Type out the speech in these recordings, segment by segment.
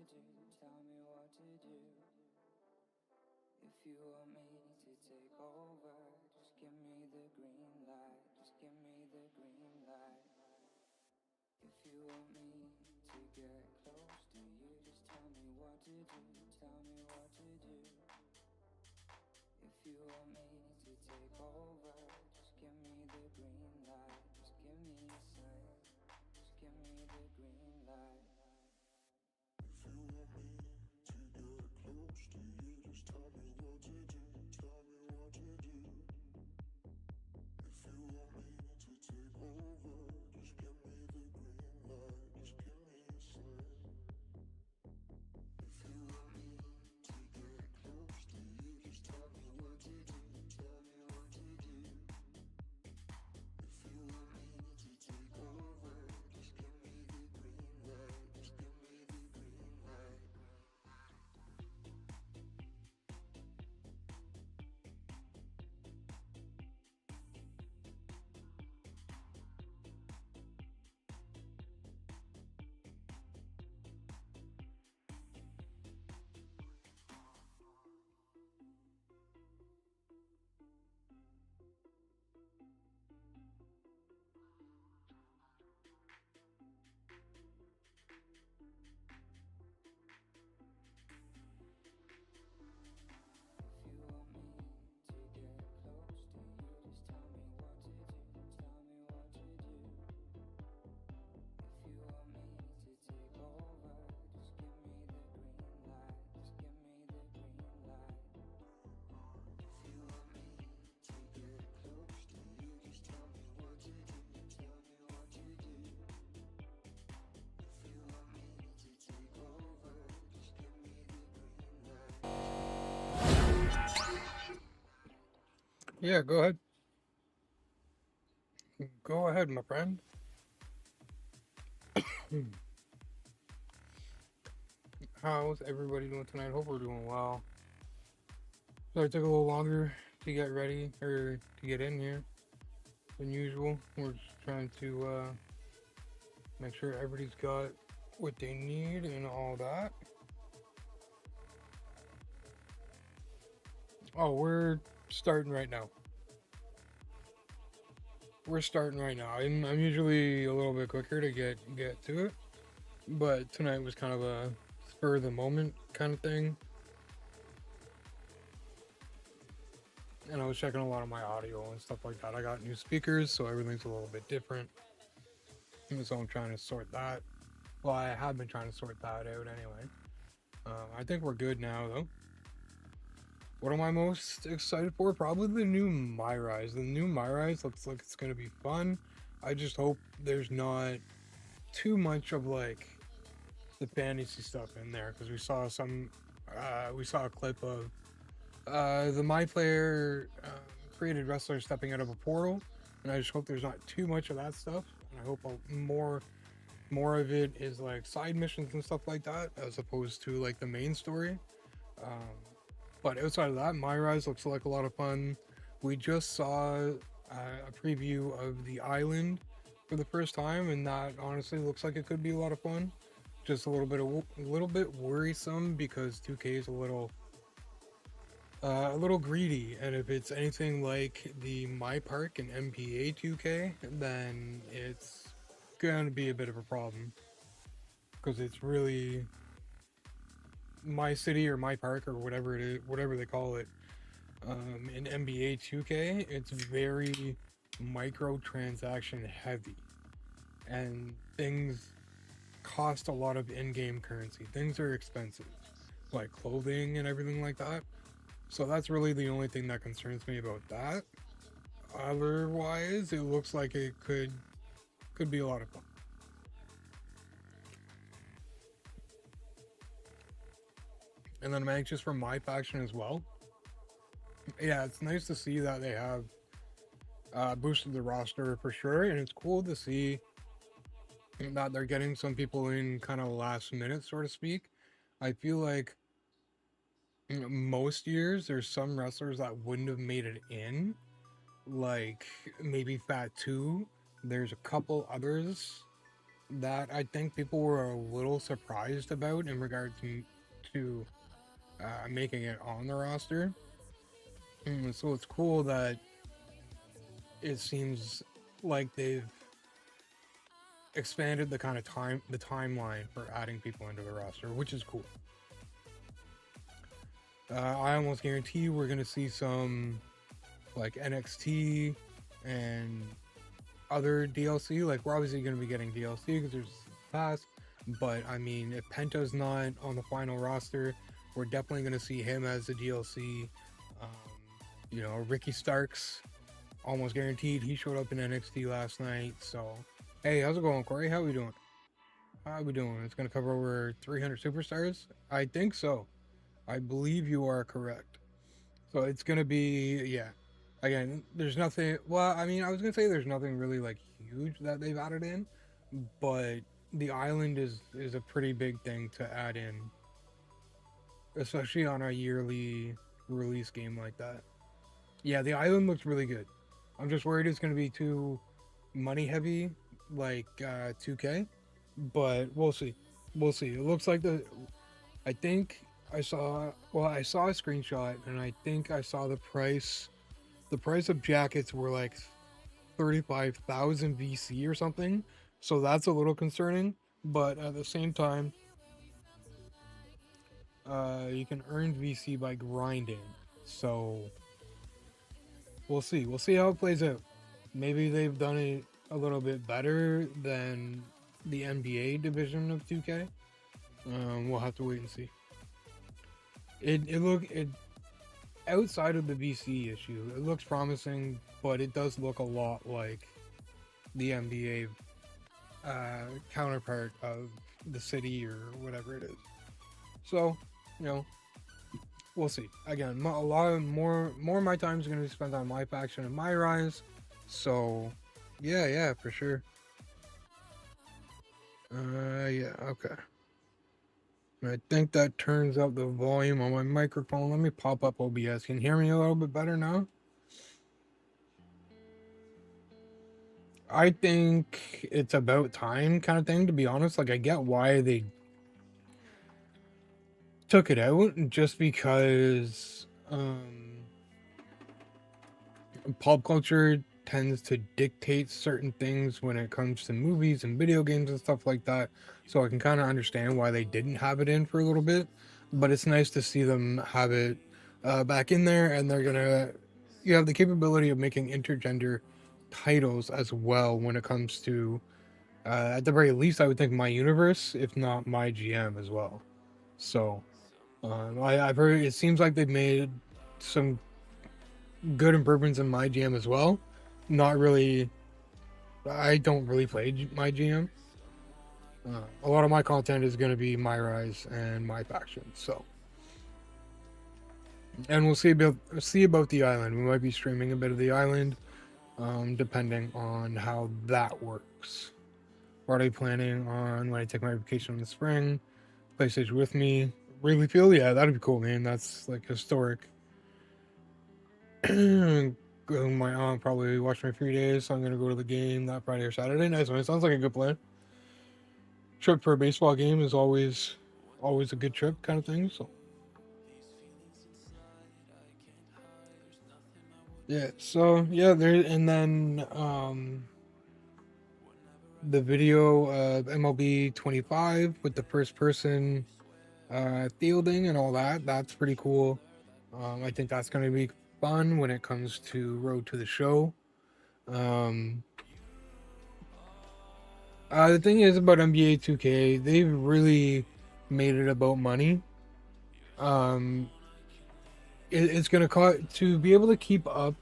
do, tell me what to do. If you want me to take over, just give me the green light, just give me the green light. If you want me to get close to you, just tell me what to do, tell me what to do. If you want me to take over, just give me the green light, just give me a sign, just give me the green light. If you want me to get close to you, just tell me what to do, tell me what to do. If you want me to take over, just give me the green light, just give me a sign. If you want me to get close to you, just tell me what to do, tell me what to do. If you want me to take over, just give me the green light, just give me the green light. If you want me to get close to you, just tell me what to do, tell me what to do. If you want me to take over, just give me the green light, just give me the green light. If you want me to get close to you, just tell me what to do, tell me what to do. If you want me to take over, just give me the green light. Yeah, go ahead. Go ahead, my friend. How's everybody doing tonight? Hope we're doing well. So it took a little longer to get ready or to get in here than usual. We're just trying to make sure everybody's got what they need and all that. Oh, we're starting right now. We're starting right now. I'm usually a little bit quicker to get to it, but tonight was kind of a spur of the moment kind of thing. And I was checking a lot of my audio and stuff like that. I got new speakers, so everything's a little bit different. And so I'm trying to sort that. Well, I have been trying to sort that out anyway. I think we're good now, though. What am I most excited for? Probably the new My Rise. The new My Rise looks like it's going to be fun. I just hope there's not too much of like the fantasy stuff in there because we saw a clip of the My Player created wrestler stepping out of a portal, and I just hope there's not too much of that stuff. And I hope more of it is like side missions and stuff like that, as opposed to like the main story. Um, but outside of that, My Rise looks like a lot of fun. We just saw a preview of the island for the first time, and that honestly looks like it could be a lot of fun. Just a little bit worrisome because 2K is a little greedy, and if it's anything like the My Park and MPA 2K, then it's going to be a bit of a problem because it's really My City or My Park or whatever it is, whatever they call it. In NBA 2K, it's very microtransaction heavy, and things cost a lot of in-game currency. Things are expensive, like clothing and everything like that. So that's really the only thing that concerns me about that. Otherwise, it looks like it could be a lot of fun. And then I'm anxious for my faction as well. Yeah, it's nice to see that they have boosted the roster for sure, and it's cool to see that they're getting some people in kind of last minute, so to speak. I feel like most years there's some wrestlers that wouldn't have made it in, like maybe Fat 2. There's a couple others that I think people were a little surprised about in regards to making it on the roster. So it's cool that it seems like they've expanded the timeline for adding people into the roster, which is cool. I almost guarantee we're gonna see some like NXT and other DLC. Like we're obviously gonna be getting DLC because there's pass, but I mean if Penta's not on the final roster, we're definitely gonna see him as a DLC. Um, Ricky Starks, almost guaranteed. He showed up in NXT last night. So, hey, how's it going, Corey? How we doing? How we doing? It's gonna cover over 300 superstars. I think so. I believe you are correct. So it's gonna be, yeah. Again, there's nothing. Well, I mean, I was gonna say there's nothing really like huge that they've added in, but the island is a pretty big thing to add in, especially on a yearly release game like that. Yeah, the island looks really good. I'm just worried it's gonna be too money heavy, like 2K, but we'll see. We'll see. It looks like the. I think I saw a screenshot, and I think I saw the price. The price of jackets were like 35,000 VC or something. So that's a little concerning. But at the same time, you can earn VC by grinding. So we'll see. We'll see how it plays out. Maybe they've done it a little bit better than the NBA division of 2K. We'll have to wait and see. It outside of the VC issue, it looks promising, but it does look a lot like the NBA counterpart of the city or whatever it is. So, we'll see. Again, a lot of more of my time is going to be spent on my faction and my rise. So, yeah, for sure. Yeah, okay. I think that turns up the volume on my microphone. Let me pop up OBS. Can you hear me a little bit better now? I think it's about time kind of thing, to be honest. Like, I get why they took it out, just because pop culture tends to dictate certain things when it comes to movies and video games and stuff like that. So I can kind of understand why they didn't have it in for a little bit, but it's nice to see them have it back in there, and you have the capability of making intergender titles as well when it comes to, at the very least, I would think My Universe, if not My GM as well. So I've heard it seems like they've made some good improvements in My GM as well. Not really. I don't really play My GM. A lot of my content is going to be My Rise and My Faction. So, and we'll see about the island. We might be streaming a bit of the island, depending on how that works. Already planning on when I take my vacation in the spring, PlayStation with me. Really feel, yeah, that'd be cool, man. That's like historic. My aunt probably watch my 3 days, so I'm gonna go to the game that Friday or Saturday. Nice one. It sounds like a good plan. Trip for a baseball game is always a good trip, kind of thing. So yeah, there, and then the video of MLB 25 with the first person fielding and all that. That's pretty cool. I think that's going to be fun when it comes to Road to the Show. The thing is about NBA 2K, they've really made it about money. It's going to cost to be able to keep up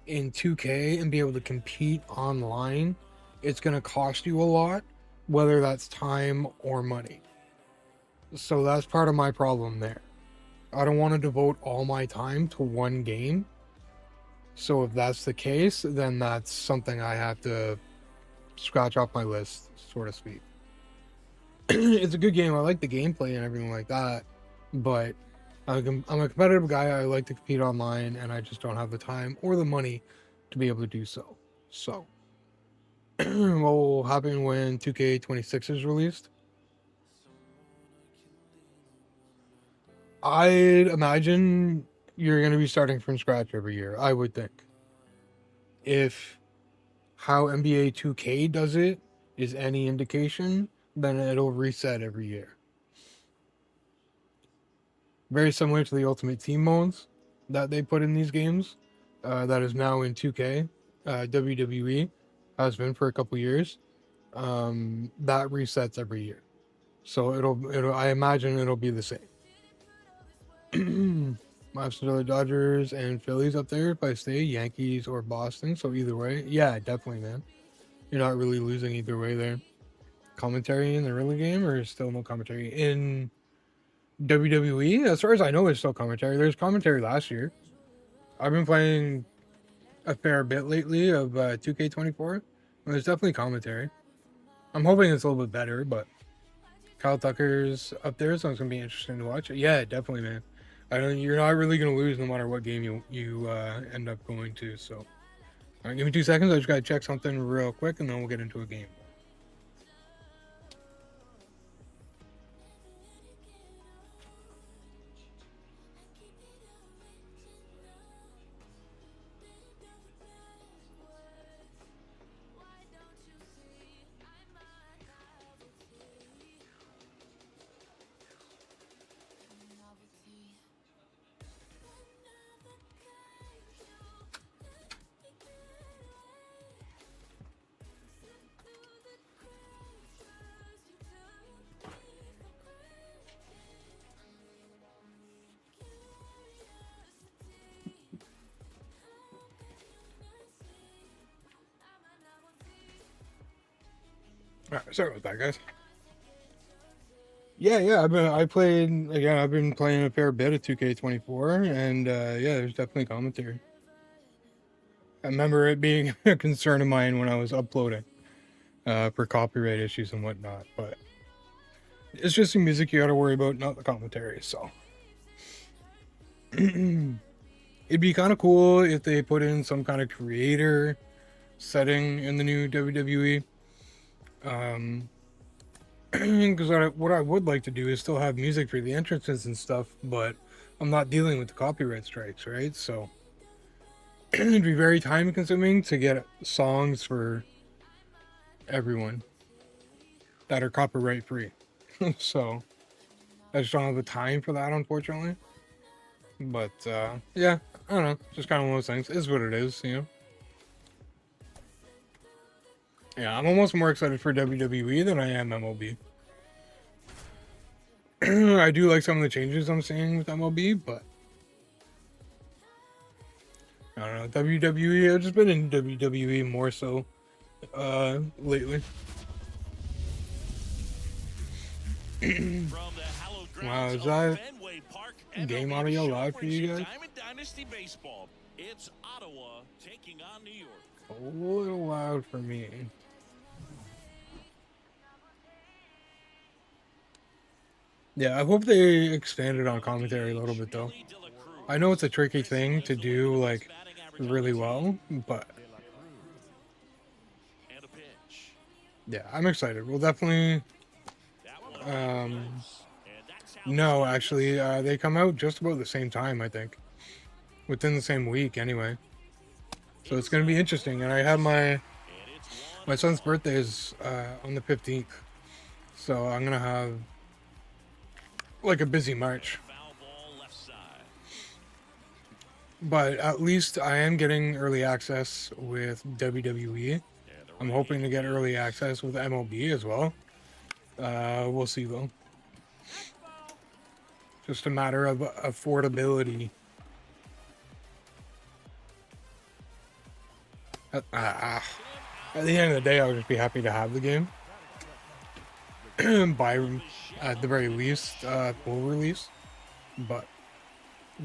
in 2K and be able to compete online. It's going to cost you a lot, whether that's time or money. So that's part of my problem there. I don't want to devote all my time to one game. So if that's the case, then that's something I have to scratch off my list, so to speak. It's a good game. I like the gameplay and everything like that, but I'm a competitive guy. I like to compete online, and I just don't have the time or the money to be able to do so. So what will happen when 2K26 is released? I'd imagine you're going to be starting from scratch every year, I would think. If how NBA 2K does it is any indication, then it'll reset every year. Very similar to the Ultimate Team modes that they put in these games, that is now in 2K. WWE has been for a couple years. That resets every year, so it'll. I imagine it'll be the same. I've still the Dodgers and Phillies up there if I stay, Yankees or Boston. So either way, yeah, definitely, man. You're not really losing either way there. Commentary in the early game, or still no commentary in WWE? As far as I know, there's still commentary. There's commentary last year. I've been playing a fair bit lately of 2K24. There's definitely commentary. I'm hoping it's a little bit better, but Kyle Tucker's up there, so it's gonna be interesting to watch. Yeah, definitely, man. I don't. You're not really gonna lose no matter what game you end up going to. So, all right, give me 2 seconds. I just gotta check something real quick, and then we'll get into a game. All right, sorry about that, guys. Yeah. I've been playing a fair bit of 2K24, and yeah, there's definitely commentary. I remember it being a concern of mine when I was uploading, for copyright issues and whatnot, but it's just the music you gotta worry about, not the commentary. So it'd be kind of cool if they put in some kind of creator setting in the new WWE. Because what I would like to do is still have music for the entrances and stuff, but I'm not dealing with the copyright strikes, right? So it'd be very time consuming to get songs for everyone that are copyright free. So I just don't have the time for that, unfortunately. But yeah, I don't know. Just kind of one of those things. It is what it is, you know. Yeah, I'm almost more excited for WWE than I am MLB. I do like some of the changes I'm seeing with MLB, but I don't know. WWE, I've just been in WWE more so lately. Wow, is that game audio loud for you guys? It's Ottawa taking on New York. A little loud for me. Yeah, I hope they expanded on commentary a little bit though. I know it's a tricky thing to do like really well, but yeah, I'm excited. We'll definitely no, actually, they come out just about the same time, I think. Within the same week anyway. So it's gonna be interesting. And I have my son's birthday is on the 15th. So I'm gonna have like a busy March. But at least I am getting early access with WWE. I'm hoping to get early access with MLB as well. We'll see though. Just a matter of affordability. At the end of the day, I would just be happy to have the game. By at the very least, full release. But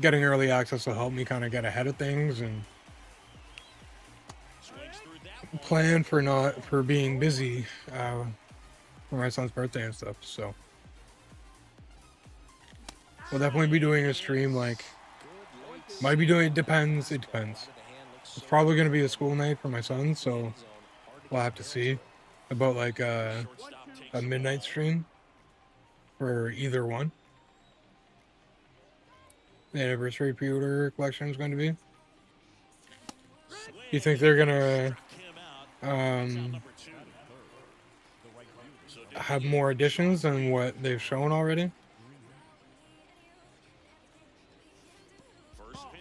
getting early access will help me kind of get ahead of things and plan for being busy for my son's birthday and stuff. So we'll definitely be doing a stream. Like, it depends. It's probably going to be a school night for my son, so we'll have to see about like a midnight stream for either one. The anniversary pre-order collection is going to be. You think they're gonna have more additions than what they've shown already?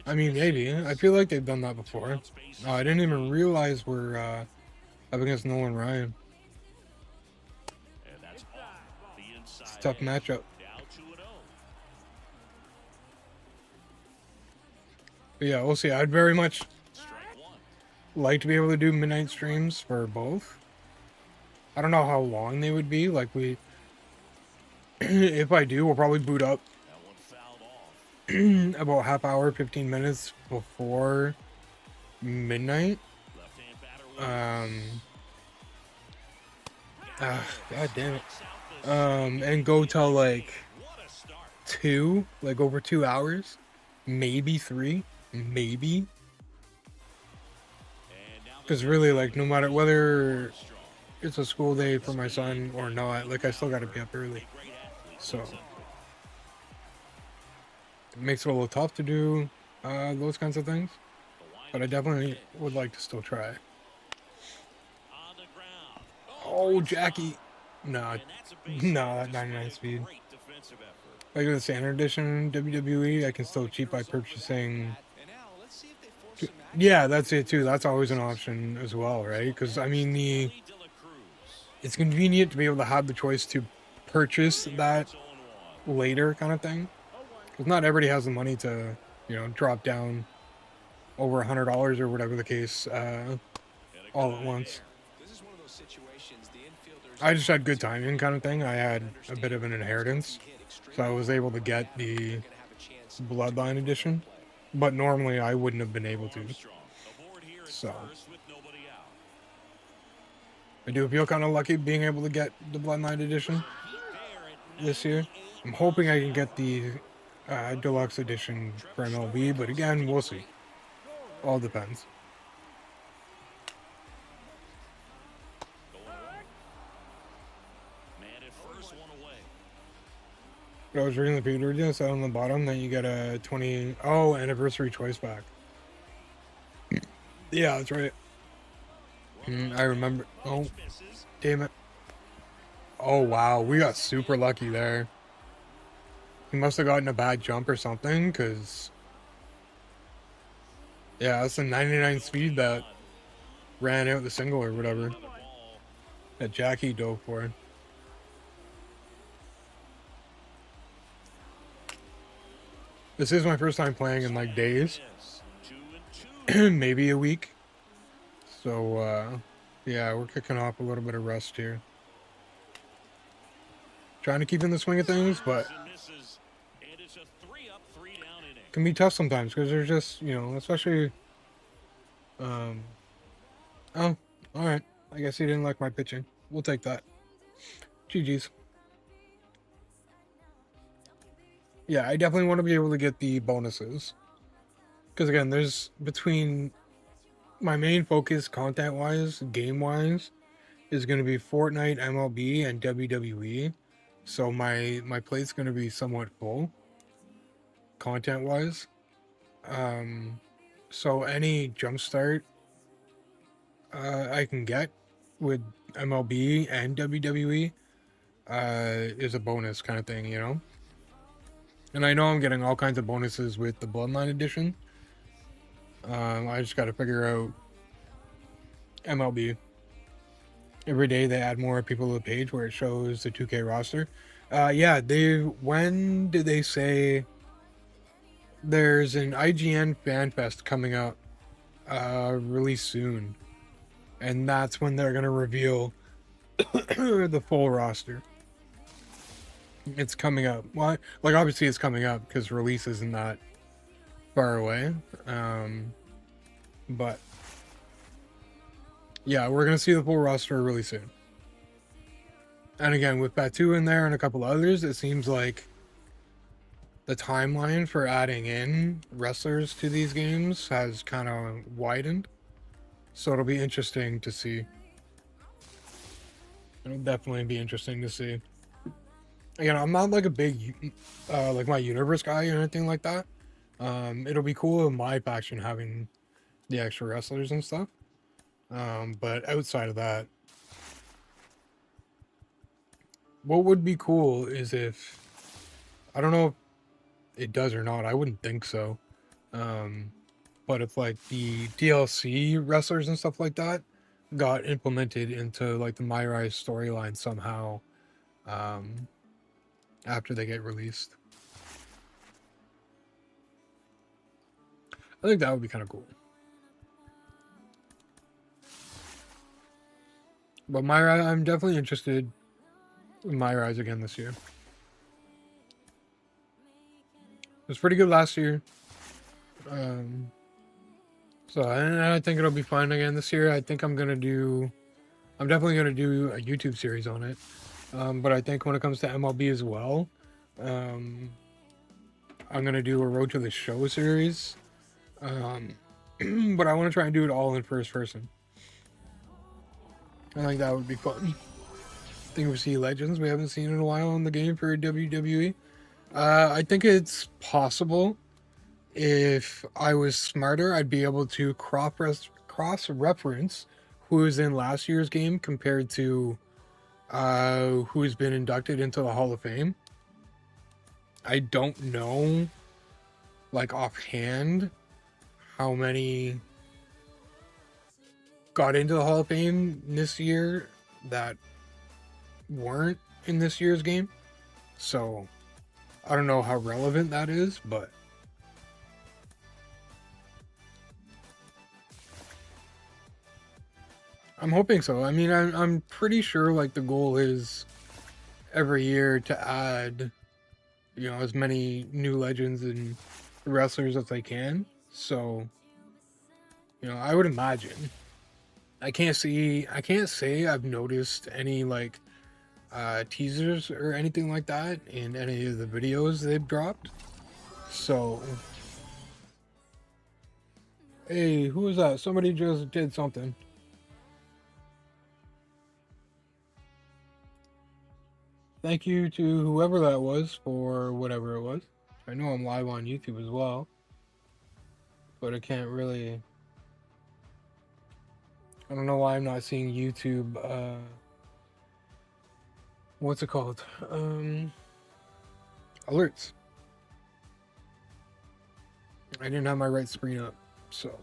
I mean, maybe. I feel like they've done that before. Oh, I didn't even realize we're up against Nolan Ryan. It's a tough matchup. But yeah, we'll see. I'd very much like to be able to do midnight streams for both. I don't know how long they would be. Like if I do, we'll probably boot up about half hour, 15 minutes before midnight. God damn it. And go till like 2, like over 2 hours, maybe 3, maybe. Because really, like, no matter whether it's a school day for my son or not, like, I still gotta be up early. So it makes it a little tough to do those kinds of things. But I definitely would like to still try. Oh, Jackie. No, that 99 speed. Like the standard edition WWE, I can still cheat by purchasing. Yeah, that's it too. That's always an option as well, right? Because I mean, it's convenient to be able to have the choice to purchase that later, kind of thing. Because not everybody has the money to, drop down over $100 or whatever the case all at once. I just had good timing, kind of thing. I had a bit of an inheritance, so I was able to get the Bloodline edition, but normally I wouldn't have been able to. So I do feel kind of lucky being able to get the Bloodline edition this year. I'm hoping I can get the deluxe edition for MLB, but again, we'll see. All depends. But I was reading the Peter disc on the bottom that you get a 20 anniversary choice back. Yeah, that's right. I remember. Oh, damn it. Oh, wow. We got super lucky there. He must have gotten a bad jump or something, because... Yeah, that's a 99 speed that ran out the single or whatever. That Jackie dove for. This is my first time playing in like days. Maybe a week. So, yeah, we're kicking off a little bit of rust here. Trying to keep in the swing of things, but it can be tough sometimes because there's just, especially... Oh, alright. I guess he didn't like my pitching. We'll take that. GG's. Yeah, I definitely want to be able to get the bonuses. Because again, there's between my main focus content-wise, game-wise, is going to be Fortnite, MLB, and WWE. So my plate's going to be somewhat full, content-wise. So any jumpstart I can get with MLB and WWE is a bonus kind of thing, And I know I'm getting all kinds of bonuses with the Bloodline edition. I just got to figure out MLB. Every day they add more people to the page where it shows the 2K roster. Yeah, when did they say there's an IGN Fan Fest coming up really soon? And that's when they're going to reveal the full roster. It's coming up. Well, like, obviously it's coming up because release isn't that far away. But yeah, we're going to see the full roster really soon. And again, with Batu in there and a couple others, it seems like the timeline for adding in wrestlers to these games has kind of widened. So it'll be interesting to see. It'll definitely be interesting to see. Again, I'm not like a big like my universe guy or anything like that. It'll be cool in my faction having the extra wrestlers and stuff. But outside of that, what would be cool is if, I don't know if it does or not. I wouldn't think so. But if like the DLC wrestlers and stuff like that got implemented into like the My Rise storyline somehow, after they get released, I think that would be kind of cool. But My Rise, I'm definitely interested in My Rise again this year. It was pretty good last year. So I think it'll be fun again this year. I think I'm definitely gonna do a YouTube series on it. But I think when it comes to MLB as well, I'm gonna do a Road to the Show series. But I want to try and do it all in first person. I think that would be fun. I think we see legends we haven't seen in a while in the game for WWE. I think it's possible. If I was smarter, I'd be able to cross-reference who is in last year's game compared to who's been inducted into the Hall of Fame. I don't know, like offhand, how many got into the Hall of Fame this year that weren't in this year's game. So I don't know how relevant that is, but I'm hoping so. I mean, I'm pretty sure like the goal is every year to add, as many new legends and wrestlers as they can. So, I would imagine. I can't say I've noticed any like teasers or anything like that in any of the videos they've dropped. So, hey, who was that? Somebody just did something. Thank you to whoever that was for whatever it was. I know I'm live on YouTube as well, but I can't really. I don't know why I'm not seeing YouTube. What's it called? Alerts. I didn't have my right screen up, so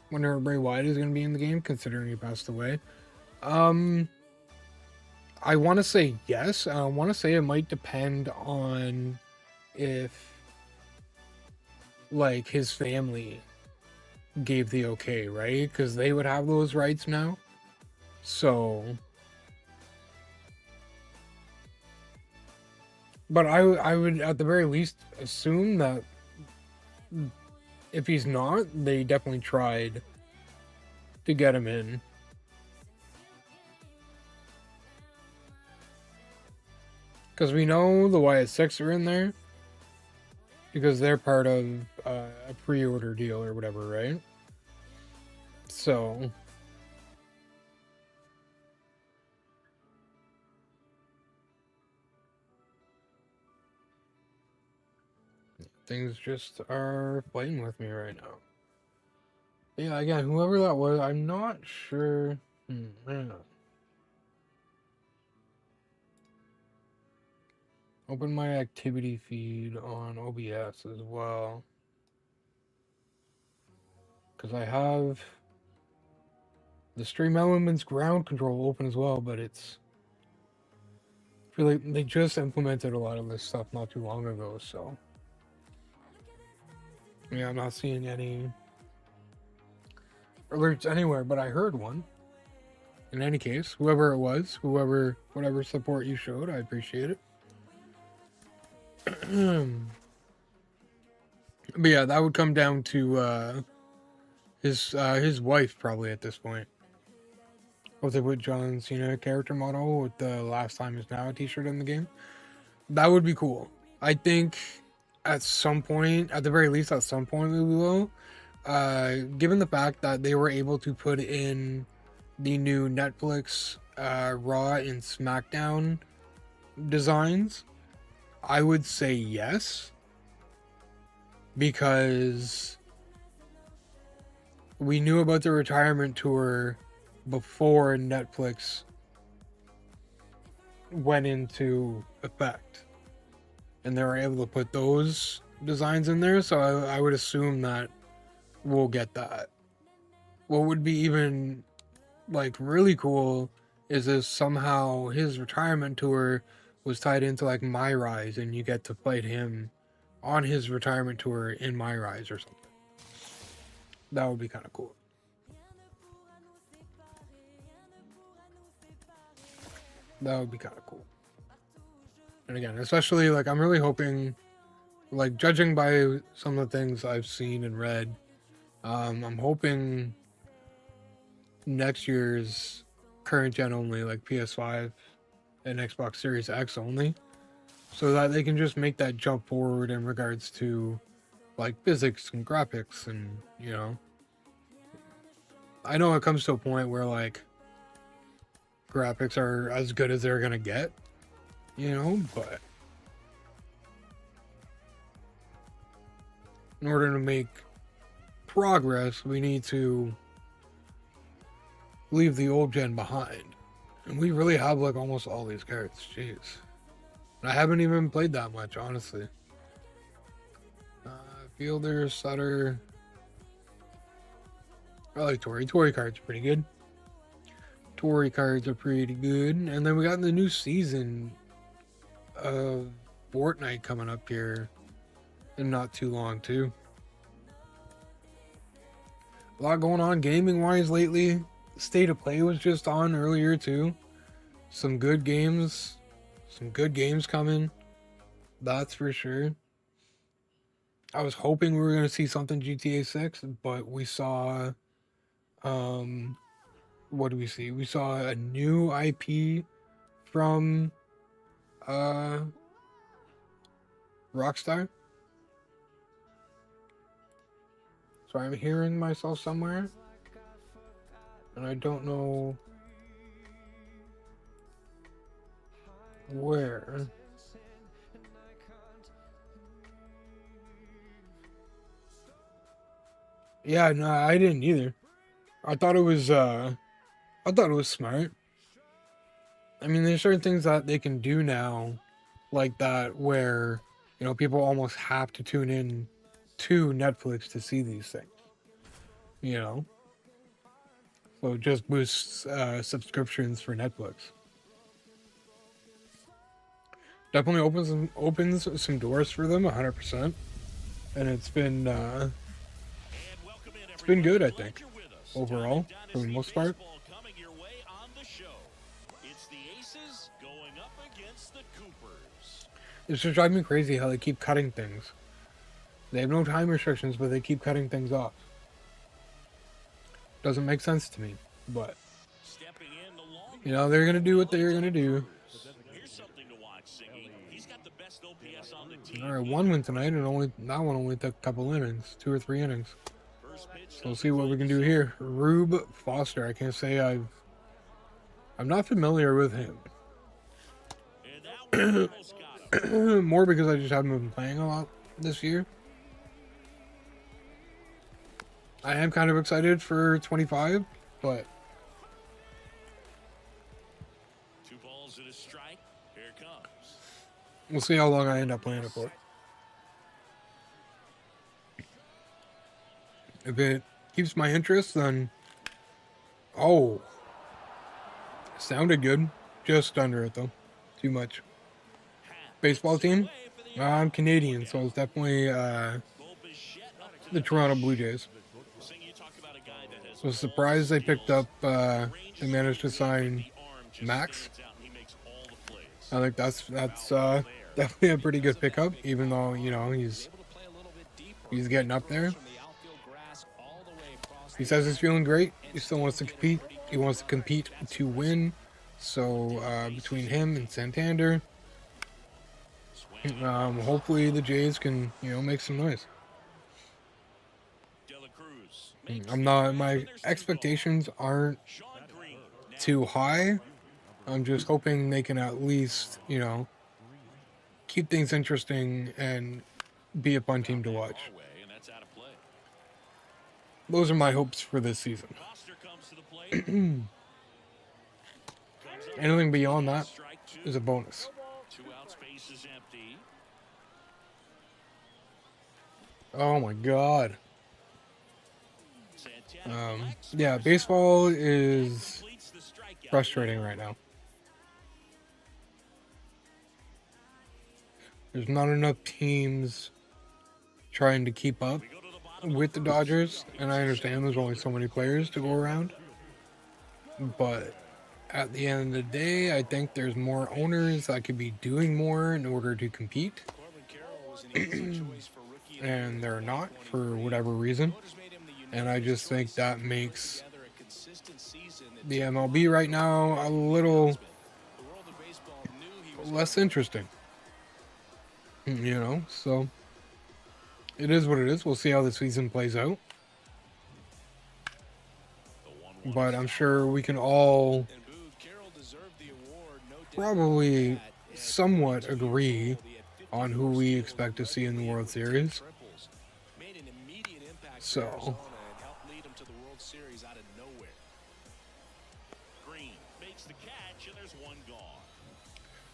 wonder if Bray Wyatt is going to be in the game, considering he passed away. I want to say yes. I want to say it might depend on if, like, his family gave the okay, right? Because they would have those rights now. So, but I would at the very least assume that if he's not, they definitely tried to get him in. Because we know the Wyatt Six are in there. Because they're part of a pre-order deal or whatever, right? So... things just are playing with me right now. Yeah, again, whoever that was, I'm not sure. Man. Open my activity feed on OBS as well. Because I have the Stream Elements ground control open as well, but it's... I feel like they just implemented a lot of this stuff not too long ago, so... yeah, I'm not seeing any alerts anywhere, but I heard one. In any case, whoever it was, whatever support you showed, I appreciate it. But yeah, that would come down to his wife probably at this point. Or they put John Cena character model with the last time is now t-shirt in the game. That would be cool. I think at some point, at the very least at some point we will. Given the fact that they were able to put in the new Netflix Raw and SmackDown designs, I would say yes, because we knew about the retirement tour before Netflix went into effect, and they were able to put those designs in there, so I would assume that we'll get that. What would be even like really cool is if somehow his retirement tour was tied into like My Rise, and you get to fight him on his retirement tour in My Rise or something. That would be kind of cool. That would be kind of cool. And again, especially like I'm really hoping, like judging by some of the things I've seen and read, I'm hoping next year's current gen only, like PS5 and Xbox Series X only, so that they can just make that jump forward in regards to like physics and graphics. And you know, I know it comes to a point where like graphics are as good as they're gonna get, you know, but in order to make progress, we need to leave the old gen behind. And we really have like almost all these cards. Jeez. And I haven't even played that much, honestly. Fielder, Sutter. I like Tory. Tory cards are pretty good. Tory cards are pretty good. And then we got the new season of Fortnite coming up here in not too long, too. A lot going on gaming-wise lately. State of Play was just on earlier, too. Some good games. Some good games coming. That's for sure. I was hoping we were going to see something GTA 6, but we saw... what do we see? We saw a new IP from Rockstar. So I'm hearing myself somewhere, and I don't know where. Yeah, no, I didn't either. I thought it was smart. I mean, there's certain things that they can do now like that where, you know, people almost have to tune in to Netflix to see these things. You know? So it just boosts subscriptions for Netflix. Definitely opens some doors for them, 100%. And it's been good, I think, overall, for the most part. It's just driving me crazy how they keep cutting things. They have no time restrictions, but they keep cutting things off. Doesn't make sense to me, but you know, they're gonna do what they're gonna do. All right, one win tonight, and that one only took a couple innings, 2 or 3 innings. So we'll see what we can do here. Rube Foster. I can't say I'm not familiar with him. More because I just haven't been playing a lot this year. I am kind of excited for 25, but 2 balls and a strike. Here it comes. We'll see how long I end up playing it for. If it keeps my interest, then sounded good. Just under it though. Too much. Baseball team? I'm Canadian, so it's definitely the Toronto Blue Jays. So surprised they picked up, they managed to sign Max. I think that's definitely a pretty good pickup, even though, you know, he's getting up there. He says he's feeling great. He still wants to compete. He wants to compete to win. So between him and Santander, hopefully the Jays can, you know, make some noise. My expectations aren't too high, I'm just hoping they can at least, keep things interesting and be a fun team to watch. Those are my hopes for this season. Anything beyond that is a bonus. 2 out, space is empty. Oh my god. Yeah, baseball is frustrating right now. There's not enough teams trying to keep up with the Dodgers, and I understand there's only so many players to go around. But at the end of the day, I think there's more owners that could be doing more in order to compete. And they're not for whatever reason. And I just think that makes the MLB right now a little less interesting. So it is what it is. We'll see how the season plays out. But I'm sure we can all probably somewhat agree on who we expect to see in the World Series. So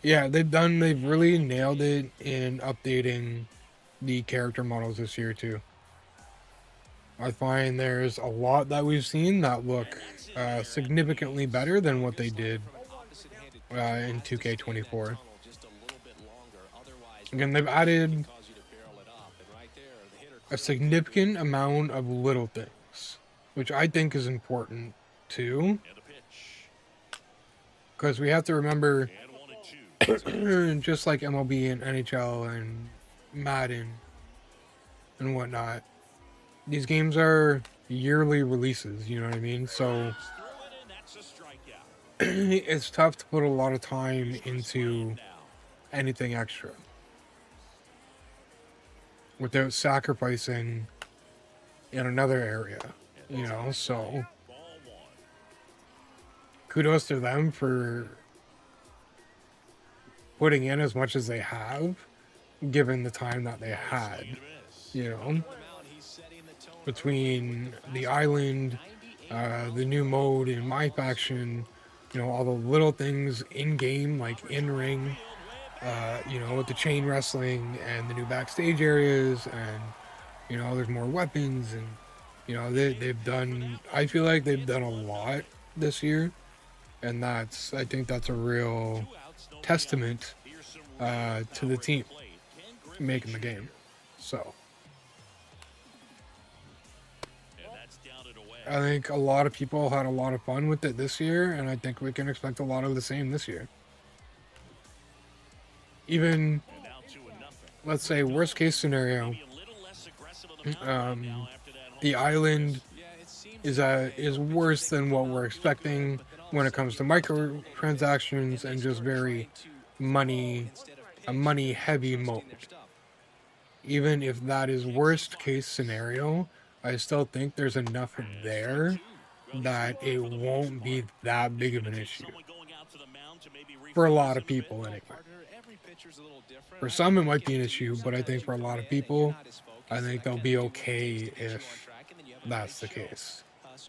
yeah, they've really nailed it in updating the character models this year too. I find there's a lot that we've seen that look significantly better than what they did in 2K24. Again, they've added a significant amount of little things, which I think is important too. Because we have to remember, just like MLB and NHL and Madden and whatnot, these games are yearly releases, you know what I mean? So it's tough to put a lot of time into anything extra without sacrificing in another area, so kudos to them for putting in as much as they have, given the time that they had, between the island, the new mode in my faction, all the little things in game, like in ring, with the chain wrestling and the new backstage areas, and there's more weapons, and they've done. I feel like they've done a lot this year, and I think that's a real testament to the team making the game. So I think a lot of people had a lot of fun with it this year, and I think we can expect a lot of the same this year. Even, let's say, worst case scenario, the island is worse than what we're expecting when it comes to microtransactions and just very a money heavy mode. Even if that is worst case scenario, I still think there's enough there that it won't be that big of an issue. For a lot of people, anyway. For some, it might be an issue, but I think for a lot of people, I think they'll be okay if that's the case.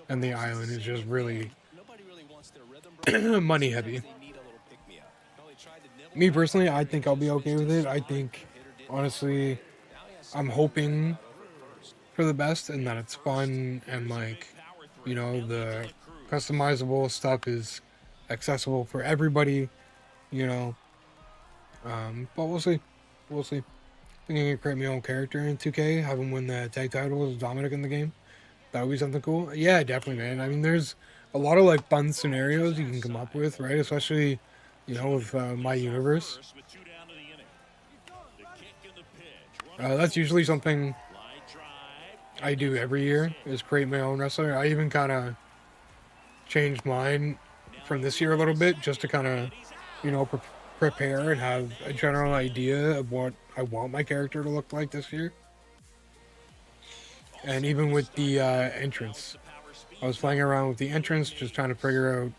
And the island is just really money heavy. Me personally, I think I'll be okay with it. I think, honestly, I'm hoping for the best and that it's fun and the customizable stuff is accessible for everybody, but we'll see. I think I can create my own character in 2K, have him win the tag title as Dominic in the game. That would be something cool. Yeah, definitely, man. I mean, there's a lot of fun scenarios you can come up with, right? Especially, with my universe. That's usually something I do every year, is create my own wrestler. I even kind of changed mine from this year a little bit, just to kind of, prepare and have a general idea of what I want my character to look like this year. And even with the entrance, I was playing around with the entrance, just trying to figure out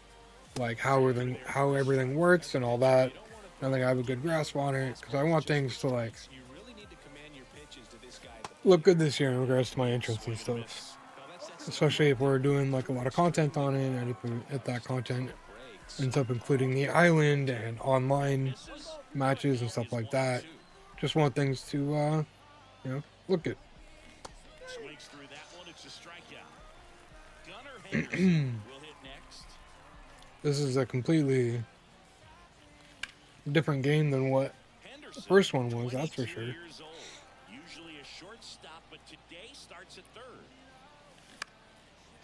like how everything works and all that. I think I have a good grasp on it because I want things to like look good this year in regards to my entrance and stuff. Especially if we're doing like a lot of content on it, and if that content ends up including the island and online matches and stuff like that. Just want things to look good. Swings through that one. It's a strikeout. Gunnar Henderson will hit next. This is a completely different game than what the Henderson, first one was, that's for 22 sure. years old. Usually a shortstop, but today starts at third.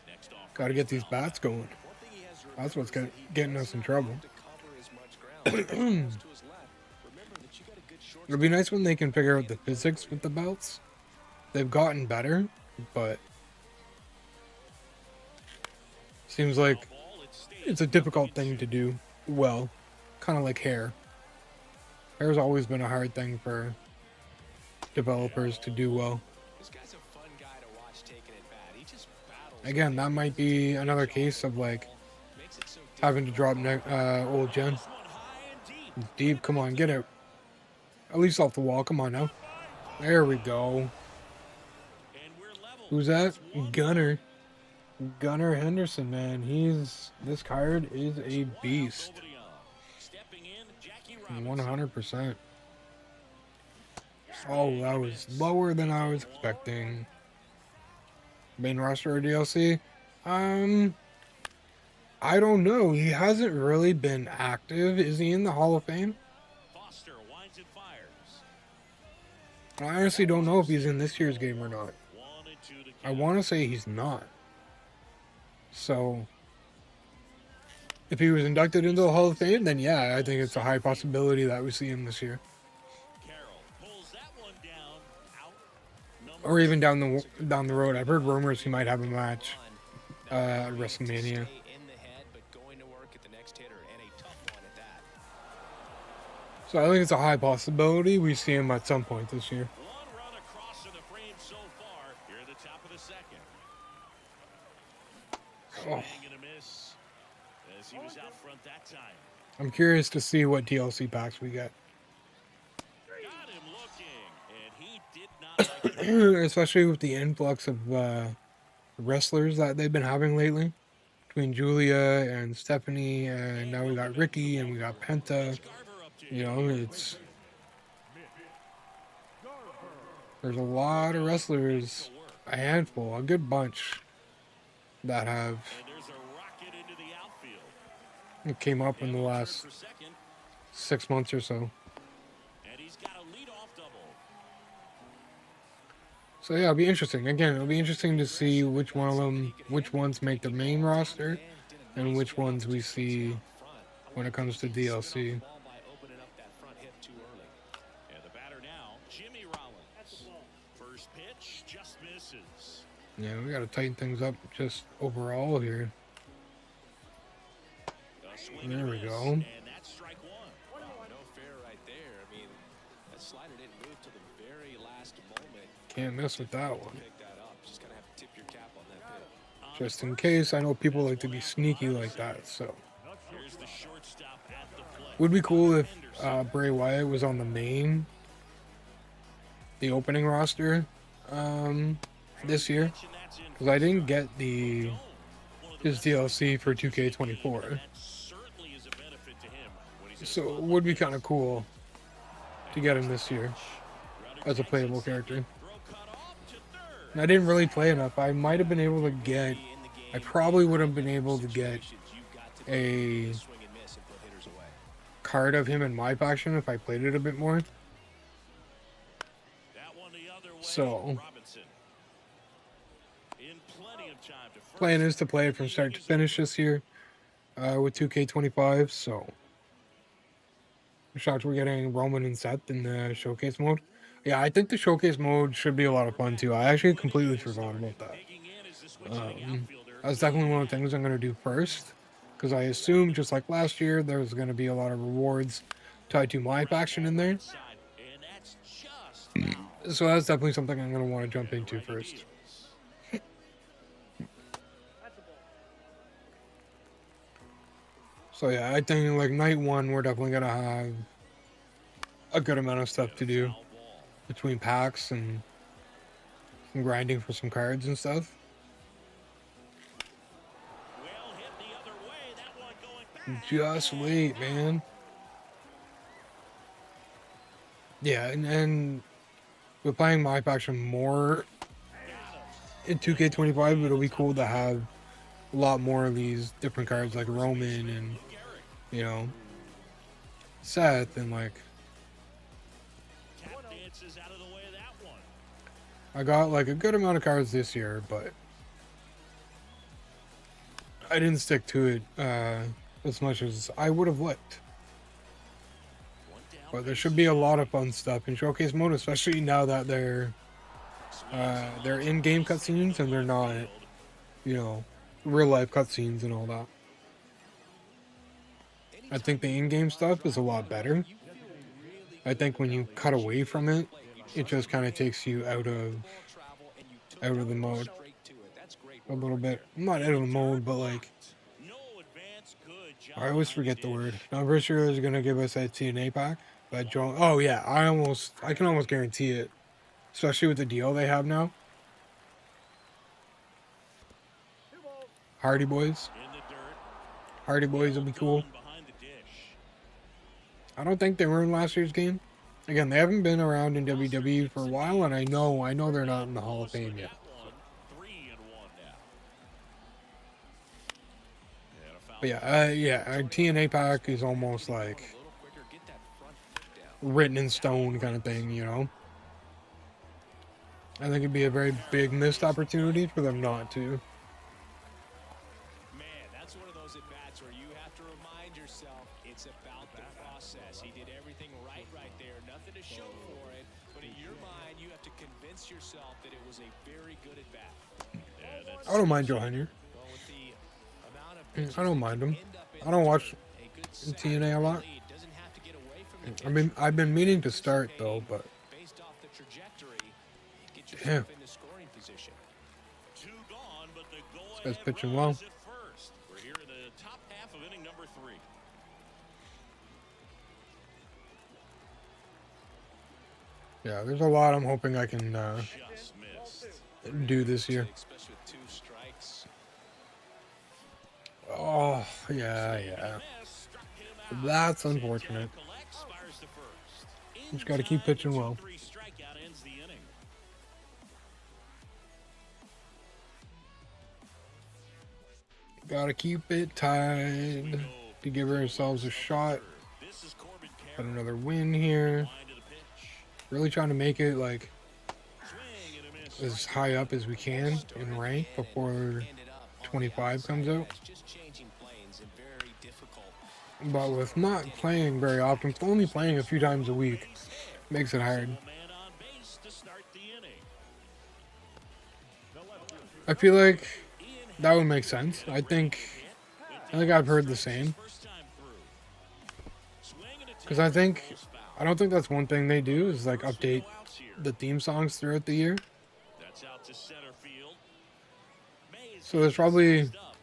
Next off, Got to get these bats going. That's what's getting us in trouble. It'll be nice when they can figure out the physics with the belts. They've gotten better, but seems like it's a difficult thing to do well. Kind of like hair. Hair's always been a hard thing for developers to do well. Again, that might be another case of like having to drop old gen. Deep, come on, get it. At least off the wall, come on now. There we go. Who's that? Gunnar. Gunnar Henderson, man. This card is a beast. 100%. Oh, that was lower than I was expecting. Main roster or DLC? I don't know. He hasn't really been active. Is he in the Hall of Fame? I honestly don't know if he's in this year's game or not. I want to say he's not. So, if he was inducted into the Hall of Fame, then yeah, I think it's a high possibility that we see him this year. Or even down the road. I've heard rumors he might have a match at WrestleMania. So I think it's a high possibility we see him at some point this year. One run across in the frame so far. Here at the top of the second. Swing and a miss as he was out front that time. I'm curious to see what DLC packs we get. Got him looking, and he did not like Especially with the influx of wrestlers that they've been having lately. Between Julia and Stephanie, and now we got Ricky and we got Penta. You know, there's a lot of wrestlers, a handful, a good bunch that have it came up in the last 6 months or so. So yeah, it'll be interesting. Again, it'll be interesting to see which ones make the main roster, and which ones we see when it comes to DLC. Yeah, we gotta tighten things up just overall here. There we go. Can't mess with that one. Just in case, I know people like to be sneaky like that, so. Would be cool if Bray Wyatt was on the opening roster this year, because I didn't get his DLC for 2K24. So it would be kind of cool to get him this year as a playable character. And I didn't really play enough. I might have been able to get, I probably would have been able to get a card of him in my faction if I played it a bit more. So, plan is to play it from start to finish this year with 2K25, so I'm shocked we're getting Roman and Seth in the showcase mode. Yeah, I think the showcase mode should be a lot of fun too. I actually completely forgot about that. That's definitely one of the things I'm going to do first, because I assume, just like last year, there's going to be a lot of rewards tied to my faction in there. So that's definitely something I'm going to want to jump into first. So yeah, I think like night one we're definitely gonna have a good amount of stuff to do Foul ball. between packs and some grinding for some cards and stuff. Well hit the other way. That one going back. Just And wait, man. out. Yeah, and we're playing my faction more Got him. in 2K25, it'll be cool to have a lot more of these different cards like Roman and, Lou Gehrig. you know, Seth and like Tap dances out of the way of that one. I got like a good amount of cards this year, but I didn't stick to it as much as I would have liked. One down But there base. should be a lot of fun stuff in showcase mode, especially now that they're in-game cutscenes and they're not, you know, real life cutscenes and all that. I think the in-game stuff is a lot better. I think when you cut away from it, it just kind of takes you out of the mode a little bit. I'm not out of the mode, but like No advance. Good job. I always forget the word. I'm pretty sure they're gonna give us that TNA pack. But oh yeah, I can almost guarantee it, especially with the deal they have now. Hardy Boys, In the dirt. Hardy Boys will be cool. Done behind the dish. I don't think they were in last year's game. Again, they haven't been around in WWE for a while, and I know they're not in the Hall of Fame yet. That one, 3-1 now. And a foul. But yeah, our TNA pack is almost like written in stone kind of thing, you know. I think it'd be a very big missed opportunity for them not to. Man, that's one of those at-bats where you have to remind yourself it's about the process. He did everything right there. Nothing to show for it. But in your mind, you have to convince yourself that it was a very good at-bat. Yeah, that's I don't mind Joe Henry. Well, with the amount of pitches I don't mind him. end up I don't watch a good TNA a lot. lead, doesn't have to get away from the I've been meaning to start though, but based off the trajectory, get Damn. yourself into scoring position. two gone, but the guy's go-ahead pitching run well. is at first. We're here in the top half of inning number 3. yeah, there's a lot I'm hoping I can Just missed. do this year. Especially with 2 strikes. Oh yeah. Miss, struck him out. That's unfortunate. Santana collects, fires to first. In Just gotta keep time, pitching well. 2-3 strikeout ends the inning. Gotta keep it tied to give ourselves a shot This is Corbin at Carroll. another win here. Line to the pitch. Really trying to make it like Swing and a miss. as high up as we can in rank before 25 comes out. It's just changing planes and very difficult. But with not playing very often, only playing a few times a week, makes it hard. Man on base to start the inning. I feel like that would make sense. I think I've heard the same. First time through. Swing and a Because I don't think that's one thing they do is like update outs here. the theme songs throughout the year. That's out to center field. Mays So there's gets probably sized up.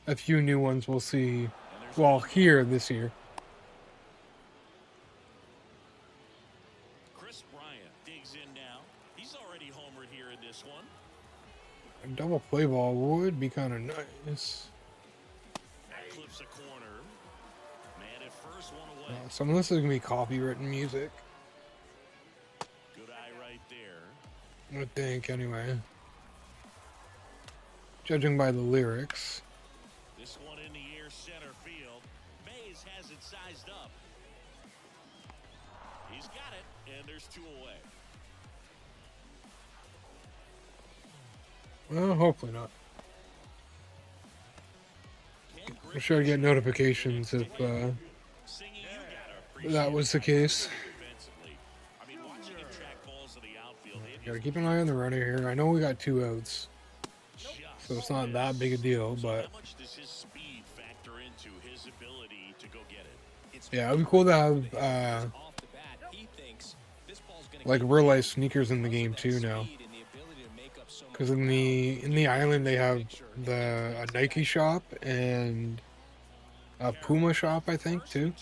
a few new ones we'll see, And there's well, here this year. Chris Bryant digs in now. He's already homered here in this one. A double play ball would be kind of nice. Clips a corner. Man at first, one away. Some of this is going to be copywritten music, Good eye right there. I think, anyway. Judging by the lyrics. This one in the air center field. Mays has it sized up. He's got it, and there's 2 away. Well, hopefully not. Ken I'm sure I get notifications if Singing, you gotta appreciate that was the case. defensively. I mean, watching him track balls to the outfield, it Gotta is keep an eye on the runner here. I know we got 2 outs, just so it's not that big a deal, So but how much does his speed factor into his ability to go get it? It's yeah, it'd be cool to have off the bat. He thinks this ball's gonna like keep real life sneakers in the game that too now. speed and the ability to make up so Because much in ground. the island they have a Nike shop and Make sure he can get to the ball. a Adidas shop. And I think Adidas has like a Nike shop, and Real Life sneakers in the game too now. Because in the island they have the a Nike shop and the Adidas shop. And I think Real Life has A Puma shop, I think, too.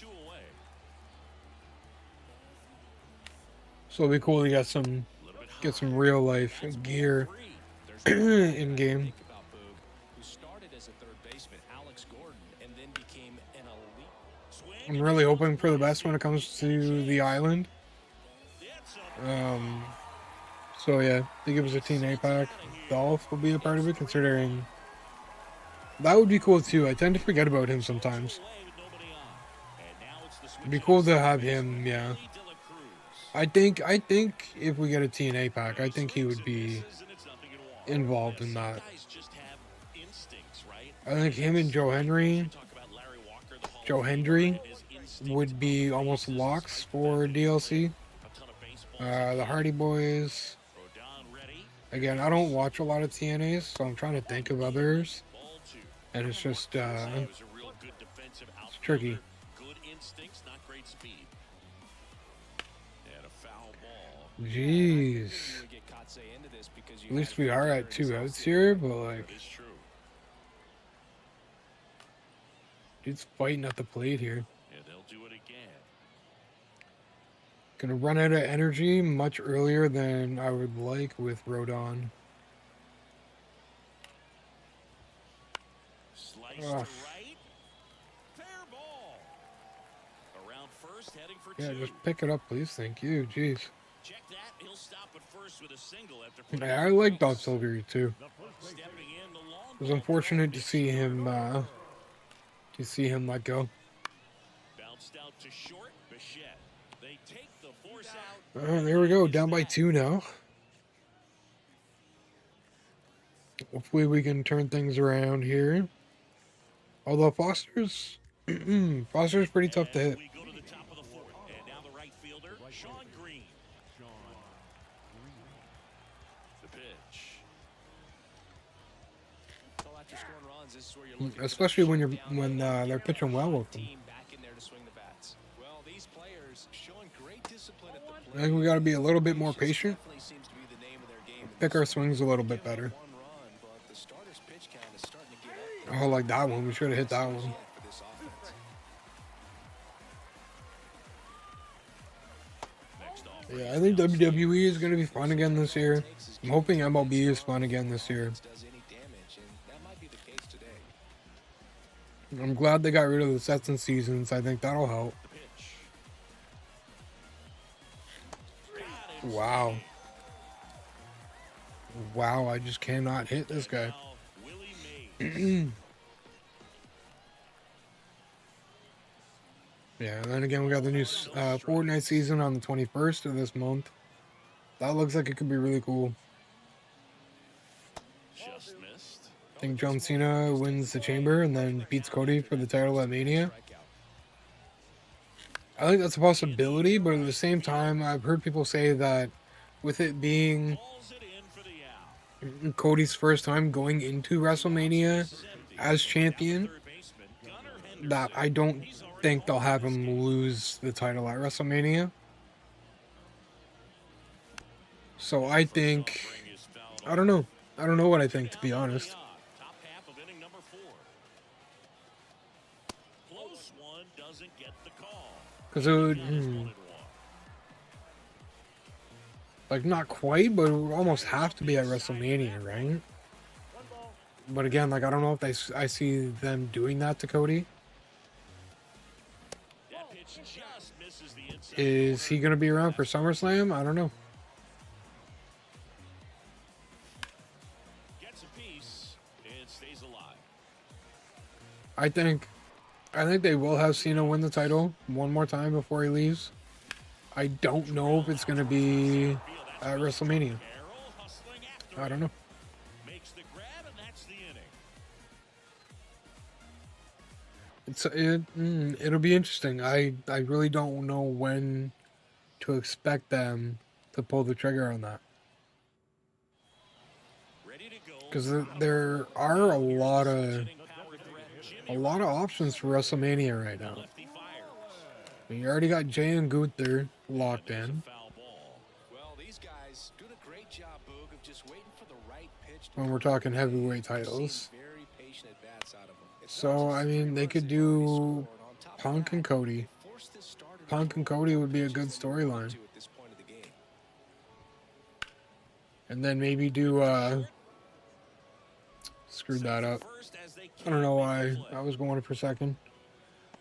So it'll be cool to get some real life gear in game. I'm really hoping for the best when it comes to the island. So yeah, they give us a TNA pack. Dolph will be a part of it, considering that would be cool too. I tend to forget about him sometimes. It'd be cool to have him, yeah. I think if we get a TNA pack, I think he would be involved in that. I think him and Joe Hendry would be almost locks for DLC. The Hardy Boys. Again, I don't watch a lot of TNAs, so I'm trying to think of others. And it's just, it's tricky. Jeez. At least we are at 2 outs here, but like, dude's fighting at the plate here. Gonna run out of energy much earlier than I would like with Rodon. Yeah, just pick it up, please. Thank you. Jeez. Yeah, I like Dolph Ziggler too. It was unfortunate to see him let go. There we go, down by 2 now. Hopefully we can turn things around here. Although Foster's pretty tough to hit. Especially when they're pitching well with them. I think we got to be a little bit more patient. Pick our swings a little bit better. Oh, like that one. We should have hit that one. Yeah, I think WWE is going to be fun again this year. I'm hoping MLB is fun again this year. I'm glad they got rid of the sets and seasons. I think that'll help. Wow. Wow, I just cannot hit this guy. Yeah, and then again, we got the new Fortnite season on the 21st of this month. That looks like it could be really cool. I think John Cena wins the Chamber and then beats Cody for the title at Mania. I think that's a possibility, but at the same time, I've heard people say that with it being Cody's first time going into WrestleMania as champion, that I don't think they'll have him lose the title at WrestleMania. So I think, I don't know what I think, to be honest. Because it would, like, not quite, but it would almost have to be at WrestleMania, right? But again, like, I don't know if I see them doing that to Cody. Is he going to be around for SummerSlam? I don't know. I think they will have Cena win the title one more time before he leaves. I don't know if it's going to be at WrestleMania. I don't know. It'll be interesting. I really don't know when to expect them to pull the trigger on that. Because there are a lot of options for WrestleMania right now. I mean, you already got Jay and Gunther locked in. When we're talking heavyweight titles. So, I mean, they could do Punk and Cody. Punk and Cody would be a good storyline. And then maybe do, screwed that up. I don't know why I was going for second.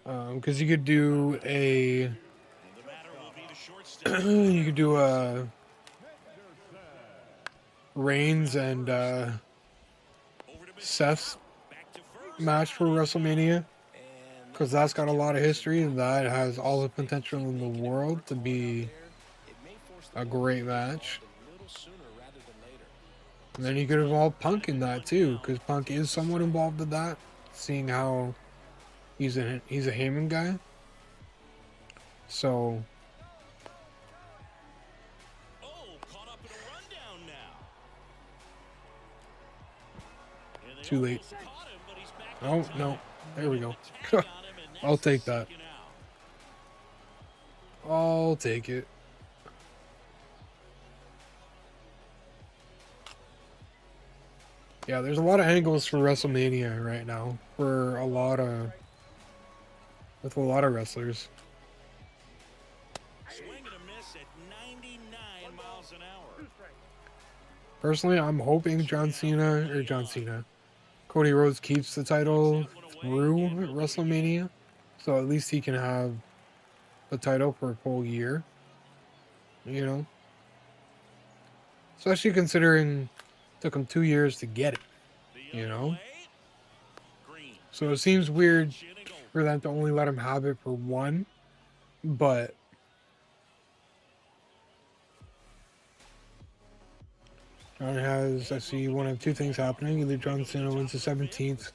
Because you could do a, you could do a Reigns and, Seth's match for WrestleMania. Because that's got a lot of history and that has all the potential in the world to be a great match. And then you could involve Punk in that too, because Punk is somewhat involved in that, seeing how he's a Heyman guy. So too late. Oh no, there we go. I'll take that. I'll take it. Yeah, there's a lot of angles for WrestleMania right now for a lot of wrestlers. Swing and a miss at 99 miles an hour. Personally, I'm hoping Cody Rhodes keeps the title through WrestleMania, so at least he can have the title for a full year. You know, especially considering it took him 2 years to get it. You know, so it seems weird for them to only let him have it for one, but John has, I see, one of two things happening. Either John Cena wins the 17th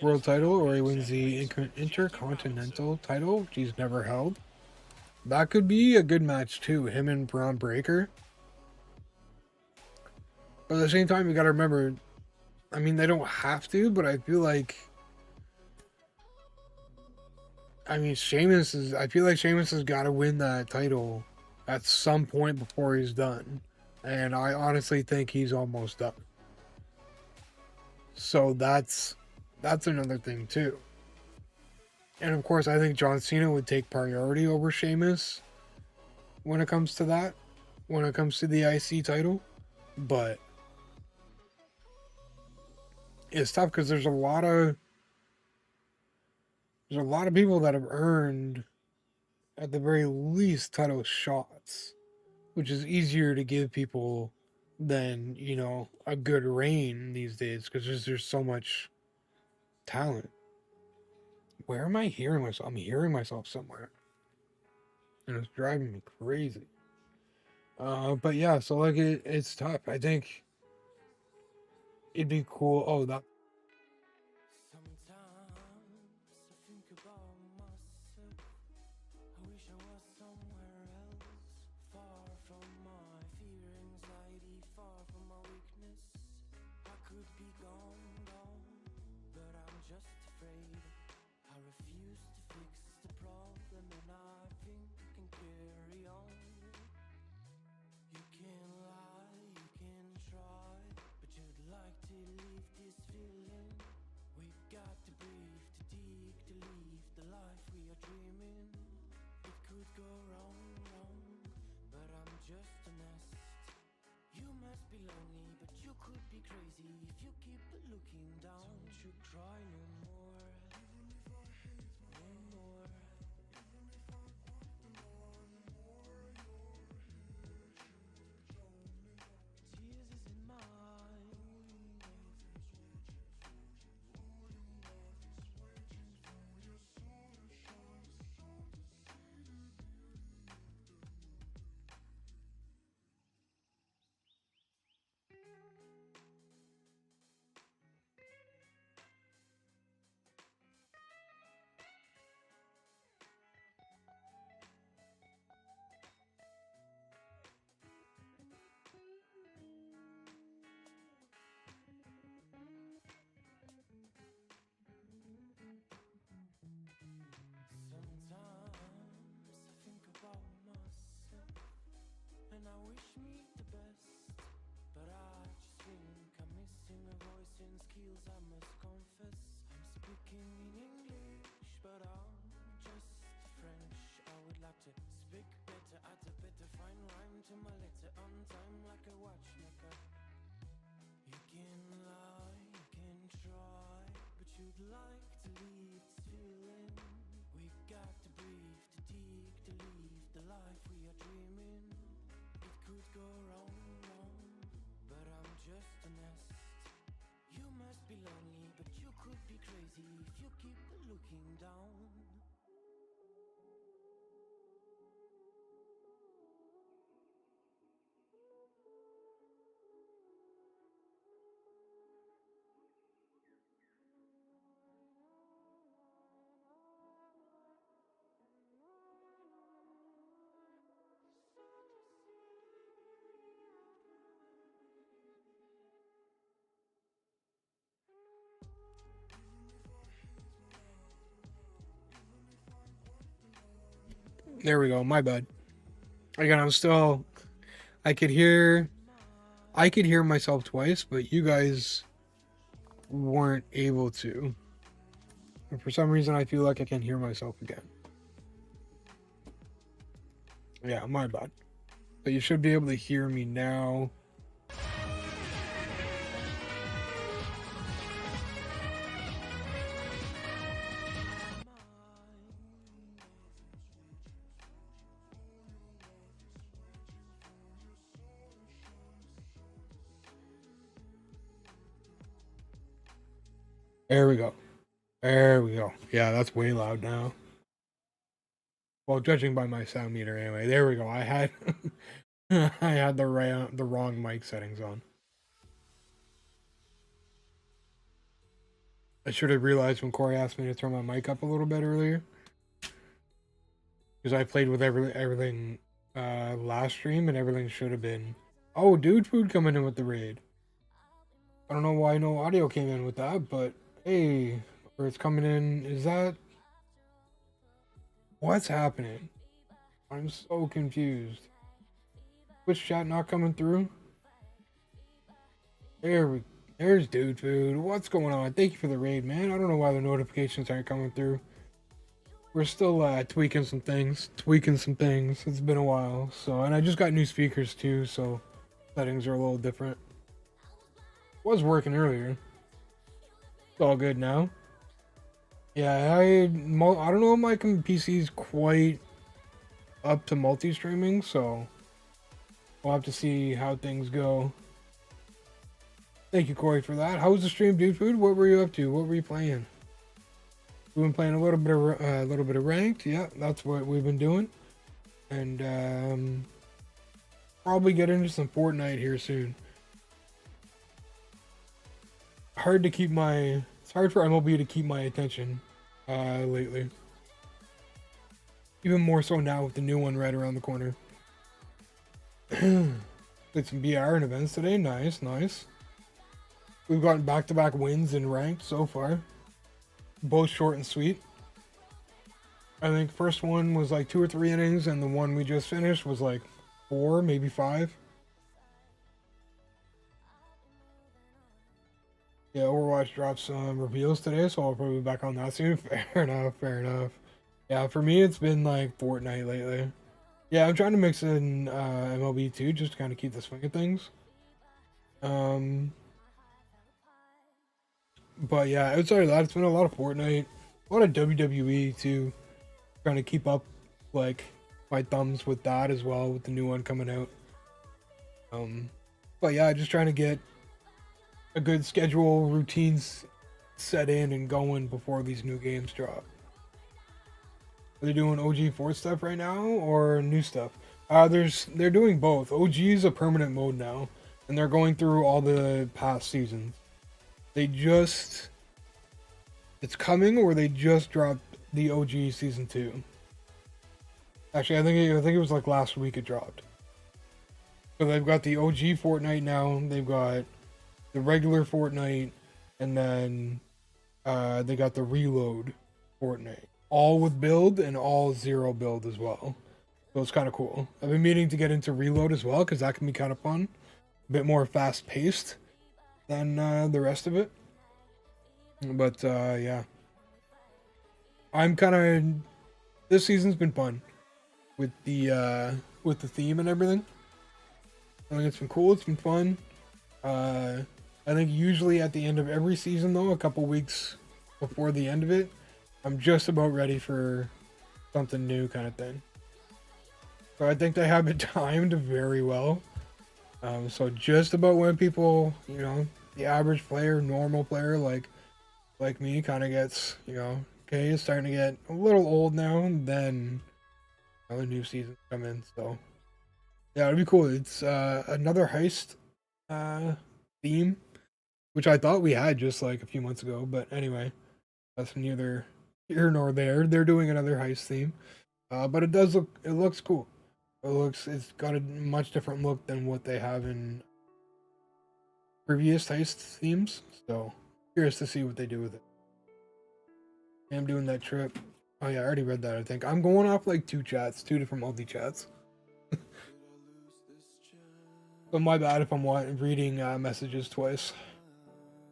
world title or he wins the Intercontinental title, which he's never held. That could be a good match too, him and Braun Breaker. But at the same time, you gotta remember, I mean, they don't have to, but I feel like, I feel like Sheamus has got to win that title at some point before he's done. And I honestly think he's almost done. So that's another thing too. And of course, I think John Cena would take priority over Sheamus when it comes to that, when it comes to the IC title. But it's tough because there's a lot of people that have earned, at the very least, title shots, which is easier to give people than, you know, a good reign these days because there's so much talent. Where am I hearing myself? I'm hearing myself somewhere, and it's driving me crazy. But yeah, so like it's tough. I think it'd be cool. Oh, that. Sometimes I think about myself. I wish I was somewhere else, far from my fear, anxiety, far from my weakness. I could be gone, but I'm just afraid. I refuse to fix the problem, and I think I can carry on. You can lie, you can try, but you'd like to leave this feeling. We've got to breathe, to dig, to leave the life we are dreaming. It could go wrong, but I'm just a nest. You must be lonely, but you could be crazy if you keep looking down. Don't you cry no more, no more. Tears is in my and I wish me the best, but I just think I'm missing a voice and skills. I must confess, I'm speaking in English, but I'm just French. I would like to speak better, add a better fine rhyme to my letter on time like a watchmaker. You can lie, you can try, but you'd like to leave this feeling. We got to breathe, to dig, to leave the life we are dreaming. It could go wrong, but I'm just a nest. You must be lonely, but you could be crazy if you keep looking down. There we go. My bad. Again, I'm still. I could hear. I could hear myself twice, but you guys weren't able to. And for some reason, I feel like I can hear myself again. Yeah, my bad. But you should be able to hear me now. There we go. There we go. Yeah, that's way loud now. Well, judging by my sound meter anyway. There we go. I had I had the wrong mic settings on. I should have realized when Corey asked me to turn my mic up a little bit earlier. Because I played with everything last stream and everything should have been. Oh, dude food coming in with the raid. I don't know why no audio came in with that, but hey, or it's coming in. Is that what's happening? I'm so confused. Twitch chat not coming through? There's dude food. What's going on? Thank you for the raid, man. I don't know why the notifications aren't coming through. We're still tweaking some things. It's been a while. So, and I just got new speakers too, so settings are a little different. Was working earlier. It's all good now. Yeah, I don't know if my PC's quite up to multi-streaming, so we'll have to see how things go. Thank you, Corey, for that. How was the stream, dude food? What were you up to? What were you playing? We've been playing a little bit of ranked. Yeah, that's what we've been doing, and probably get into some Fortnite here soon. It's hard for MLB to keep my attention lately. Even more so now with the new one right around the corner. Did some BR and events today. Nice. We've gotten back-to-back wins in ranked so far. Both short and sweet. I think first one was like 2 or 3 innings, and the one we just finished was like 4, maybe 5. Yeah, Overwatch dropped some reveals today, so I'll probably be back on that soon. Fair enough. Yeah, for me, it's been like Fortnite lately. Yeah, I'm trying to mix in MLB too, just to kind of keep the swing of things. But yeah, outside of that, it's been a lot of Fortnite, a lot of WWE too. Trying to keep up, like, my thumbs with that as well, with the new one coming out. But yeah, just trying to get a good schedule, routines set in and going before these new games drop. Are they doing OG4 stuff right now or new stuff? They're doing both. OG is a permanent mode now, and they're going through all the past seasons. It's coming, or they just dropped the OG season 2. Actually, I think it was like last week it dropped. So they've got the OG Fortnite now. They've got the regular Fortnite, and then they got the Reload Fortnite, all with build and all 0 build as well. So it's kind of cool. I've been meaning to get into Reload as well, because that can be kind of fun, a bit more fast paced than the rest of it. But yeah, I'm kind of this season's been fun with the theme and everything. I think it's been cool. It's been fun. Uh, I think usually at the end of every season, though, a couple weeks before the end of it, I'm just about ready for something new, kind of thing. So I think they have it timed very well. So just about when people, the average player, normal player, like me, kind of gets, okay, it's starting to get a little old now, and then the new seasons come in. So yeah, it'd be cool. It's another heist uh, theme, which I thought we had just like a few months ago. But anyway, that's neither here nor there. They're doing another heist theme, but it looks cool. It's got a much different look than what they have in previous heist themes. So curious to see what they do with it. I'm doing that trip. Oh yeah, I already read that. I think I'm going off like two different multi chats. So my bad if I'm reading messages twice.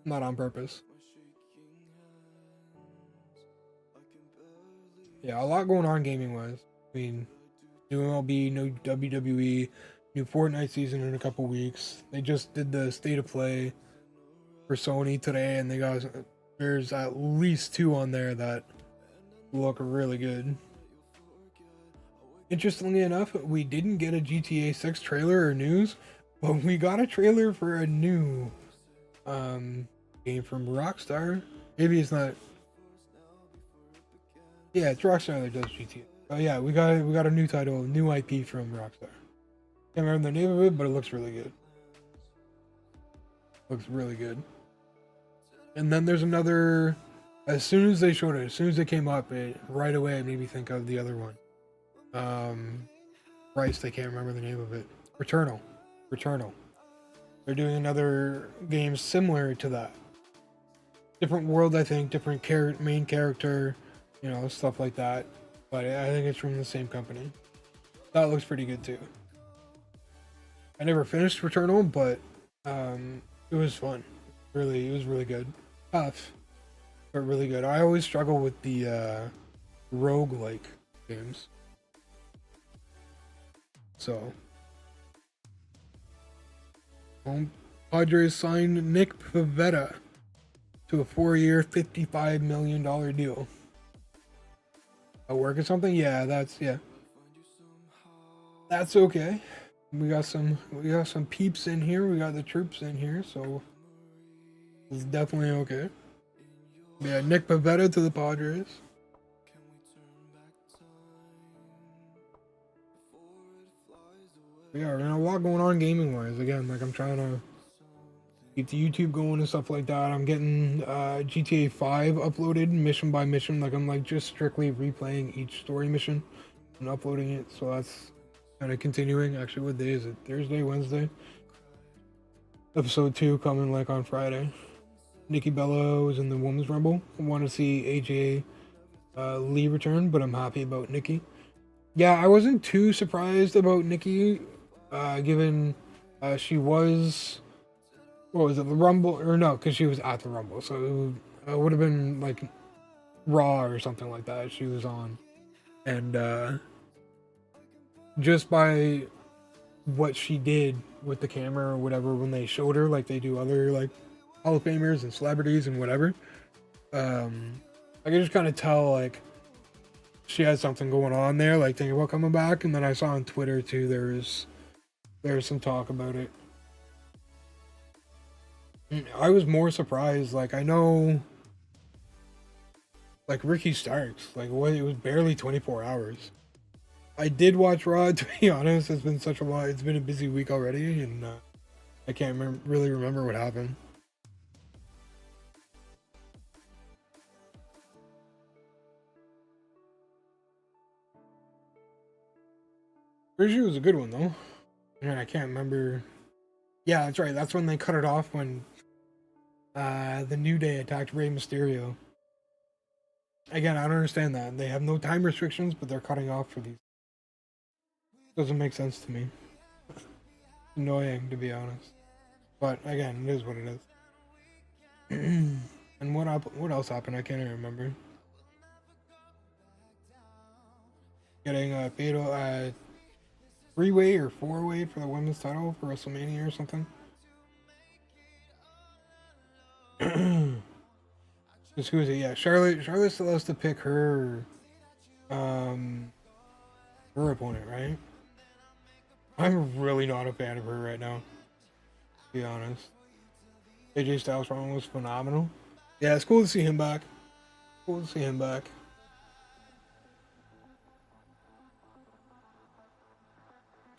Not on purpose. Yeah, a lot going on gaming wise. I mean, new MLB, new WWE, new Fortnite season in a couple weeks. They just did the state of play for Sony today, and there's at least 2 on there that look really good. Interestingly enough, we didn't get a GTA 6 trailer or news, but we got a trailer for a new game from Rockstar. Maybe it's not. Yeah, it's Rockstar that does GTA. Oh yeah, we got a new title, new IP from Rockstar. Can't remember the name of it, but it looks really good. Looks really good. And then there's another. As soon as they showed it, as soon as it came up, it right away made me think of the other one. Christ, I can't remember the name of it. Returnal. They're doing another game similar to that. Different world, I think. Different main character. Stuff like that. But I think it's from the same company. That looks pretty good too. I never finished Returnal, but it was fun. It was really good. Tough, but really good. I always struggle with the roguelike games. So, Padres signed Nick Pivetta to a 4-year, $55 million deal. A work or something? Yeah, that's okay. We got some peeps in here. We got the troops in here, so it's definitely okay. Yeah, Nick Pivetta to the Padres. Yeah, and a lot going on gaming wise. Again, like I'm trying to keep the YouTube going and stuff like that. I'm getting GTA 5 uploaded mission by mission. Like I'm like just strictly replaying each story mission and uploading it. So that's kind of continuing. Actually, what day is it? Thursday, Wednesday. Episode 2 coming like on Friday. Nikki Bella was in the Women's Rumble. I want to see AJ Lee return, but I'm happy about Nikki. Yeah, I wasn't too surprised about Nikki, given she was. What was it, the Rumble? Or no, because she was at the Rumble. So it would have been like Raw or something like that she was on. And just by what she did with the camera or whatever when they showed her, like they do other like Hall of Famers and celebrities and whatever, I could just kind of tell like she had something going on there, like thinking about coming back. And then I saw on Twitter too, there's some talk about it. I was more surprised. Like I know, like Ricky Starks, like what it was barely 24 hours. I did watch Raw. To be honest, it's been such a lot. It's been a busy week already, and I can't really remember what happened. Pretty sure it was a good one though. Man, I can't remember. Yeah, that's right. That's when they cut it off when the New Day attacked Rey Mysterio. Again, I don't understand that. They have no time restrictions, but they're cutting off for these. Doesn't make sense to me. Annoying, to be honest. But again, it is what it is. And what else happened? I can't even remember. getting a fatal three-way or four-way for the women's title for WrestleMania or something. Just who is it? Yeah, Charlotte. Charlotte still has to pick um, her opponent, right? I'm really not a fan of her right now, to be honest. AJ Styles Strong was phenomenal. Yeah, it's cool to see him back. Cool to see him back.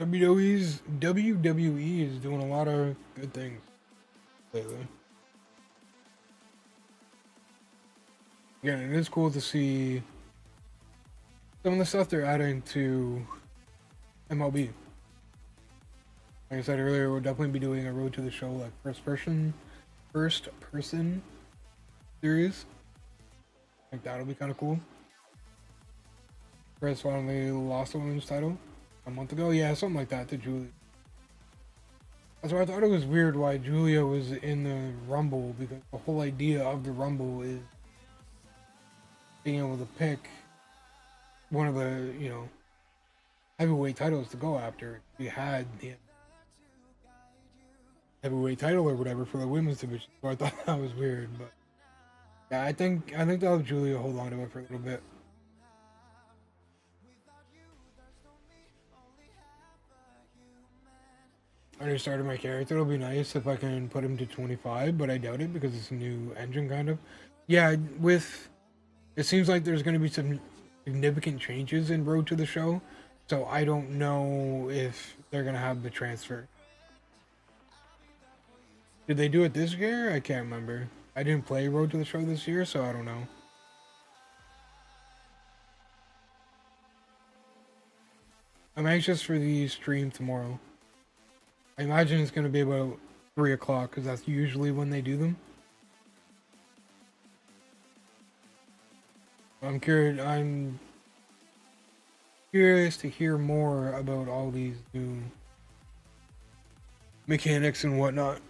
WWE is doing a lot of good things lately. Again, it is cool to see some of the stuff they're adding to MLB. Like I said earlier, we'll definitely be doing a Road to the Show, like first person series. I think that'll be kind of cool. Chris finally lost the women's title a month ago. Yeah, something like that to Julia. That's why I thought it was weird why Julia was in the Rumble, because the whole idea of the Rumble is being able to pick one of the, heavyweight titles to go after. We had the heavyweight title or whatever for the women's division, so I thought that was weird. But yeah, I think they'll have Julia hold on to it for a little bit. I just started my character. It'll be nice if I can put him to 25, but I doubt it because it's a new engine, kind of. Yeah, it seems like there's going to be some significant changes in Road to the Show, so I don't know if they're going to have the transfer. Did they do it this year? I can't remember. I didn't play Road to the Show this year, so I don't know. I'm anxious for the stream tomorrow. I imagine it's going to be about 3 o'clock, because that's usually when they do them. I'm curious to hear more about all these new mechanics and whatnot.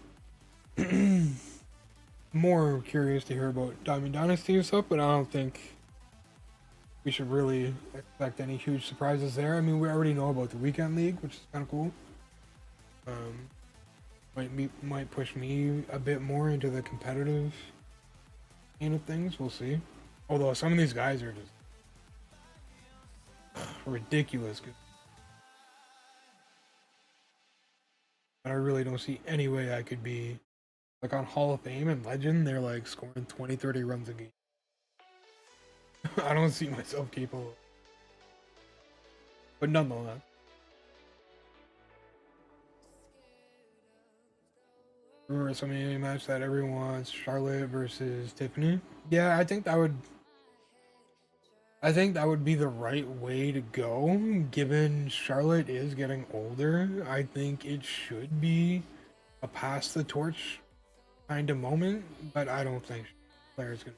More curious to hear about Diamond Dynasty and stuff, but I don't think we should really expect any huge surprises there. I mean, we already know about the Weekend League, which is kind of cool. Might push me a bit more into the competitive end of things. We'll see. Although some of these guys are just ridiculous good. And I really don't see any way I could be like on Hall of Fame and Legend. They're like scoring 20, 30 runs a game. I don't see myself capable. But nonetheless. Remember WrestleMania match that everyone wants, Charlotte versus Tiffany? Yeah, I think that would be the right way to go, given Charlotte is getting older. I think it should be a pass the torch kind of moment, but I don't think Claire's gonna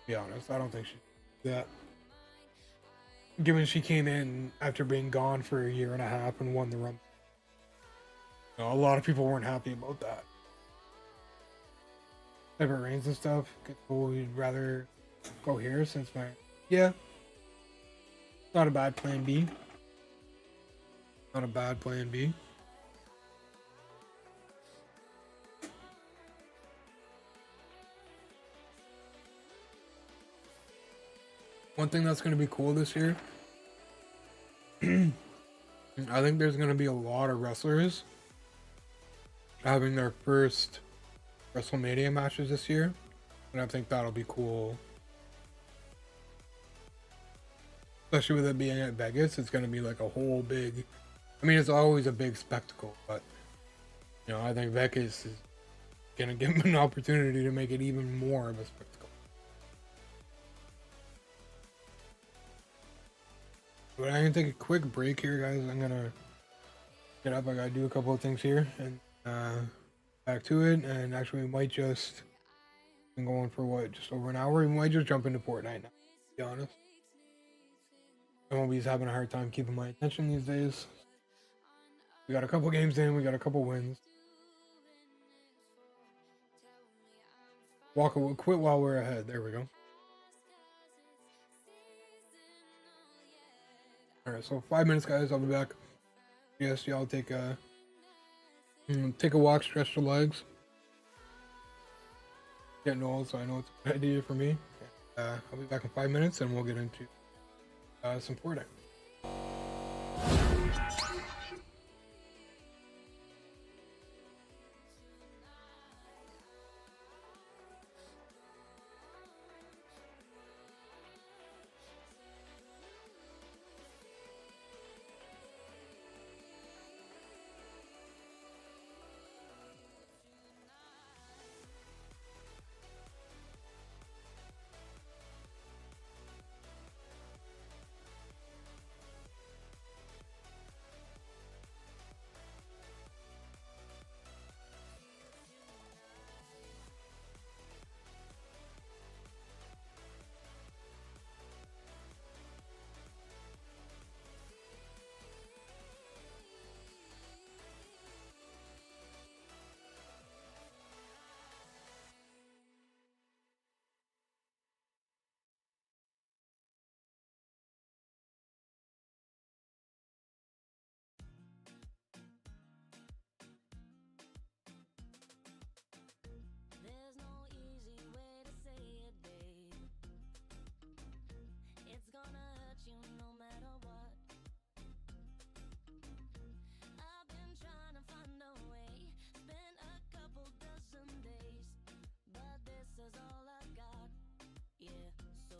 be honest. I don't think she that. Given she came in after being gone for a year and a half and won the Rumble. A lot of people weren't happy about that. If it rains and stuff, we'd rather go here since yeah. Not a bad plan B. Not a bad plan B. One thing that's going to be cool this year, I think there's going to be a lot of wrestlers having their first WrestleMania matches this year, and I think that'll be cool. Especially with it being at Vegas, it's going to be like a whole big, I mean, it's always a big spectacle, but, I think Vegas is going to give them an opportunity to make it even more of a spectacle. But I'm going to take a quick break here, guys. I'm going to get up. I got to do a couple of things here, and back to it. And actually, we might just been going for just over an hour. We might just jump into Fortnite now, to be honest. MLB's having a hard time keeping my attention these days. We got a couple games in, we got a couple wins. Quit while we're ahead. There we go. All right, so 5 minutes, guys. I'll be back. Yes, y'all take a walk, stretch the legs. Getting old, so I know it's a good idea for me. I'll be back in 5 minutes, and we'll get into some Fortnite. There's no easy way to say it, babe. It's gonna hurt you no matter what. I've been trying to find a way, spent a couple dozen days, but this is all I got. Yeah, so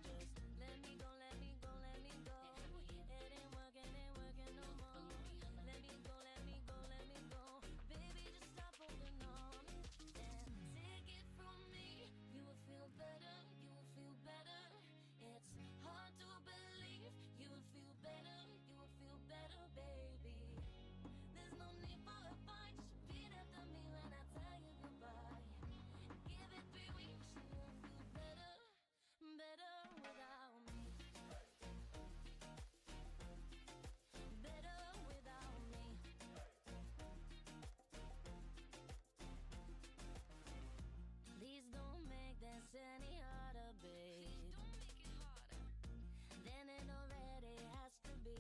just let me go, let me go, let me go. It ain't working no more. Let me go, let me go, let me go. Baby, just stop holding on and take it from me. You will feel better, you will feel better. It's hard to believe. You will feel better, you will feel better, baby. There's no need for a fight. Just repeat after me when I tell you goodbye. Give it 3 weeks, you will feel better, better without me. Better without me. Please don't make this any harder, babe. Don't make it harder than it already has to be.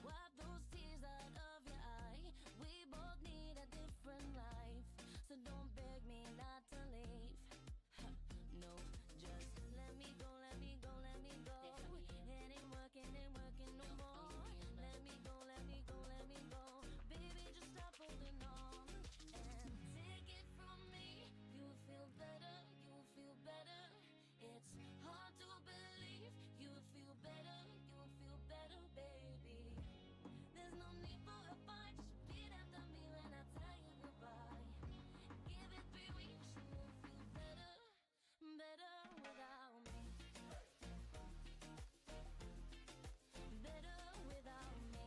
Wipe those tears out of your eye. We both need a different life, so don't beg me not to leave. No, just let me go, let me go, let me go. It ain't working no more. Let me go, let me go, let me go. Baby, just stop holding on and take it from me. You will feel better, you will feel better. It's hard to believe. You will feel better, you will feel better, baby. There's no need for a fight. Just repeat after me when I tell you goodbye. Give it 3 weeks, you will feel better, better without me. Better without me.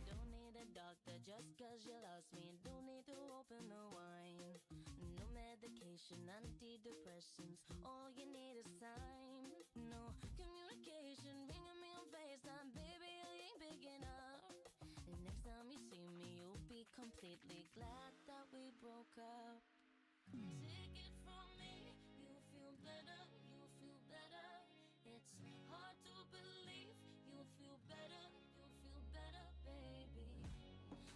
Don't need a doctor just 'cause you lost me. Don't need to open the wine. No medication, antidepressants. All you need is time. No communication, ringing me on FaceTime. Baby, you ain't picking up. And next time you see me, you'll be completely glad that we broke up. Take it from me, you will feel better, you will feel better. It's hard to believe. You will feel better, you will feel better, baby.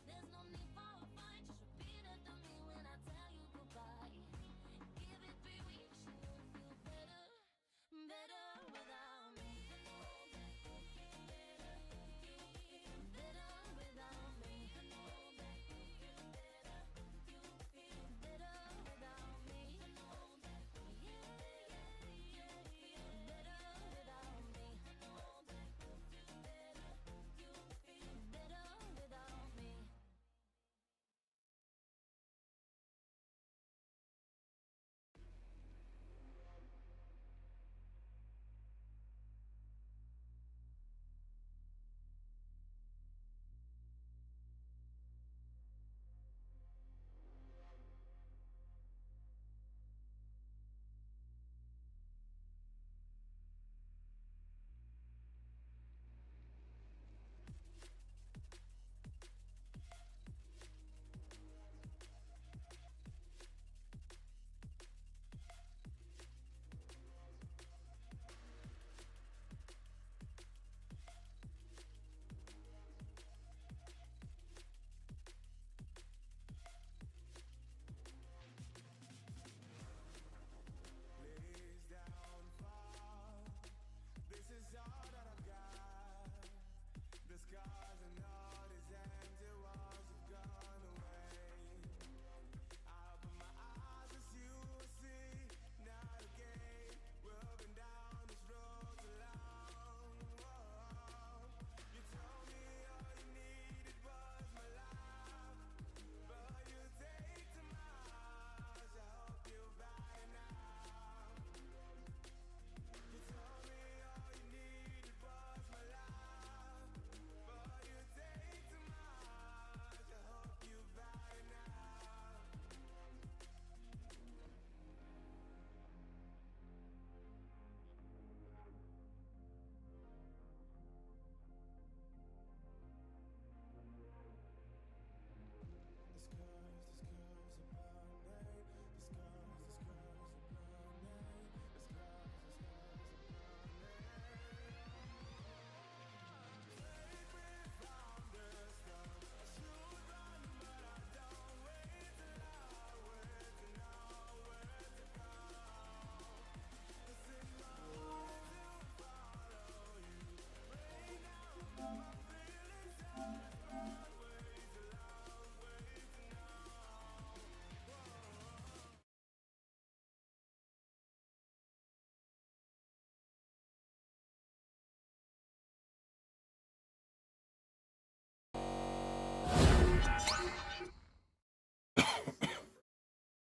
There's no need for a fight. Just repeat after me when I tell you goodbye. Give it 3 weeks, you will feel better, better without me. Better without me. Better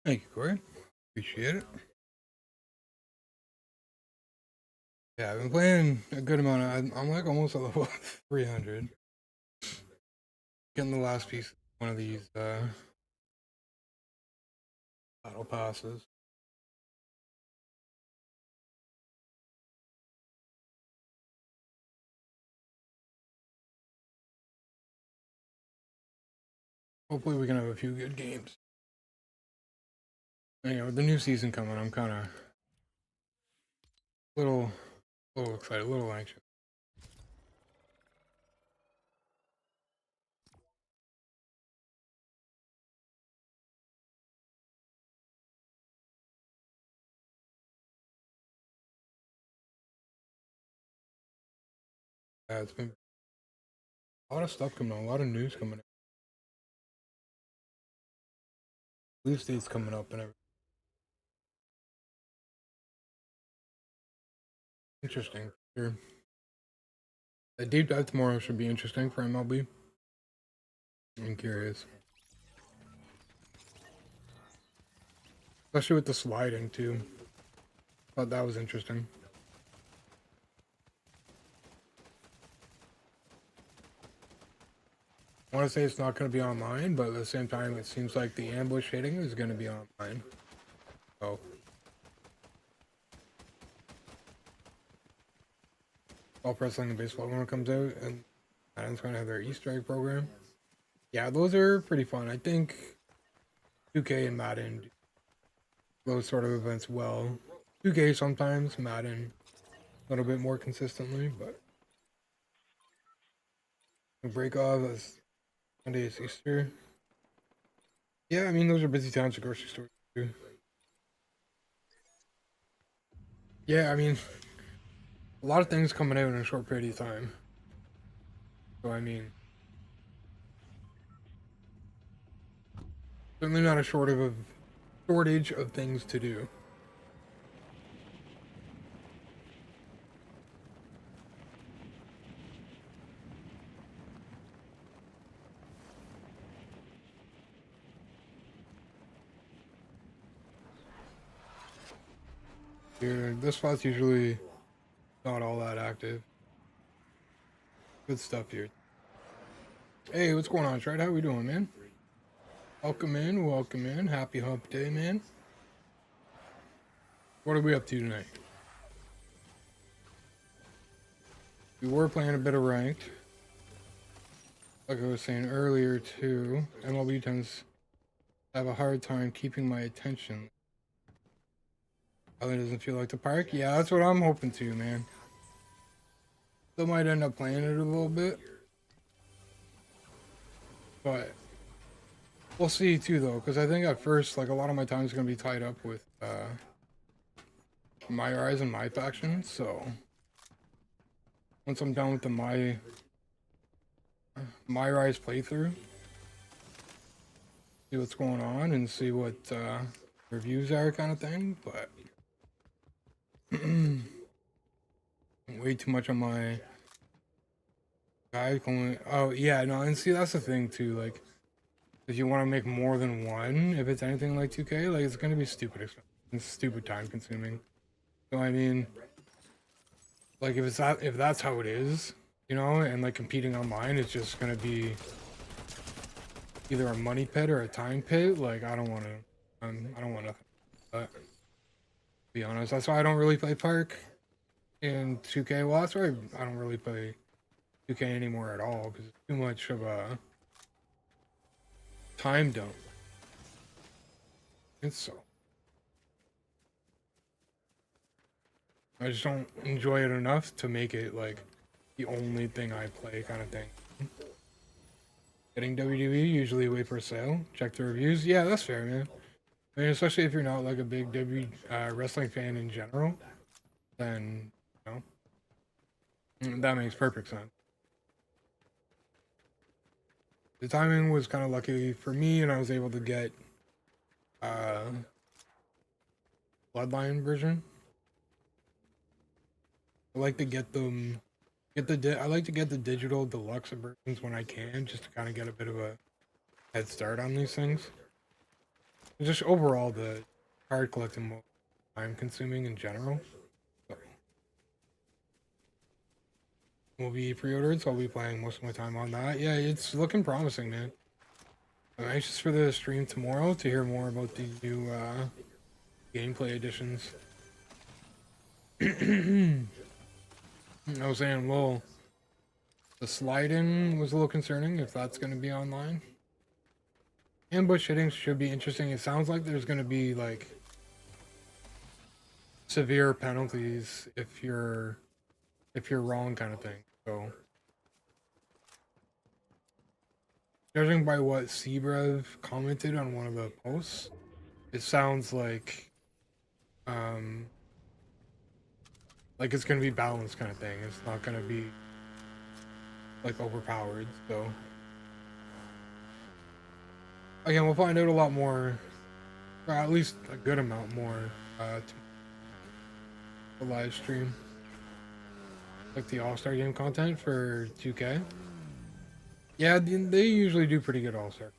Thank you, Corey. Appreciate it. Yeah, I've been playing a good amount. I'm like almost at level 300. Getting the last piece of one of these battle passes. Hopefully we can have a few good games. And, with the new season coming, I'm kind of little excited, a little anxious. Yeah, it's been a lot of stuff coming on, a lot of news coming out. Blue State's coming up and everything. Interesting. Sure. The deep dive tomorrow should be interesting for MLB. I'm curious. Especially with the sliding, too. Thought that was interesting. I want to say it's not going to be online, but at the same time, it seems like the ambush hitting is going to be online. So. All wrestling and baseball when it comes out, and Madden's going to have their Easter egg program. Yeah, those are pretty fun. I think 2K and Madden do those sort of events well. 2K sometimes, Madden a little bit more consistently, but the break off is Sunday is Easter. Yeah, I mean those are busy times at grocery stores too. Yeah, I mean a lot of things coming out in a short period of time. So I mean certainly not a shortage of things to do. Dude, this spot's usually not all that active. Good stuff here. Hey, what's going on, Shred? How we doing, man? Welcome in, welcome in. Happy hump day, man. What are we up to tonight? We were playing a bit of ranked. Like I was saying earlier, too. MLB tends to have a hard time keeping my attention. Probably doesn't feel like the park. Yeah, that's what I'm hoping to, man. Still might end up playing it a little bit. But we'll see, too, though. Because I think at first, like, a lot of my time is going to be tied up with my Rise and my faction. So once I'm done with the my Rise playthrough, see what's going on and see what reviews are, kind of thing. But way too much on my guy going. Oh yeah, no, and see that's the thing too. Like, if you want to make more than one, if it's anything like 2K, like it's gonna be stupid expensive and stupid time consuming. So I mean, like if that's how it is, and like competing online is just gonna be either a money pit or a time pit. Like I don't want to. I don't want nothing. But to be honest, that's why I don't really play Park in 2K. Well, that's why I don't really play 2K anymore at all because it's too much of a time dump. And so I just don't enjoy it enough to make it like the only thing I play, kind of thing. Getting WWE, usually wait for a sale, check the reviews. Yeah, that's fair, man. I mean, especially if you're not like a big wrestling fan in general, then that makes perfect sense. The timing was kind of lucky for me, and I was able to get Bloodline version. I like to get them, I like to get the digital deluxe versions when I can, just to kind of get a bit of a head start on these things. Just overall, the card collecting mode time consuming in general. So, will be pre-ordered, so I'll be playing most of my time on that. Yeah, it's looking promising, man. I'm anxious for the stream tomorrow to hear more about the new gameplay additions. I was saying, well, the slide-in was a little concerning if that's going to be online. Ambush hitting should be interesting. It sounds like there's going to be like severe penalties if you're wrong, kind of thing. So, judging by what Seabrev commented on one of the posts, it sounds like it's gonna be balanced kind of thing. It's not gonna be like overpowered. So again, we'll find out a lot more, or at least a good amount more, to the live stream, like the All-Star game content for 2K. Yeah, they usually do pretty good All-Star.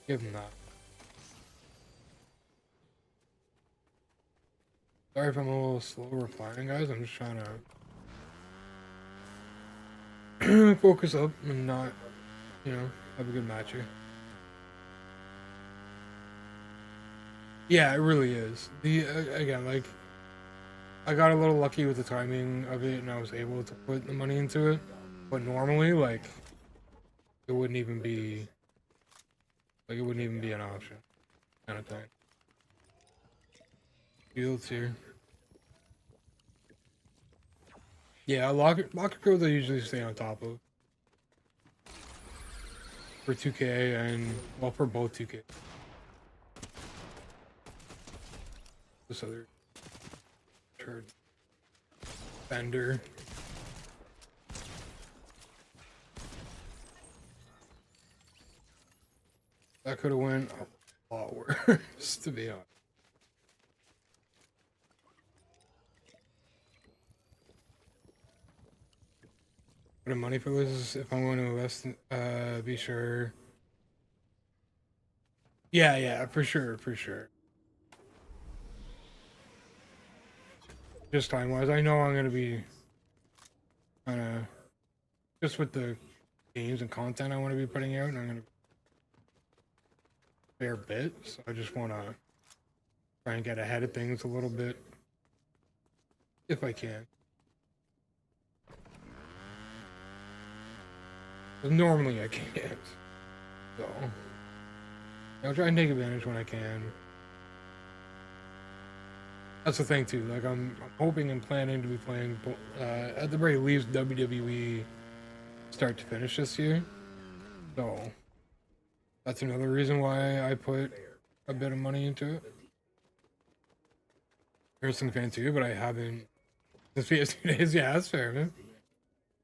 Give them that. Sorry if I'm a little slow replying, guys. I'm just trying to focus up and not, have a good match here. Yeah, it really is. Again, like, I got a little lucky with the timing of it, and I was able to put the money into it. But normally, like, it wouldn't even be an option, kind of thing. Fields here. Yeah, locker codes I usually stay on top of for 2K and, well, for both 2K. This other turd Bender. That could have went a lot worse, to be honest. Put in money for this if I'm going to invest. Be sure. Yeah, for sure. Just time-wise, I know I'm gonna be kind of just with the games and content I want to be putting out, and I'm gonna fair bit. So I just want to try and get ahead of things a little bit, if I can. Normally I can't, so I'll try and take advantage when I can. That's the thing too. Like I'm hoping and planning to be playing at the very least WWE start to finish this year. So that's another reason why I put a bit of money into it. Wrestling fan too, but I haven't since PS2 days. Yeah, that's fair, man.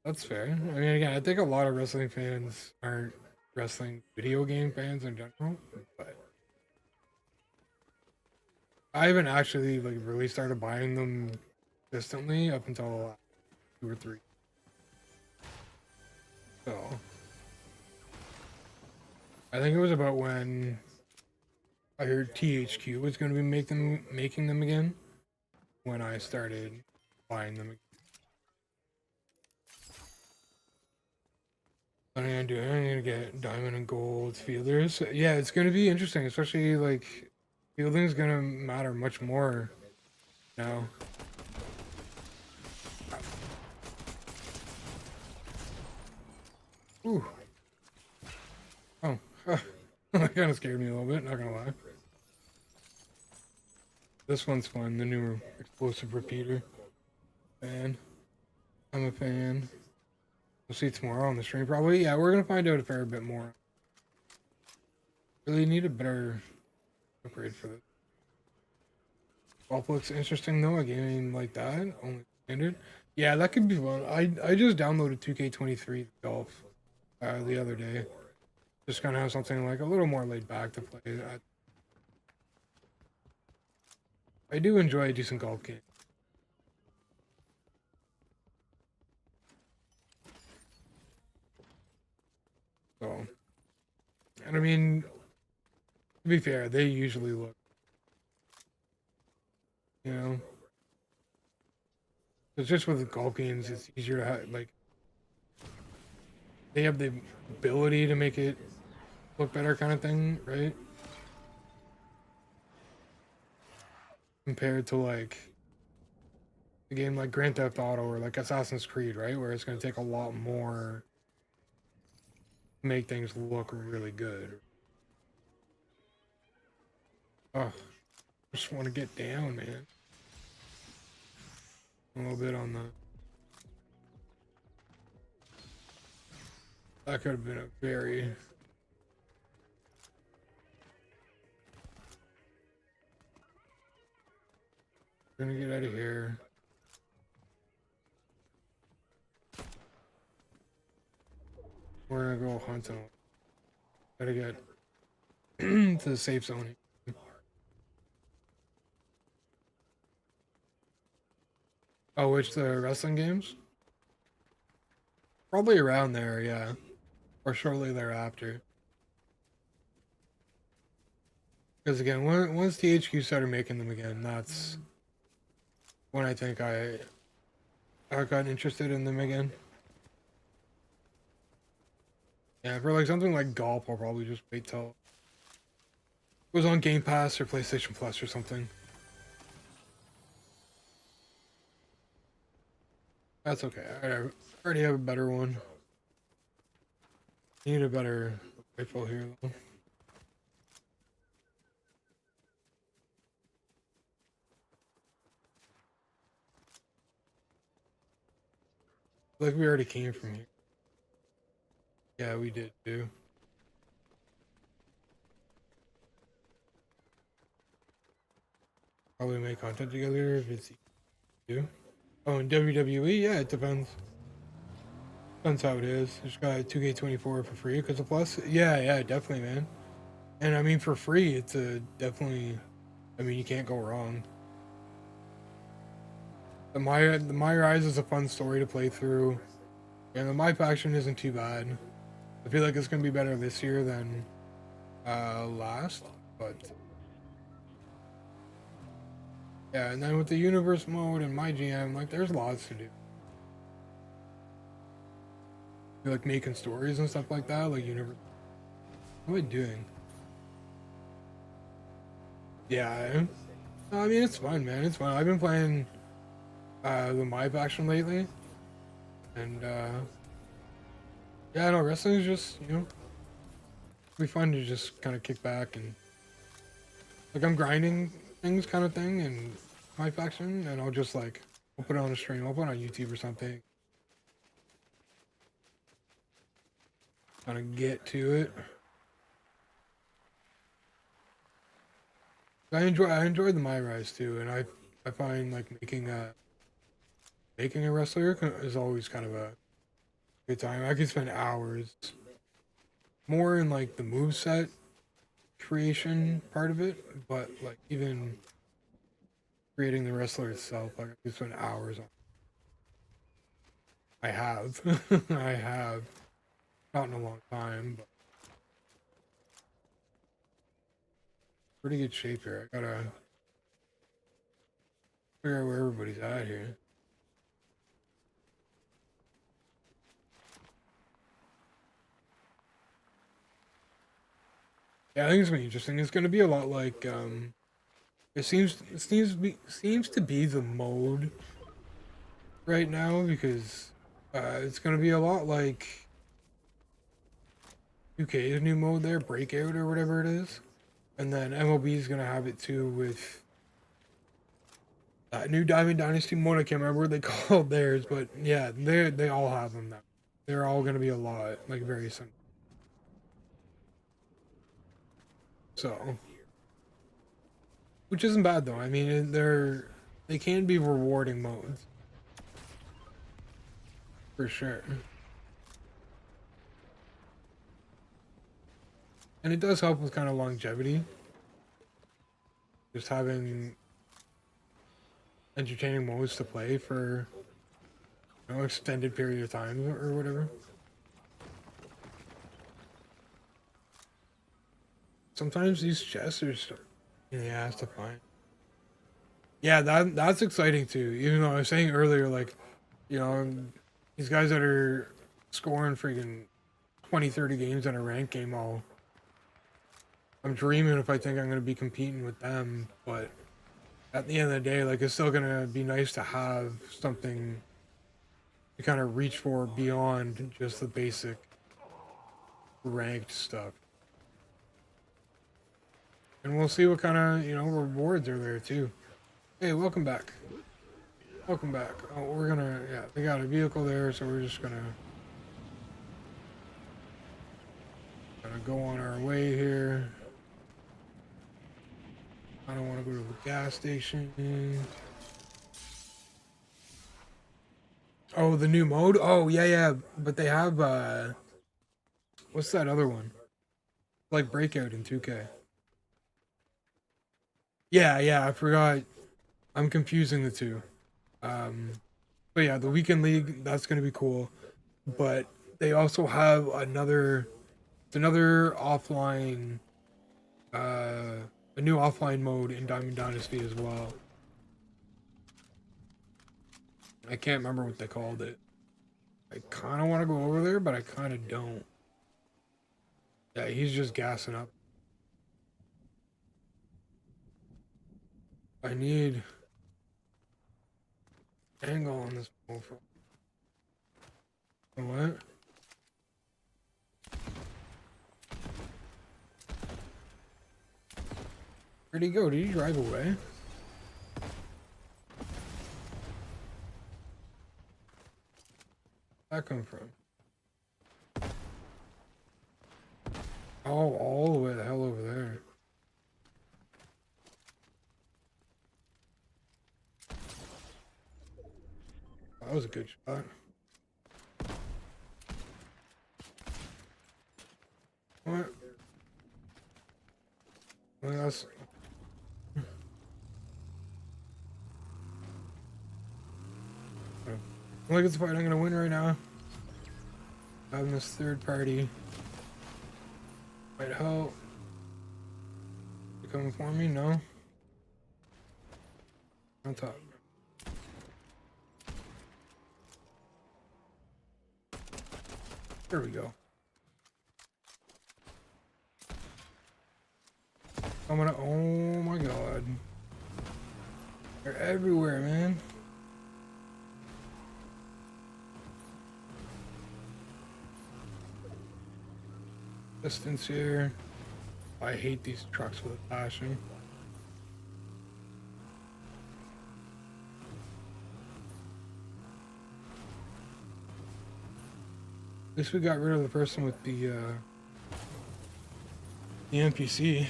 That's fair. I mean, again, I think a lot of wrestling fans aren't wrestling video game fans in general, but I haven't actually like really started buying them consistently up until 2 or 3. So I think it was about when I heard THQ was going to be making them again when I started buying them again. I'm gonna get diamond and gold fielders. Yeah, it's gonna be interesting, especially like fielding is gonna matter much more now. Ooh. Oh, that kind of scared me a little bit. Not gonna lie. This one's fun. The new explosive repeater. Fan. I'm a fan. We'll see tomorrow on the stream, probably. Yeah, we're gonna find out a fair bit more. Really need a better upgrade for this. Golf looks interesting though. A game like that, only standard. Yeah, that could be fun. I just downloaded 2K23 golf the other day. Just kind of have something like a little more laid back to play. I do enjoy a decent golf game. So, and I mean, To be fair, they usually look, you know, it's just with the Gulkins, it's easier to have, like, they have the ability to make it look better kind of thing, right? Compared to like a game like Grand Theft Auto or like Assassin's Creed, right? Where it's going to take a lot more to make things look really good. Oh, just want to get down, man. A little bit on the. That could have been a very. Gonna get out of here. We're gonna go hunt them. Gotta get to the safe zone. Oh, which the wrestling games? Probably around there, yeah. Or shortly thereafter. Because again, once THQ started making them again, that's when I think I got interested in them again. Yeah, for like something like golf, I'll probably just wait till it was on Game Pass or PlayStation Plus or something. That's okay. I already have a better one. Need a better rifle here though. Like we already came from here. Yeah, we did too. Probably make content together if it's you. Oh, in WWE, yeah, it depends. Depends how it is. Just got 2K24 for free because of Plus. Yeah, definitely, man. And I mean, for free, it's a definitely. I mean, you can't go wrong. The My Rise is a fun story to play through, and the My Faction isn't too bad. I feel like it's gonna be better this year than last, but yeah. And then with the universe mode and my GM, like there's lots to do. You're, like making stories and stuff like that, like universe. What am I doing? Yeah, no, I mean it's fun, man. It's fun. I've been playing the My Faction lately, and yeah, no, wrestling is just be fun to just kind of kick back and like I'm grinding things kind of thing in My Faction, and I'll put it on a stream, I'll put it on YouTube or something, kind of get to it. I enjoy the My Rise too, and I find like making a wrestler is always kind of a good time. I could spend hours more in like the moveset creation part of it, but like even creating the wrestler itself, like I could spend hours on. I have, I have, not in a long time, but pretty good shape here. I gotta figure out where everybody's at here. Yeah, I think it's gonna be interesting. It's gonna be a lot like it seems to be the mode right now because it's gonna be a lot like 2K's new mode there, Breakout or whatever it is, and then MLB is gonna have it too with new Diamond Dynasty mode. I can't remember what they called theirs, but yeah, they all have them now. They're all gonna be a lot like very similar. So, which isn't bad though. I mean, they can be rewarding modes for sure. And it does help with kind of longevity. Just having entertaining modes to play for extended period of time or whatever. sometimes these chests are so in the ass to find. Yeah, that's exciting too. Even though I was saying earlier, like, you know, these guys that are scoring freaking 20, 30 games in a ranked game, I'm dreaming if I think I'm gonna be competing with them, but at the end of the day, like, it's still gonna be nice to have something to kind of reach for beyond just the basic ranked stuff. And we'll see what kind of, you know, rewards are there too. Hey, welcome back. Welcome back. Oh, we're gonna, yeah, they got a vehicle there, so we're just gonna go on our way here. I don't want to go to the gas station. Oh, the new mode? Oh, yeah, yeah. But they have, what's that other one? Like Breakout in 2K. Yeah, yeah, I forgot. I'm confusing the two. But yeah, the Weekend League, that's going to be cool. But they also have another offline, a new offline mode in Diamond Dynasty as well. I can't remember what they called it. I kind of want to go over there, but I kind of don't. Yeah, he's just gassing up. I need angle on this mofo. What? Where'd he go? Did he drive away? Where'd that come from? Oh, all the way the hell over there. That was a good shot. What? Well, that's... Look at the fight I'm gonna win right now. Having this third party might help. You coming for me? No? On top. There we go. I'm gonna, oh my god. They're everywhere, man. Distance here. I hate these trucks with a passion. At least we got rid of the person with the NPC.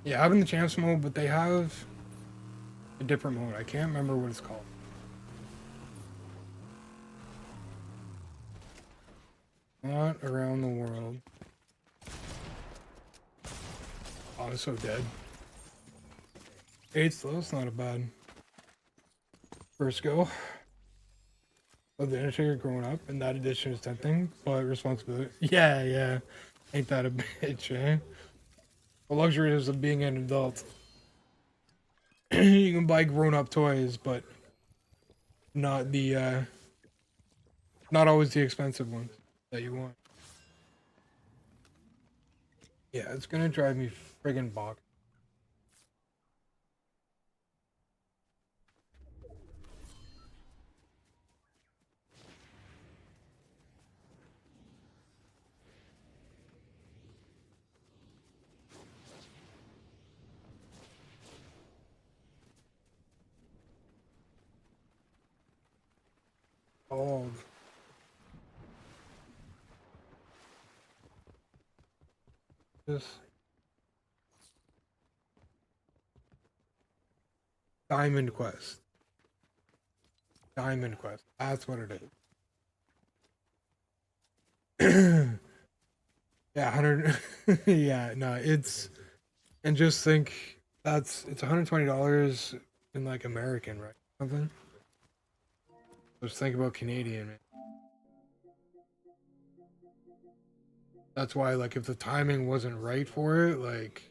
Yeah, having the chance mode, but they have a different mode. I can't remember what it's called. Not around the world. Oh, I'm so dead. 8th, though, that's not a bad first go. Of the Undertaker growing up, and that edition is tempting, but responsibility. Yeah, yeah. Ain't that a bitch, eh? The luxuries of being an adult. You can buy grown-up toys, but not the, not always the expensive ones that you want. Yeah, it's gonna drive me friggin' bonkers. Oh. This Diamond Quest. Diamond Quest. That's what it is. Yeah, 100. Yeah, no, it's, and just think it's $120 in like American, right? Something. Just think about Canadian, man. That's why, like, if the timing wasn't right for it, like,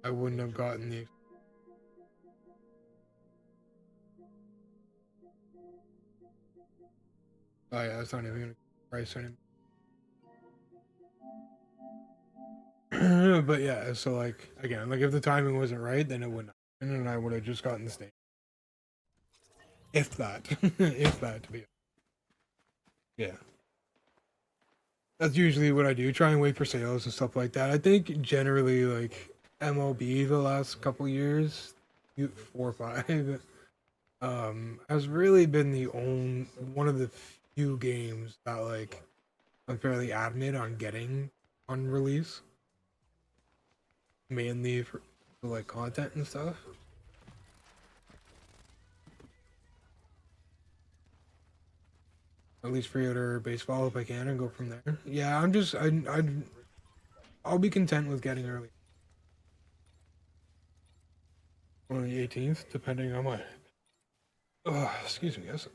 I wouldn't have gotten the. Oh yeah, that's not even gonna price anymore. But yeah, so like again, like if the timing wasn't right, then it wouldn't happen, and I would have just gotten the state. If that, if that to be. Yeah. That's usually what I do. Try and wait for sales and stuff like that. I think generally like MLB the last couple years, 4 or 5, has really been the only one of the few games that like I'm fairly adamant on getting on release, mainly for like content and stuff. At least pre-order baseball if I can and go from there. Yeah, I'll be content with getting early on the 18th, depending on my excuse me, yes.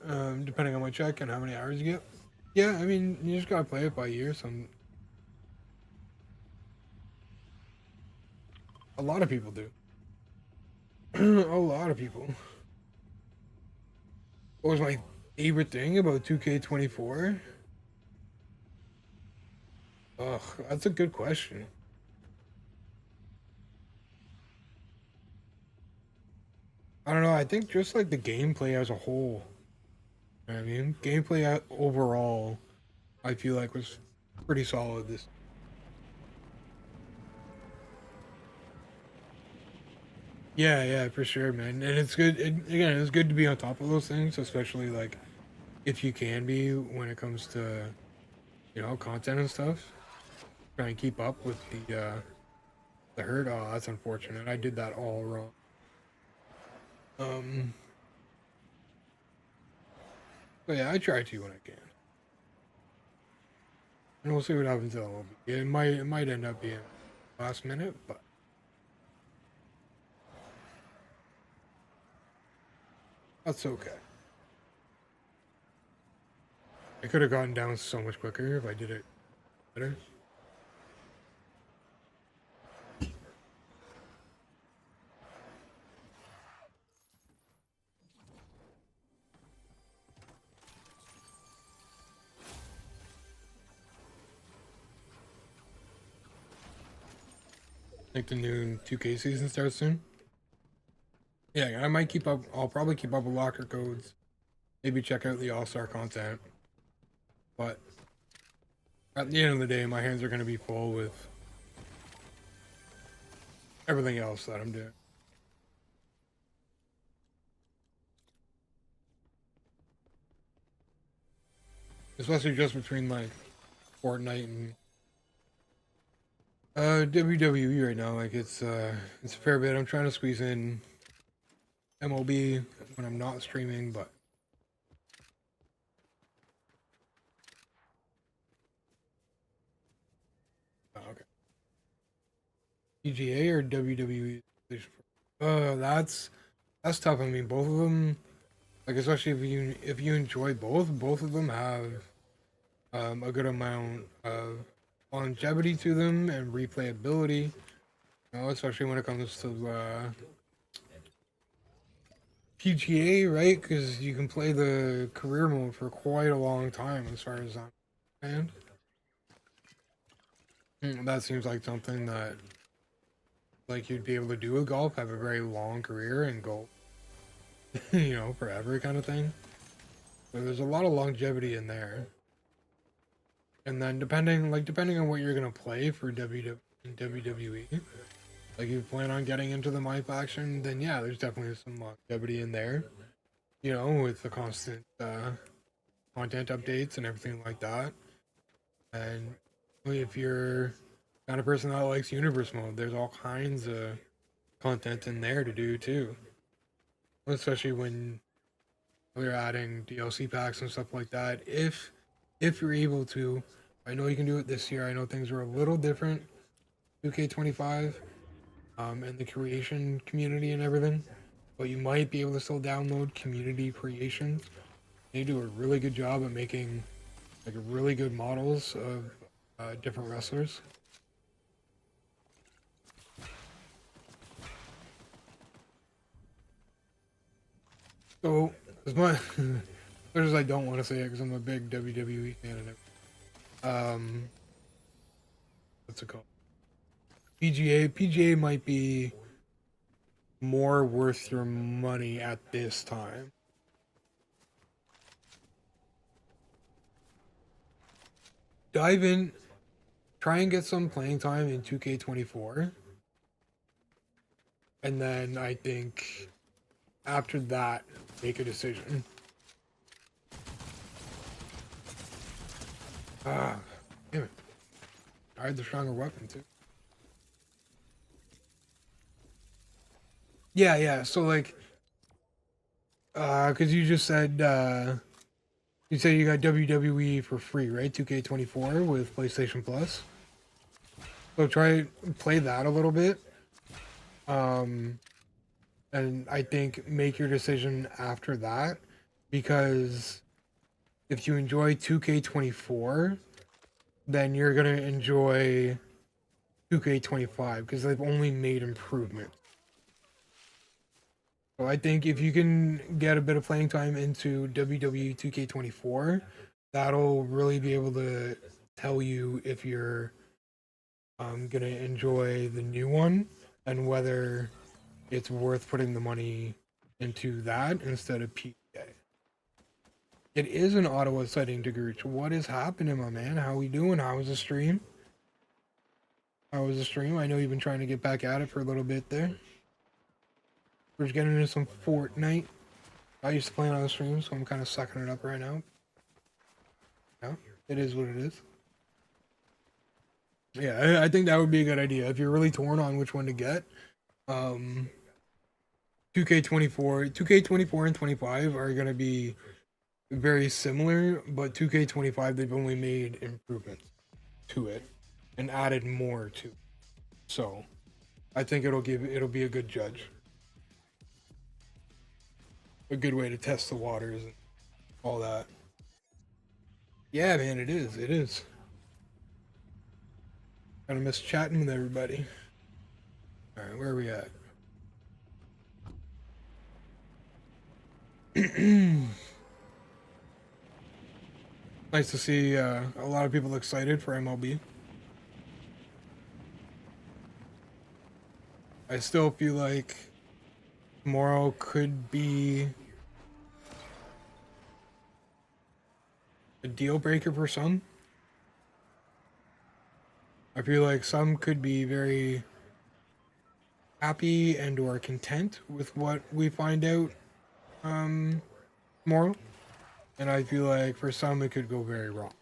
Depending on my check and how many hours you get. Yeah, I mean, you just gotta play it by ear. A lot of people do. A lot of people. What was my favorite thing about 2K24? Ugh, that's a good question. I don't know. I think just like the gameplay as a whole. You know what I mean, gameplay overall, I feel like was pretty solid. This. Yeah, yeah, for sure, man. And it's good. Again, it's good to be on top of those things, especially like if you can be when it comes to content and stuff. Try and keep up with the herd. Oh, that's unfortunate. I did that all wrong. Um, but yeah, I try to when I can, and we'll see what happens in a little bit. It might end up being last minute, but that's okay. I could have gotten down so much quicker if I did it better. Like the new 2K season starts soon. Yeah, I might keep up. I'll probably keep up with locker codes. Maybe check out the All Star content. But at the end of the day, my hands are going to be full with everything else that I'm doing. Especially just between like Fortnite and WWE right now. Like it's a fair bit. I'm trying to squeeze in MLB when I'm not streaming, but okay. PGA or WWE? That's tough. I mean, both of them. Like especially if you enjoy both of them have a good amount of longevity to them and replayability. Especially when it comes to PGA, right? Because you can play the career mode for quite a long time, as far as I'm concerned. That seems like something that like you'd be able to do with golf, have a very long career and go, forever kind of thing. So there's a lot of longevity in there. And then depending on what you're gonna play for WWE, like if you plan on getting into the my faction, then yeah, there's definitely some longevity in there. With the constant content updates and everything like that. And if you're kind of person that likes universe mode, there's all kinds of content in there to do too. Especially when they're adding DLC packs and stuff like that. If you're able to, I know you can do it this year. I know things are a little different. 2K25, and the creation community and everything, but you might be able to still download community creations. They do a really good job at making like really good models of different wrestlers. So, as much as I don't want to say it because I'm a big WWE fan and everything. What's it called? PGA might be more worth your money at this time. Dive in, try and get some playing time in 2K24. And then I think after that, make a decision. Ah, damn it. I had the stronger weapon too. Yeah, so like, cause you just said, you said you got WWE for free, right? 2K24 with PlayStation Plus. So try play that a little bit. And I think make your decision after that, because if you enjoy 2K24, then you're gonna enjoy 2K25 because they've only made improvements. So I think if you can get a bit of playing time into WWE 2K24, that'll really be able to tell you if you're gonna enjoy the new one and whether it's worth putting the money into that instead of PGA. It is an Ottawa setting to Gooch. What is happening, my man? How we doing? How was the stream? How was the stream? I know you've been trying to get back at it for a little bit there. We're just getting into some Fortnite. I used to play on the stream, so I'm kind of sucking it up right now. Yeah, it is what it is. Yeah, I think that would be a good idea. If you're really torn on which one to get, 2K24 and 25 are going to be very similar, but 2K25, they've only made improvements to it and added more to it. So I think it'll be a good judge. A good way to test the waters and all that. Yeah, man, it is. It is. Kind of miss chatting with everybody. All right, where are we at? Nice to see a lot of people excited for MLB. I still feel like tomorrow could be a deal breaker for some. I feel like some could be very happy and or content with what we find out tomorrow. And I feel like for some it could go very wrong.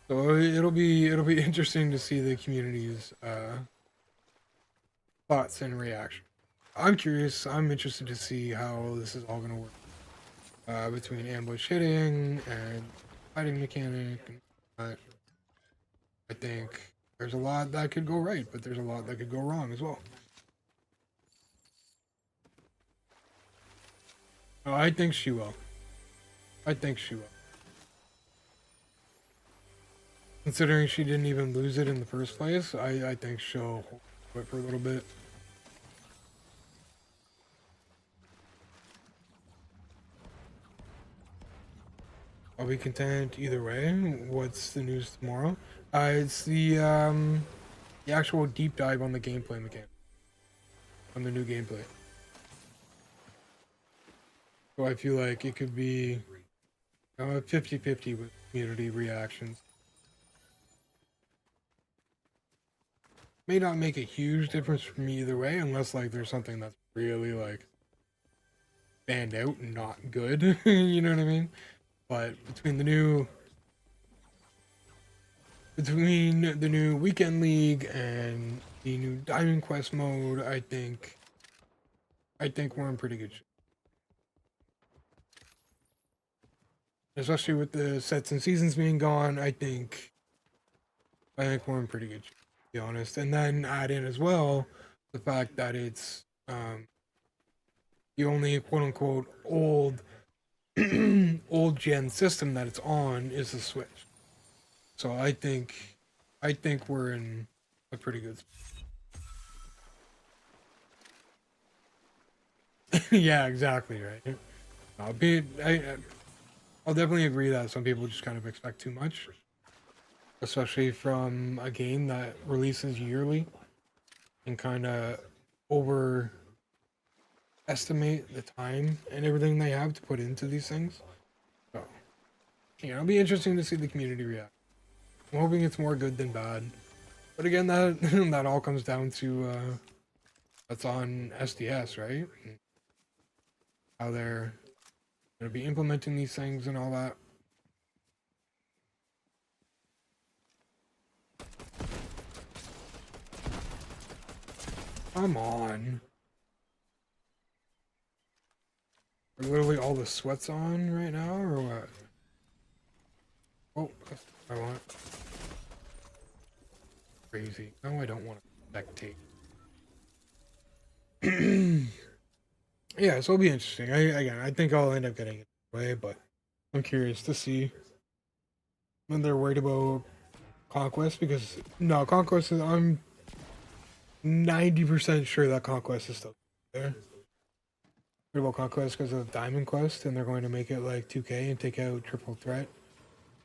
So it'll be interesting to see the community's thoughts and reaction. I'm curious. I'm interested to see how this is all going to work between ambush hitting and fighting mechanic. And I think there's a lot that could go right, but there's a lot that could go wrong as well. Oh, I think she will. I think she will. Considering she didn't even lose it in the first place, I think she'll hold it for a little bit. I'll be content either way. What's the news tomorrow? It's the actual deep dive on the gameplay mechanic. On the new gameplay. So I feel like it could be 50-50 with community reactions. May not make a huge difference for me either way, unless like there's something that's really like stand out and not good. You know what I mean? But between the new weekend league and the new Diamond Quest mode, I think we're in pretty good shape. Especially with the sets and seasons being gone, I think we're in pretty good shape, to be honest. And then add in as well the fact that it's the only quote unquote old old gen system that it's on is the Switch. So I think we're in a pretty good spot. Yeah, exactly, right. I'll definitely agree that some people just kind of expect too much, especially from a game that releases yearly and kind of overestimate the time and everything they have to put into these things. So, it'll be interesting to see the community react. I'm hoping it's more good than bad. But again, that that all comes down to that's on SDS, right? And how they're going to be implementing these things and all that. Come on. Are literally all the sweats on right now, or what? Oh, that's what I want. Crazy. No, I don't want to spectate. Yeah, so it'll be interesting. I think I'll end up getting it anyway, but I'm curious to see when they're worried about Conquest, because no, Conquest is, I'm 90% sure that Conquest is still there. Worried about Conquest because of Diamond Quest, and they're going to make it like 2K and take out Triple Threat,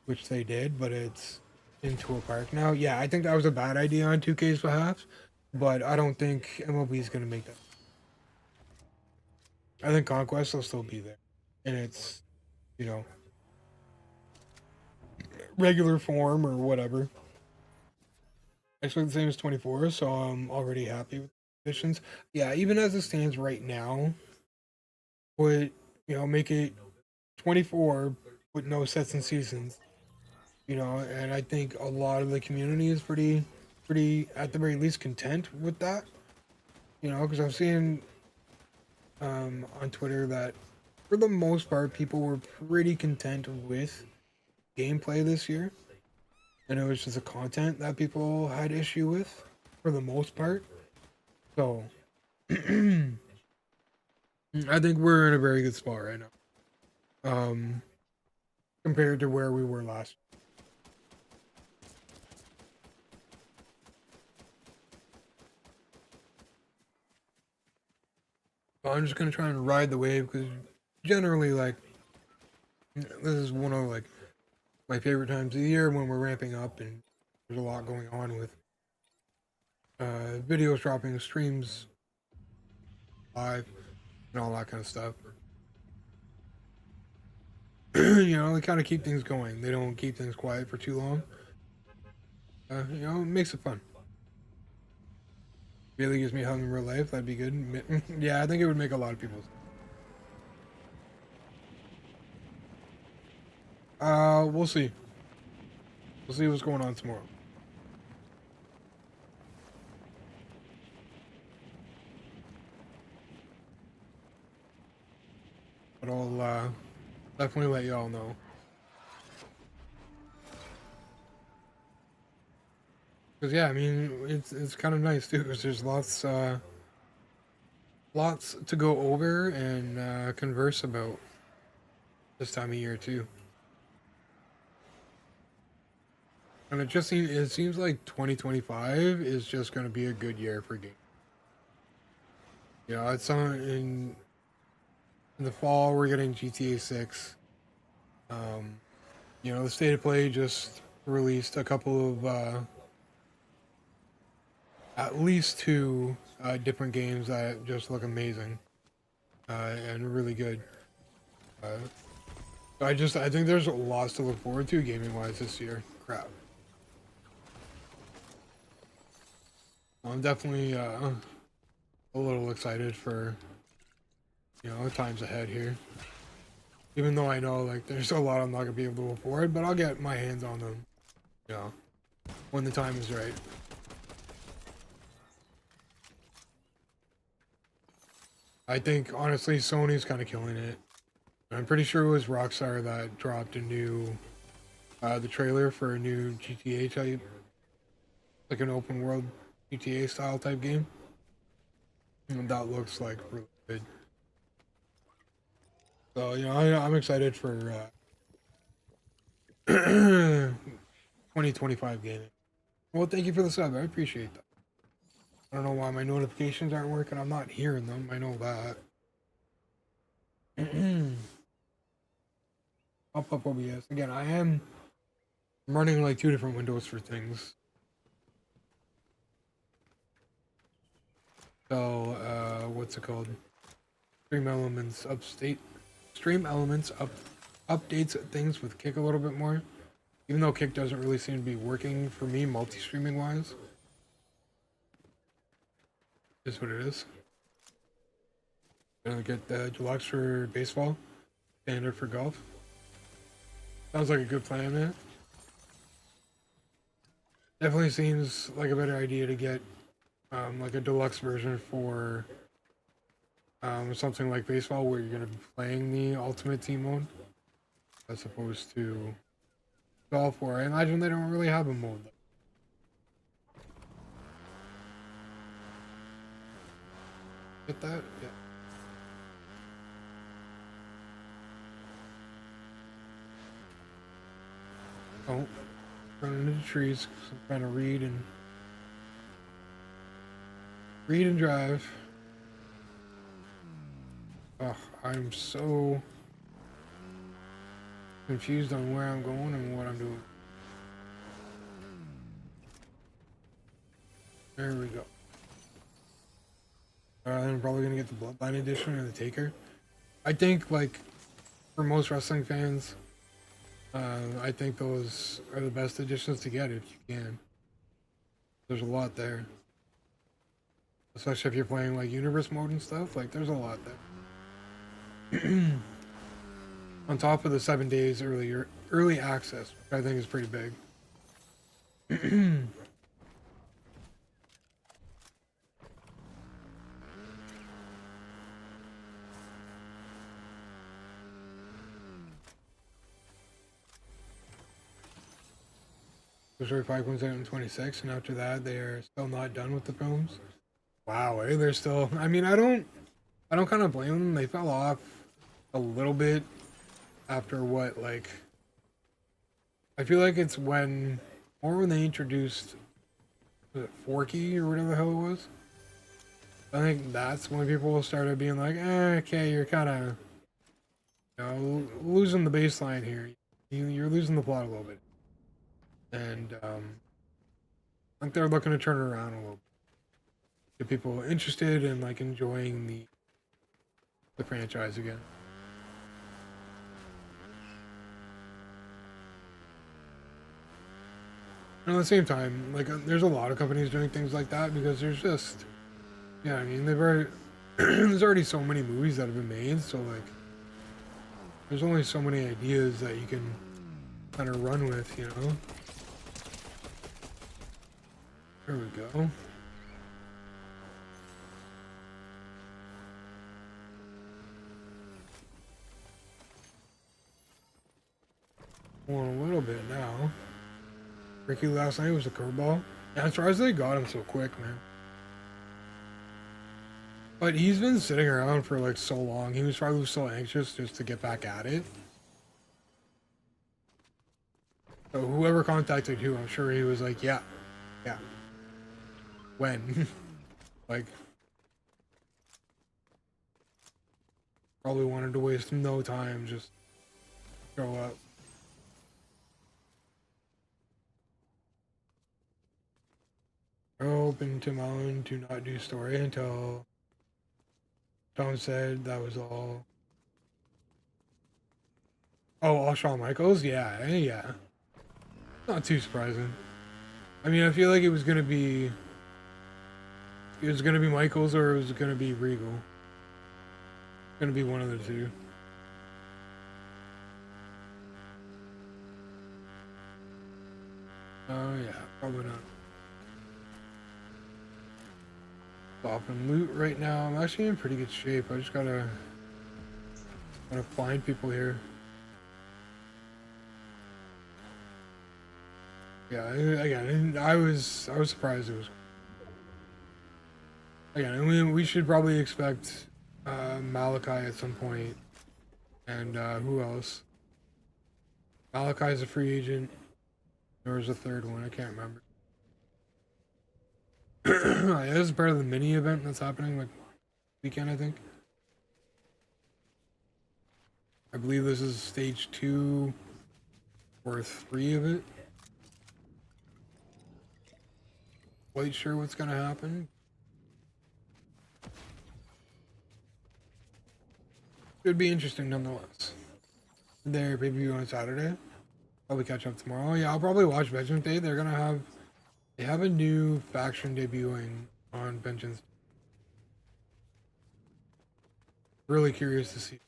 which they did, but it's into a park now. Yeah, I think that was a bad idea on 2K's behalf, but I don't think MLB is going to make that. I think Conquest will still be there, and it's, you know, regular form or whatever. Actually, the same as 24, so I'm already happy with the additions. Yeah, even as it stands right now, would, make it 24 with no sets and seasons. And I think a lot of the community is pretty, at the very least, content with that. Because I'm seeing on Twitter that for the most part, people were pretty content with gameplay this year. And it was just the content that people had issue with for the most part. So I think we're in a very good spot right now. Compared to where we were last year. I'm just gonna try and ride the wave because generally, like, this is one of like my favorite times of the year when we're ramping up and there's a lot going on with videos dropping, streams live, and all that kind of stuff. They kind of keep things going. They don't keep things quiet for too long. It makes it fun. Really gives me a hug in real life. That'd be good. Yeah, I think it would make a lot of people. We'll see. We'll see what's going on tomorrow. But I'll definitely let y'all know. Cause yeah, I mean it's kind of nice too. Cause there's lots to go over and converse about this time of year too. And it seems like 2025 is just going to be a good year for games. It's in the fall we're getting GTA 6. The State of Play just released a couple of at least two different games that just look amazing and really good. I think there's lots to look forward to gaming wise this year. Crap. I'm definitely a little excited for times ahead here. Even though I know like there's a lot I'm not gonna be able to afford, but I'll get my hands on them, when the time is right. I think honestly Sony's kind of killing it. I'm pretty sure it was Rockstar that dropped the trailer for a new GTA type, like an open world GTA style type game. And that looks like really good. So I'm excited for 2025 gaming. Well, thank you for the sub. I appreciate that. I don't know why my notifications aren't working. I'm not hearing them. I know that. Pop up OBS. Again, I'm running like 2 different windows for things. So, what's it called? Stream Elements updates things with Kick a little bit more. Even though Kick doesn't really seem to be working for me multi-streaming wise. Is what it is. Gonna get the deluxe for baseball, standard for golf. Sounds like a good plan, man. Definitely seems like a better idea to get like a deluxe version for something like baseball where you're gonna be playing the ultimate team mode as opposed to golf where I imagine they don't really have a mode. Get that? Yeah. Oh, running into the trees because I'm trying to read and drive. Ugh, I'm so confused on where I'm going and what I'm doing. There we go. I'm probably gonna get the Bloodline edition or the Taker. I think, like, for most wrestling fans, I think those are the best editions to get if you can. There's a lot there. Especially if you're playing, like, Universe mode and stuff. Like, there's a lot there. On top of the 7 days early access, which I think is pretty big. Story 5 comes out in 26, and after that, they are still not done with the films. Wow, they're still. I mean, I don't kind of blame them. They fell off a little bit after what, like. I feel like it's when they introduced Forky or whatever the hell it was. I think that's when people started being like, okay, you're kind of, losing the baseline here. You're losing the plot a little bit. And I think they're looking to turn it around a little bit. Get people interested in like enjoying the franchise again. And at the same time, like there's a lot of companies doing things like that because there's just, I mean, there's already so many movies that have been made, so like there's only so many ideas that you can kind of run with, There we go. Going a little bit now. Ricky last night was a curveball. Yeah, I'm surprised they got him so quick, man. But he's been sitting around for like so long. He was probably so anxious just to get back at it. So whoever contacted who, I'm sure he was like, yeah. When? Like, probably wanted to waste no time, just show up. Open to Mountain to not do story until Tom said that was all. Oh, all Shawn Michaels? Yeah. Not too surprising. I mean, I feel like it was gonna be Michaels or it was gonna be Regal. Gonna be one of the two. Oh yeah, probably not. Stopping loot right now. I'm actually in pretty good shape. I just gotta find people here. Yeah, again, I was surprised it was. Again, I mean, we should probably expect Malachi at some point, and who else? Malachi's a free agent. There was a third one, I can't remember. Yeah, this is part of the mini event that's happening like weekend, I think. I believe this is stage 2 or 3 of it. Quite sure what's gonna happen. Should be interesting nonetheless. Their pay-per-view on Saturday. Probably catch up tomorrow. Yeah, I'll probably watch Vengeance Day. They have a new faction debuting on Vengeance. Really curious to see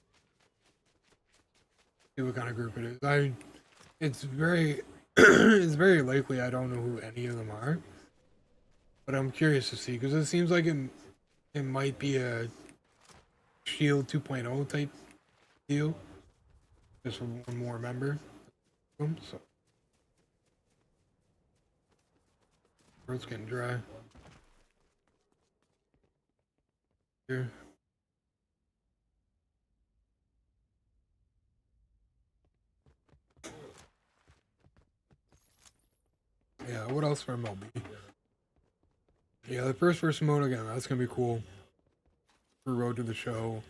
what kind of group it is. It's very it's very likely I don't know who any of them are. But I'm curious to see because it seems like it might be a Shield 2.0 type deal. Just one more member. So throat's getting dry. Here. Yeah, what else for MLB? Yeah, the first person mode again, that's gonna be cool. For Road to the Show.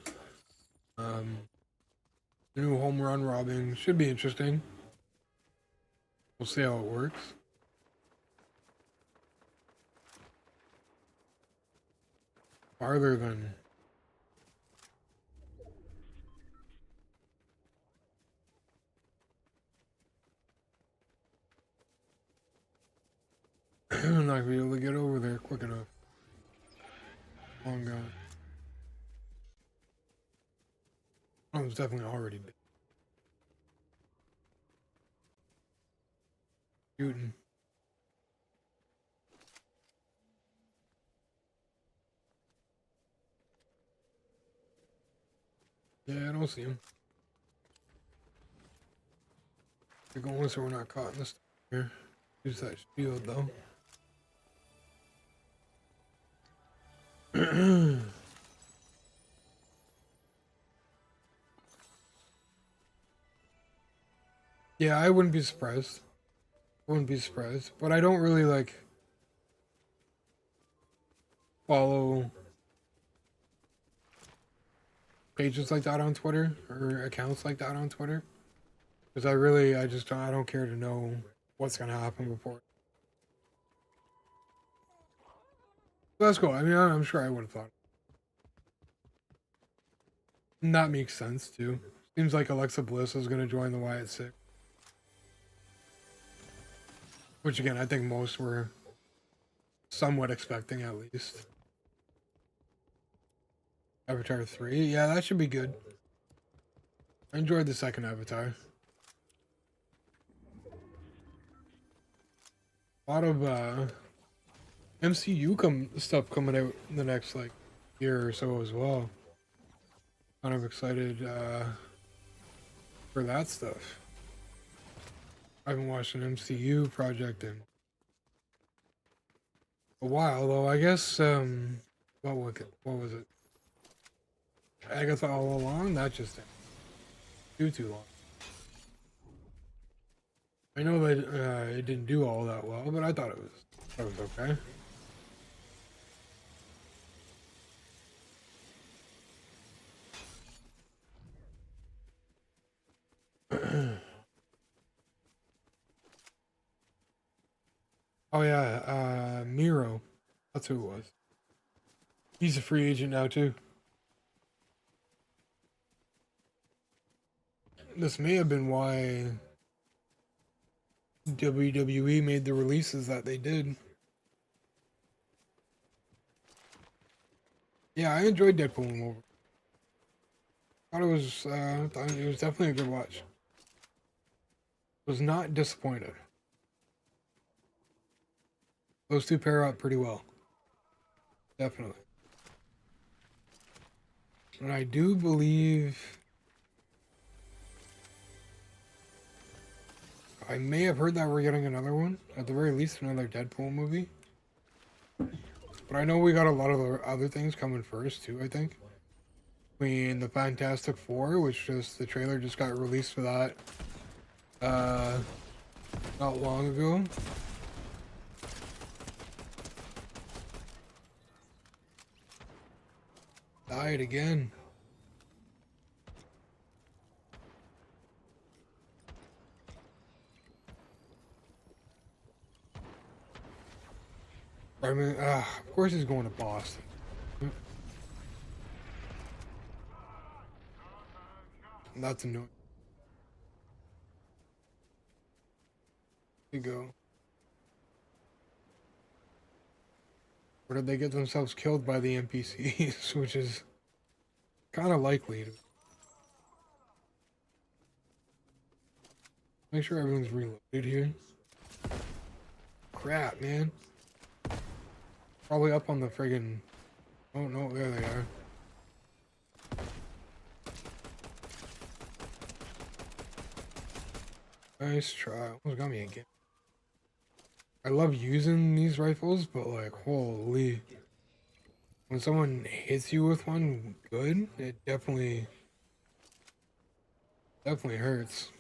The new home run robbing should be interesting. We'll see how it works. Farther than I'm not gonna be able to get over there quick enough. Long gone. Oh, it's definitely already been shooting. Yeah, I don't see him. We're going so we're not caught in this here. Use that shield though. Yeah, I wouldn't be surprised. Wouldn't be surprised. But I don't really like follow pages like that on Twitter or accounts like that on Twitter. Because I don't care to know what's gonna happen before. That's cool. I mean, I'm sure I would have thought. And that makes sense too. Seems like Alexa Bliss is gonna join the Wyatt Six. Which again, I think most were somewhat expecting at least. Avatar 3, yeah, that should be good. I enjoyed the second Avatar. A lot of MCU stuff coming out in the next like year or so as well. Kind of excited for that stuff. I haven't watched an MCU project in a while though. I guess what was it? Agatha All Along? That just too long. I know that it didn't do all that well, but I thought it was okay. Oh yeah, Miro. That's who it was. He's a free agent now too. This may have been why WWE made the releases that they did. Yeah, I enjoyed Deadpool and Wolverine. Thought it was definitely a good watch. Was not disappointed. Those two pair up pretty well. Definitely. And I do believe I may have heard that we're getting another one. At the very least, another Deadpool movie. But I know we got a lot of the other things coming first, too, I think. I mean, the Fantastic Four, the trailer just got released for that. not long ago. Died again. I mean, of course he's going to Boston. That's annoying. You go. Or did they get themselves killed by the NPCs, which is kind of likely. Make sure everyone's reloaded here. Crap, man. Probably up on the friggin'... Oh, no, there they are. Nice try. Almost got me again. I love using these rifles, but like, holy. When someone hits you with one good, it definitely hurts.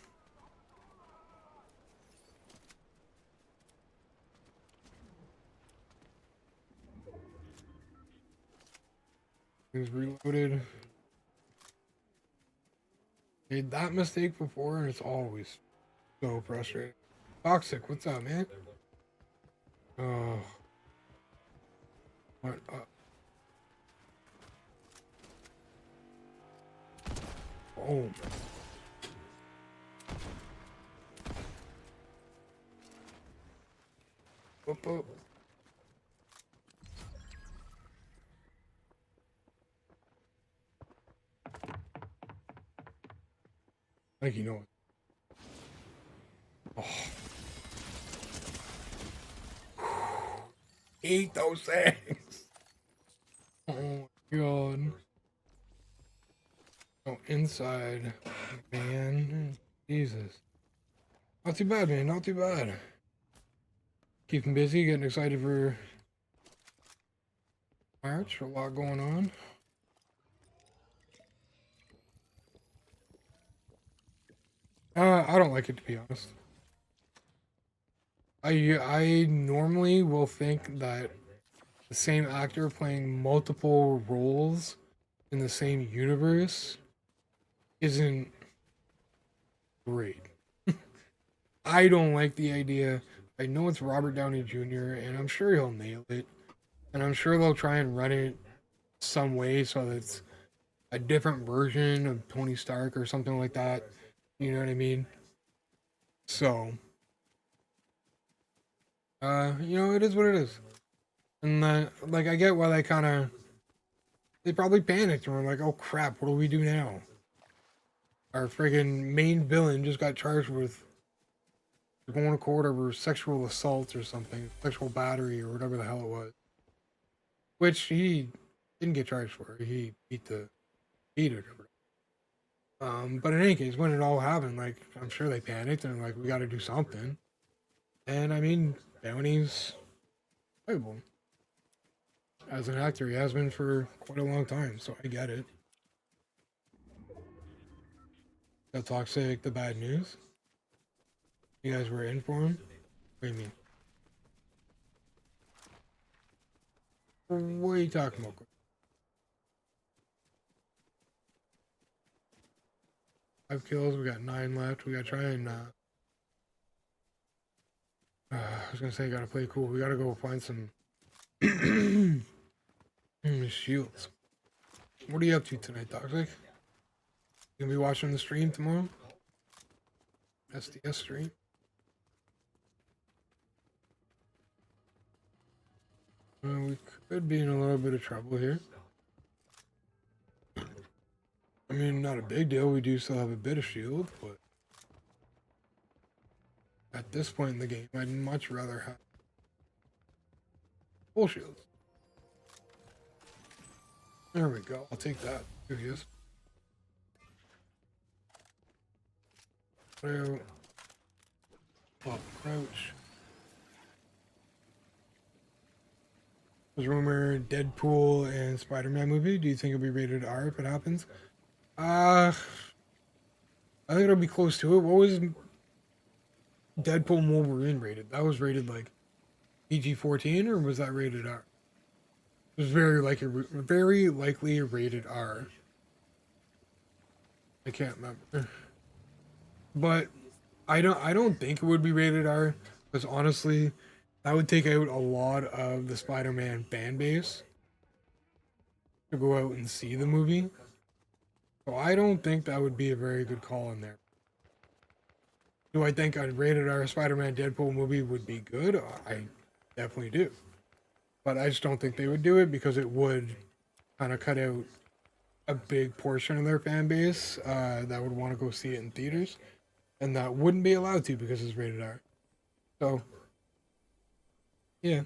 Things reloaded. Made that mistake before, and it's always so frustrating. Toxic, what's up, man? Oh. What up? Oh. Up, up. I think you know it. Oh. Eat those things. Oh my god. Oh, inside. Man. Jesus. Not too bad, man. Not too bad. Keeping busy, getting excited for March. A lot going on. I don't like it, to be honest. I normally will think that the same actor playing multiple roles in the same universe isn't great. I don't like the idea. I know it's Robert Downey Jr. and I'm sure he'll nail it. And I'm sure they'll try and run it some way so that it's a different version of Tony Stark or something like that. You know what I mean? So, it is what it is. And like, I get why they probably panicked and were like, oh crap, what do we do now? Our friggin' main villain just got charged with going to court over sexual assault or something, sexual battery or whatever the hell it was. Which he didn't get charged for. He beat it. But in any case, when it all happened, like, I'm sure they panicked and like, we got to do something. And I mean, Downey's playable. As an actor, he has been for quite a long time, so I get it. Got Toxic, the bad news. You guys were in for him? What do you mean? What are you talking about? 5 kills, we got 9 left. We gotta try and I was gonna say gotta play cool. We gotta go find some shields. What are you up to tonight, Toxic? You gonna be watching the stream tomorrow? SDS stream? We could be in a little bit of trouble here. I mean, not a big deal. We do still have a bit of shield, but at this point in the game, I'd much rather have full shields. There we go. I'll take that. Here he is. Pop, crouch. There's rumor Deadpool and Spider-Man movie. Do you think it'll be rated R if it happens? I think it'll be close to it. What was Deadpool and Wolverine rated? That was rated like PG-14, or was that rated R? It was very likely rated R. I can't remember, but I don't think it would be rated R because honestly, that would take out a lot of the Spider-Man fan base to go out and see the movie. So I don't think that would be a very good call in there. Do I think a rated R Spider-Man Deadpool movie would be good? I definitely do. But I just don't think they would do it because it would kind of cut out a big portion of their fan base that would want to go see it in theaters, and that wouldn't be allowed to because it's rated R. So, yeah.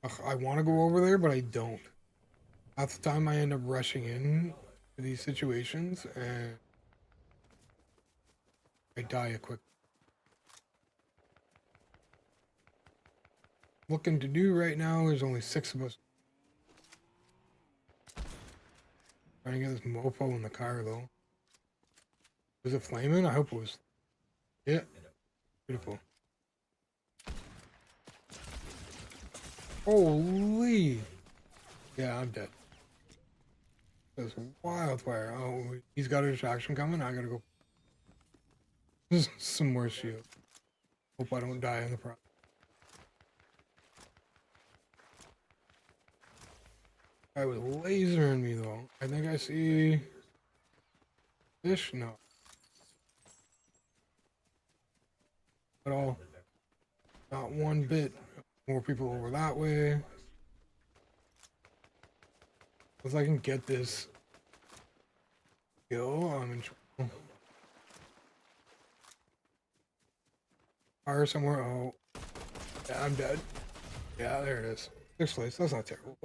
Ugh, I want to go over there, but I don't. Half the time I end up rushing in to these situations and I die a quick. Looking to do right now, there's only 6 of us. Trying to get this mofo in the car though. Was it flaming? I hope it was. Yeah. Beautiful. Holy. Yeah, I'm dead. There's wildfire. Oh, he's got a distraction coming. I gotta go. Some more shield. Hope I don't die in the process. Guy was lasering me though. I think I see fish. No. At all. Not one bit. More people over that way. If I can get this kill, I'm in trouble. Fire somewhere. Oh. Yeah, I'm dead. Yeah, there it is. 6th place. That's not terrible.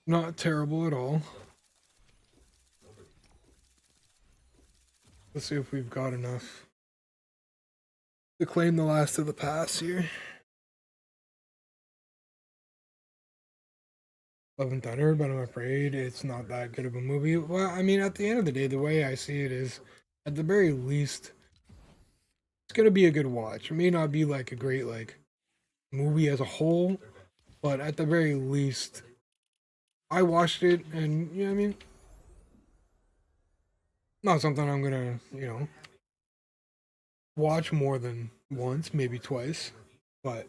Not terrible at all. Let's see if we've got enough to claim the last of the pass here. Love and Thunder, but I'm afraid it's not that good of a movie. Well, I mean, at the end of the day, the way I see it is, at the very least, it's gonna be a good watch. It may not be like a great like movie as a whole, but at the very least, I watched it, and you know what I mean. Not something I'm gonna, watch more than once, maybe twice, but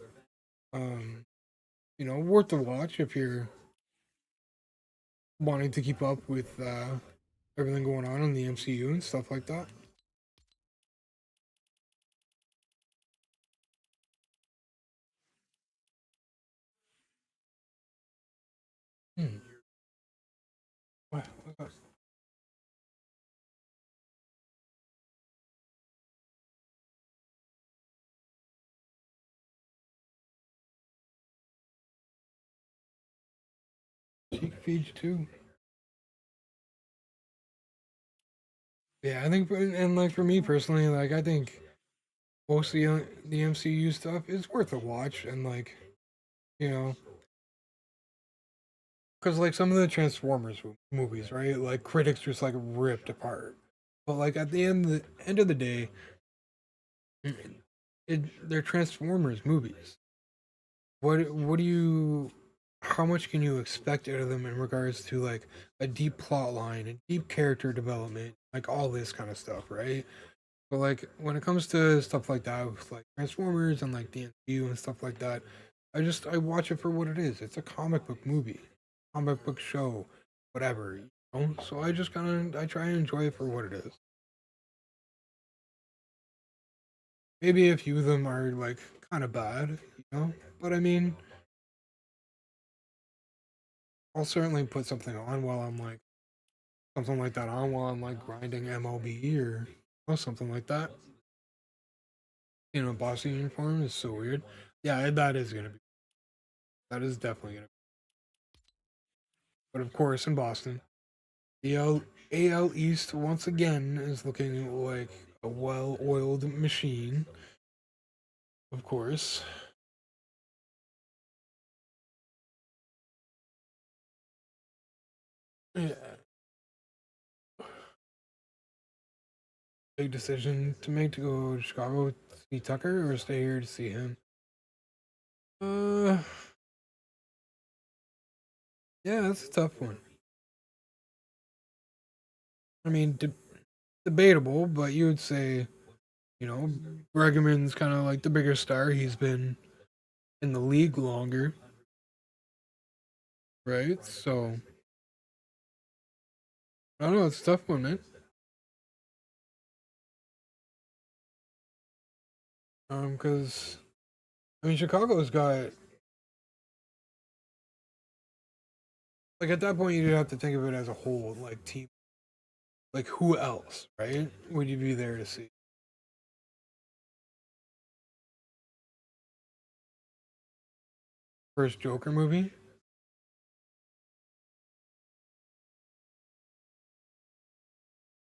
worth the watch if you're wanting to keep up with everything going on in the MCU and stuff like that. Hmm. What's that? Cheek feeds too. Yeah, I think, and like for me personally, like I think most of the MCU stuff is worth a watch, and like you know, because like some of the Transformers movies, right? Like critics just like ripped apart, but like at the end of the day, they're Transformers movies. What do you how much can you expect out of them in regards to like a deep plot line and deep character development, like all this kind of stuff, right? But like when it comes to stuff like that with like Transformers and like the MCU and stuff like that, I watch it for what it is. It's a comic book movie, comic book show, whatever, So I just kind of I try and enjoy it for what it is. Maybe a few of them are like kind of bad, but I mean, I'll certainly put something on while I'm like something like that on while I'm like grinding MLB or something like that. Bossy uniform is so weird. Yeah, that is definitely gonna be. But of course, in Boston, the AL East once again is looking like a well-oiled machine. Of course. Yeah. big decision to make to go to Chicago to see Tucker or stay here to see him. Yeah, that's a tough one. I mean, debatable, but you would say, you know, Bregman's kind of like the bigger star. He's been in the league longer, right? So I don't know. It's a tough one, man. Because I mean, Chicago's got like at that point you'd have to think of it as a whole, like team. Like who else, right? Would you be there to see? First Joker movie?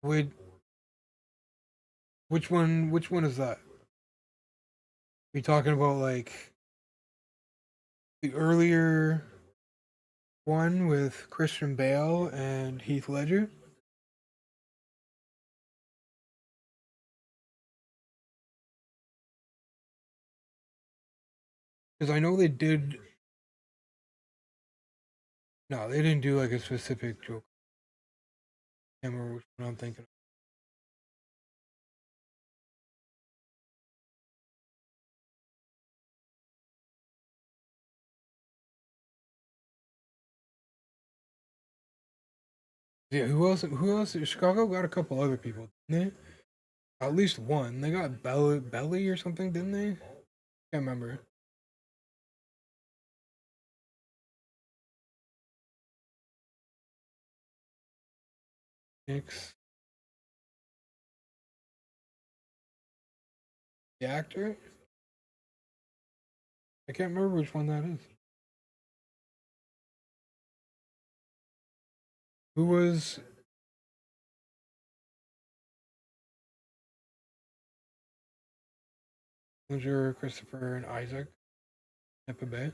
Would which one? Which one is that? We talking about like the earlier one with Christian Bale and Heath Ledger? Because I know they did. No, they didn't do like a specific Joker. I can't remember which one I'm thinking of. Yeah, who else? Who else? Chicago got a couple other people, didn't they? At least one. They got Belly or something, didn't they? Can't remember. Hicks, the actor. I can't remember which one that is. Who was? Roger, Christopher, and Isaac? Tampa Bay.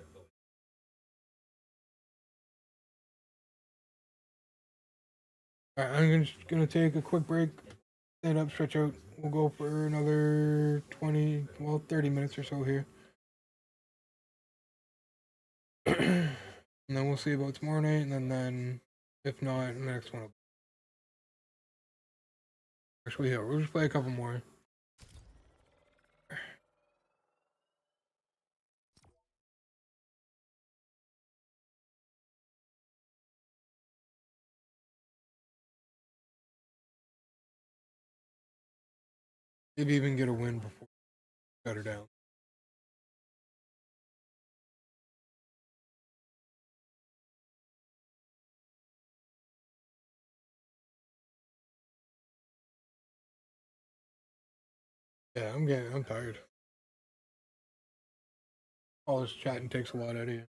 All right, I'm just gonna take a quick break. Stand up, stretch out. We'll go for another 20, well, 30 minutes or so here. And then we'll see about tomorrow night, and then if not, the next one. Actually, yeah, we'll just play a couple more. Maybe even get a win before we shut her down. Yeah, I'm tired. All this chatting takes a lot out of you.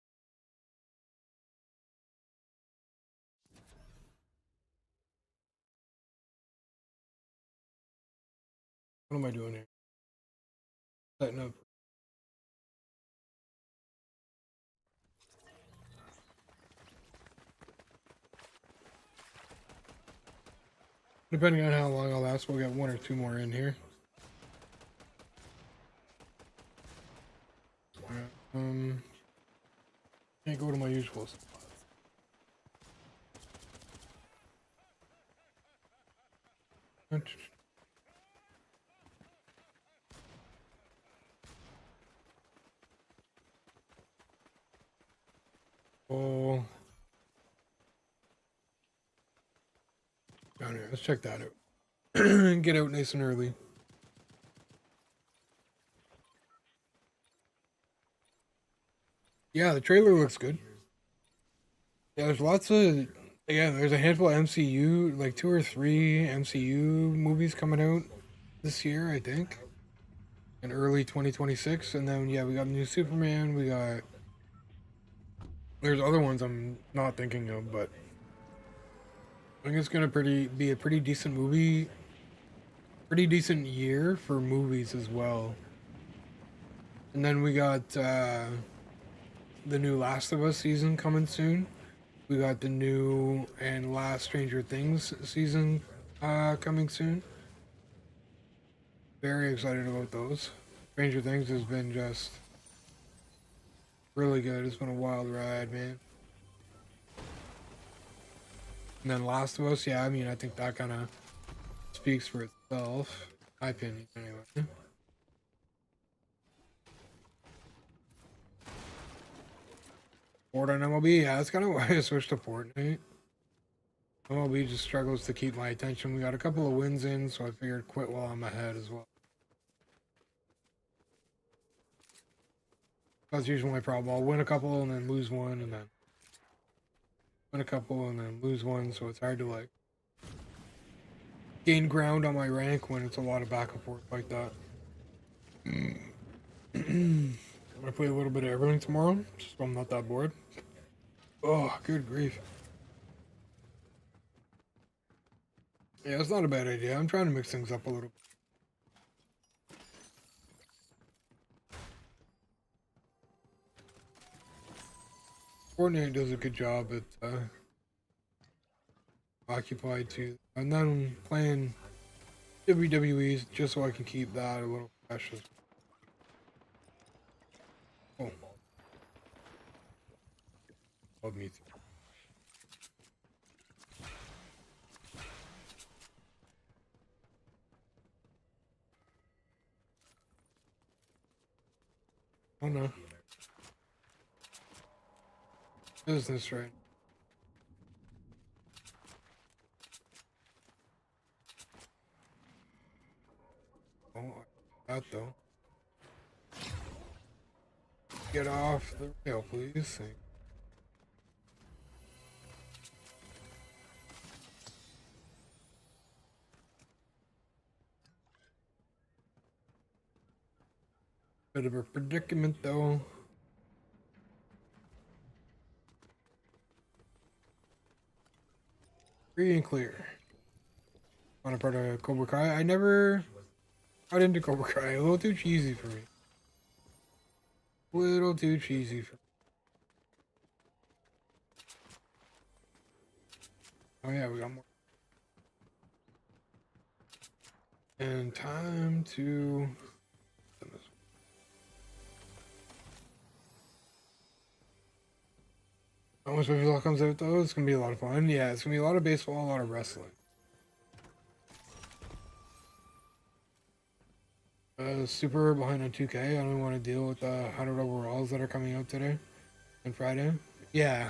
What am I doing here? Setting up. Depending on how long I'll last, we'll get one or two more in here. Can't go to my usual spot. Oh, down here. Let's check that out. Get out nice and early. Yeah, the trailer looks good. Yeah, there's lots of there's a handful of MCU, like two or three MCU movies coming out this year, I think. In early 2026, and then yeah, we got a new Superman. We got there's other ones I'm not thinking of, but I think it's gonna be a pretty decent movie, pretty decent year for movies as well. And then we got the new Last of Us season coming soon. We got the new and last Stranger Things season coming soon. very excited about those. Stranger Things has been just really good. It's been a wild ride, man. And then Last of Us, yeah, I mean, I think that kind of speaks for itself. My opinion, anyway. Fortnite MLB, yeah, that's kind of why I switched to Fortnite. MLB just struggles to keep my attention. We got a couple of wins in, so I figured quit while I'm ahead as well. That's usually my problem. I'll win a couple and then lose one, and then win a couple and then lose one, so it's hard to like gain ground on my rank when it's a lot of back and forth like that. I'm gonna play a little bit of everything tomorrow, just so I'm not that bored. Oh, good grief. Yeah, it's not a bad idea. I'm trying to mix things up a little. Fortnite does a good job at occupied too. And then playing WWE just so I can keep that a little fresh. Oh. Love me too. Oh no. Business right. Oh, that though. Get off the rail, please. Bit of a predicament though. Free and clear. On a part of Cobra Kai. I never got into Cobra Kai. A little too cheesy for me. A little too cheesy for me. Oh yeah, we got more. And time to... How much baseball comes out though? It's gonna be a lot of fun. Yeah, it's gonna be a lot of baseball, a lot of wrestling. Super behind on 2K. I don't want to deal with the 100 overalls that are coming out today and Friday. Yeah,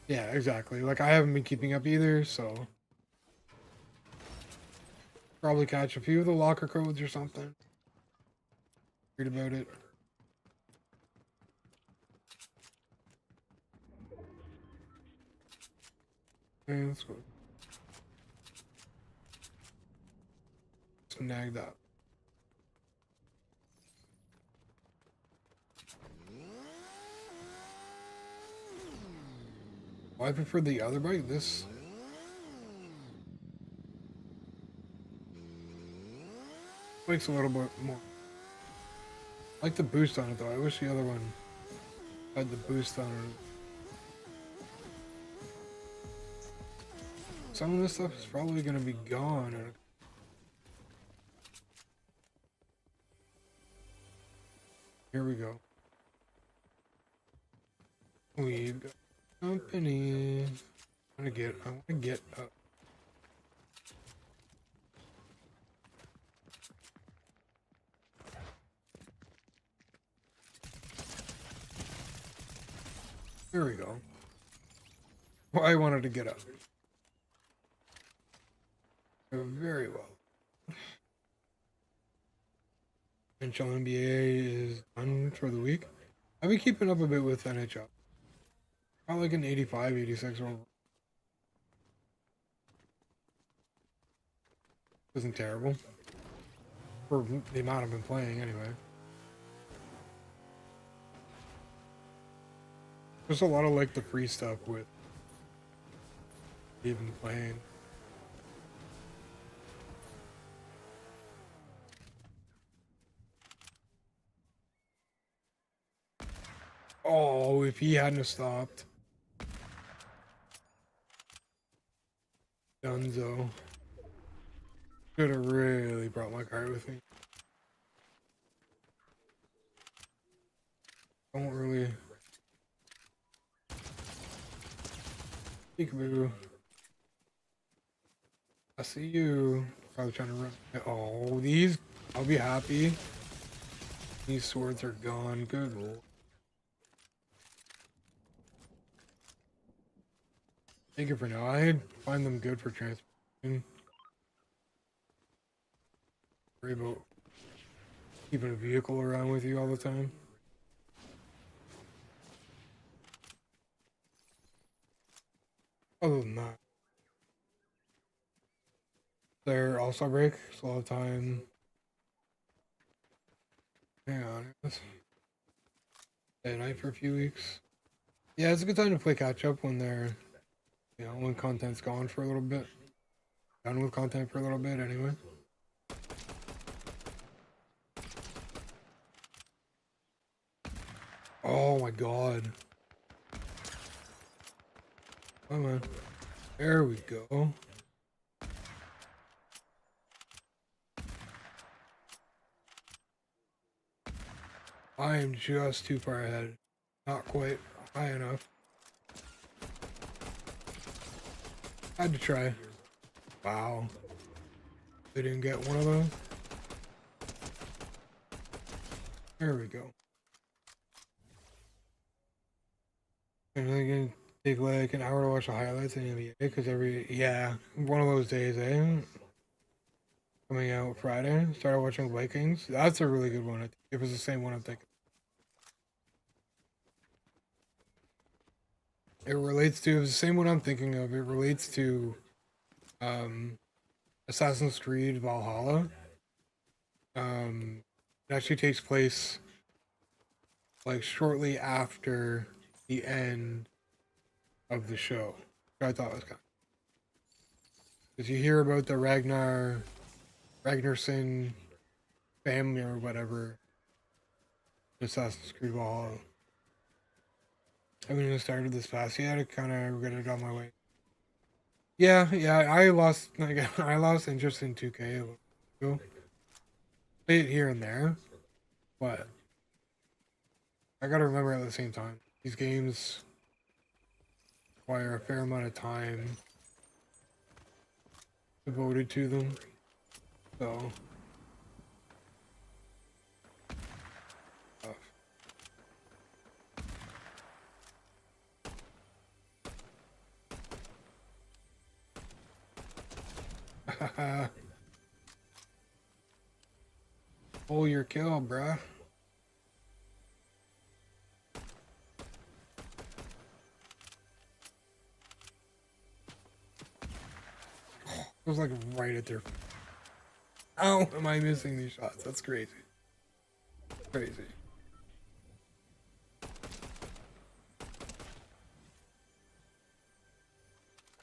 yeah, exactly. Like I haven't been keeping up either, so probably catch a few of the locker codes or something. Read about it. Okay, let's go. Snag that. Well, I prefer the other bike. This makes a little bit more. I like the boost on it though. I wish the other one had the boost on it. Some of this stuff is probably gonna be gone. Here we go. We've got company. I want to get up. Here we go. Well, I wanted to get up. Very well. NHL NBA is done for the week. I've been keeping up a bit with NHL. About like an 85, 86 overall. Isn't terrible. For the amount I've been playing anyway. There's a lot of like the free stuff with even playing. Oh, if he hadn't have stopped. Dunzo. Could have really brought my cart with me. don't really. Peekaboo. I see you. Probably trying to run. Oh, these. I'll be happy. These swords are gone. Good lord. Thank you for now. I find them good for transportation. Worry about keeping a vehicle around with you all the time. Other than that, they're all-star break, so I'll have time. Hang on. Stay at night for a few weeks. Yeah, it's a good time to play catch up when they're, you know, when content's gone for a little bit. Done with content for a little bit anyway. Oh my god. Come on. There we go. I am just too far ahead. Not quite high enough. Had to try. Wow. They didn't get one of those. There we go. And then again, take like an hour to watch the highlights in the NBA because one of those days, eh? Coming out Friday. Started watching Vikings. That's a really good one. It was the same one I'm thinking. It was the same one I'm thinking of. It relates to Assassin's Creed Valhalla. It actually takes place like shortly after the end of the show. Which I thought was kind of, because you hear about the Ragnarsson family or whatever. Assassin's Creed Valhalla. I haven't even started this fast yet. I kind of regret it on my way. Yeah. I lost interest in 2K. Play it here and there, but I gotta remember at the same time, these games require a fair amount of time devoted to them. So pull your kill, bruh. It was like right at their. How am I missing these shots? That's crazy. Crazy.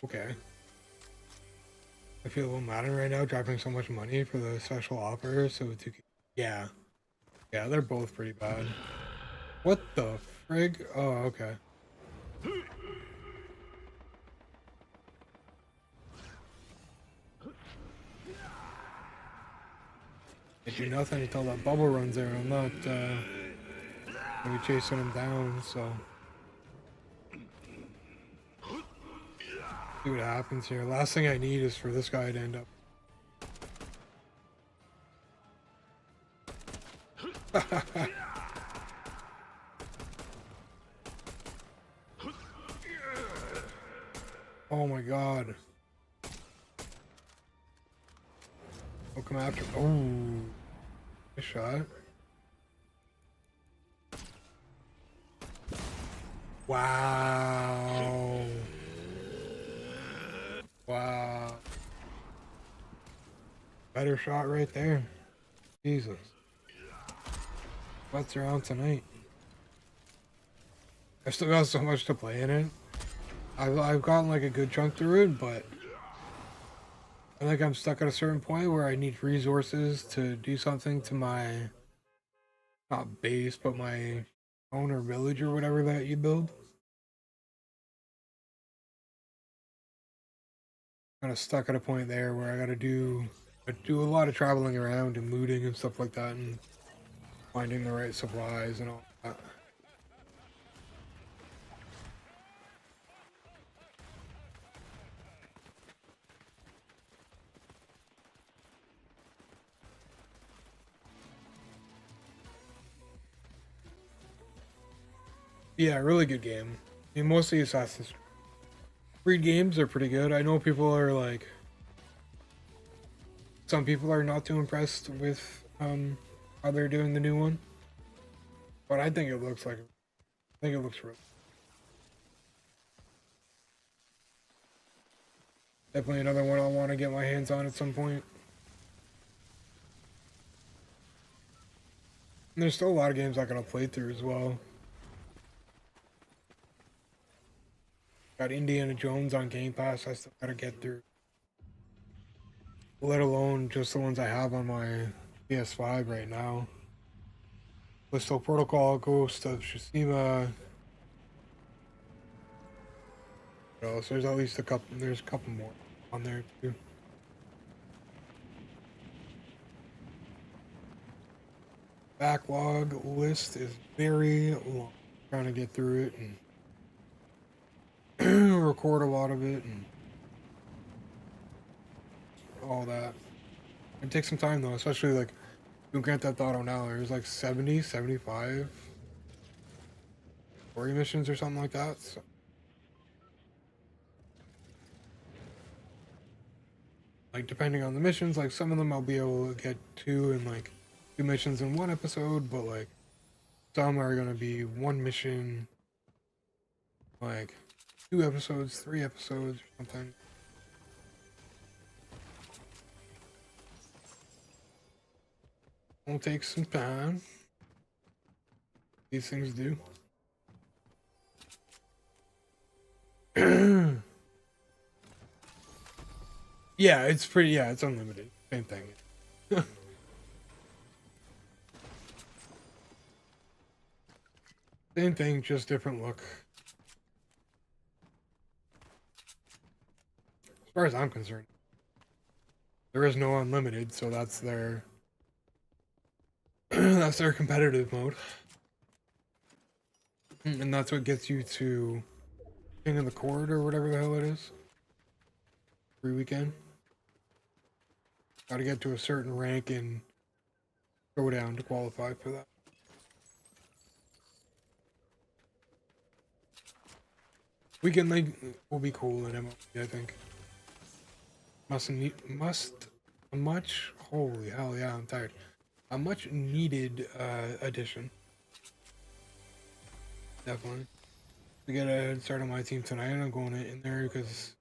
Okay. I feel a little mad right now, dropping so much money for the special offer. So yeah, they're both pretty bad. What the frig? Oh, okay. I do nothing until that bubble runs there. I'm not gonna be chasing him down, so see what happens here. Last thing I need is for this guy to end up. Oh my god. I'll come after. Oh, nice shot. Wow. Wow. Better shot right there. Jesus. What's around tonight? I've still got so much to play in it. I've gotten like a good chunk through it, but I think I'm stuck at a certain point where I need resources to do something to my, not base, but my own or village or whatever that you build. Kind of stuck at a point there where I gotta do a lot of traveling around and looting and stuff like that and finding the right supplies and all that. Yeah, really good game. I mean, mostly Assassin's Creed games are pretty good. I know people are like, some people are not too impressed with how they're doing the new one, but I think it looks like, I think it looks real. Definitely another one I'll want to get my hands on at some point. And there's still a lot of games I gotta play through as well. Got Indiana Jones on Game Pass I still gotta get through. Let alone just the ones I have on my PS5 right now. Callisto Protocol, Ghost of Tsushima. What else? There's at least a couple. There's a couple more on there too. Backlog list is very long. Trying to get through it and record a lot of it and all that. It takes some time though, especially like doing Grand Theft Auto now. There's like 70, 75 story missions or something like that. So, like depending on the missions, like some of them I'll be able to get to in like 2 missions in one episode, but like some are gonna be one mission, like 2 episodes, 3 episodes, or something. It'll take some time. These things do. Yeah, it's pretty. Yeah, it's unlimited. Same thing. Same thing, just different look. As far as I'm concerned, there is no unlimited, so that's their that's their competitive mode, and that's what gets you to King of the Court or whatever the hell it is. Every weekend, got to get to a certain rank and go down to qualify for that. Weekend League will be cool in MLB, I think. Holy hell yeah, I'm tired. A much needed addition. Definitely. To get a head start on my team tonight, I'm going in there because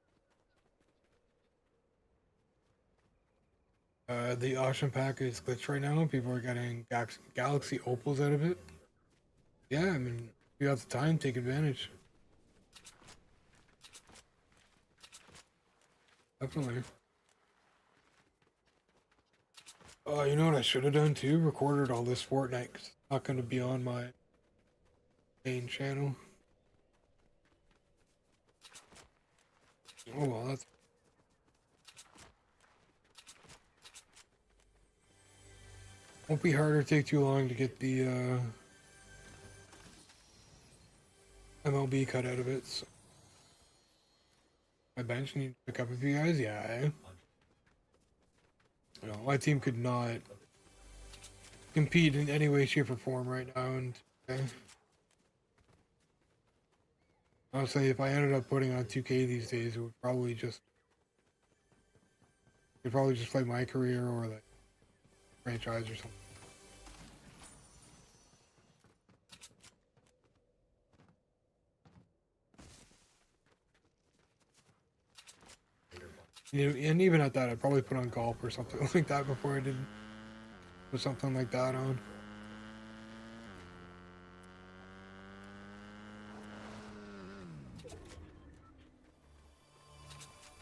the auction pack is glitched right now. People are getting Galaxy Opals out of it. Yeah, I mean, if you got the time, take advantage. Definitely. You know what I should have done too? Recorded all this Fortnite. 'Cause it's not going to be on my main channel. Oh well, that's. Won't be hard or take too long to get the MLB cut out of it. So. My bench need to pick up a few guys. Yeah. You know, my team could not compete in any way, shape, or form right now, and honestly, if I ended up putting on 2K these days, it would probably just play my career or like franchise or something. You know, and even at that, I'd probably put on golf or something like that before I did put something like that on.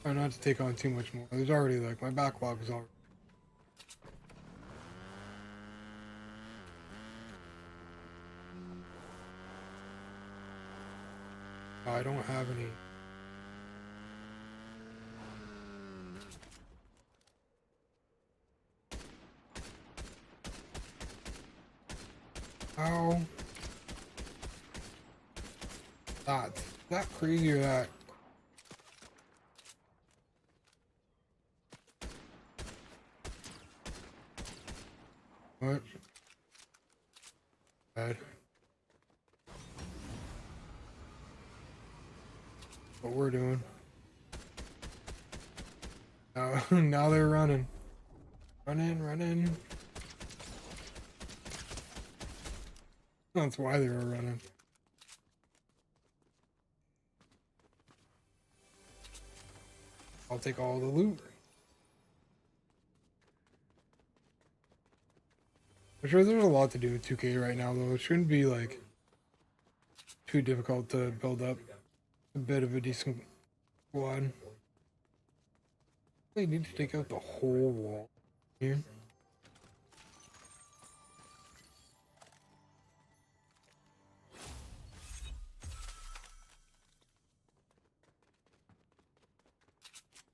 Try not to take on too much more. There's already like my backlog is already. I don't have any. How? That crazy or that? What? Bad. what we're doing. Now they're running. Running. That's why they were running. I'll take all the loot. I'm sure there's a lot to do with 2K right now, though. It shouldn't be, like, too difficult to build up a bit of a decent squad. They need to take out the whole wall here.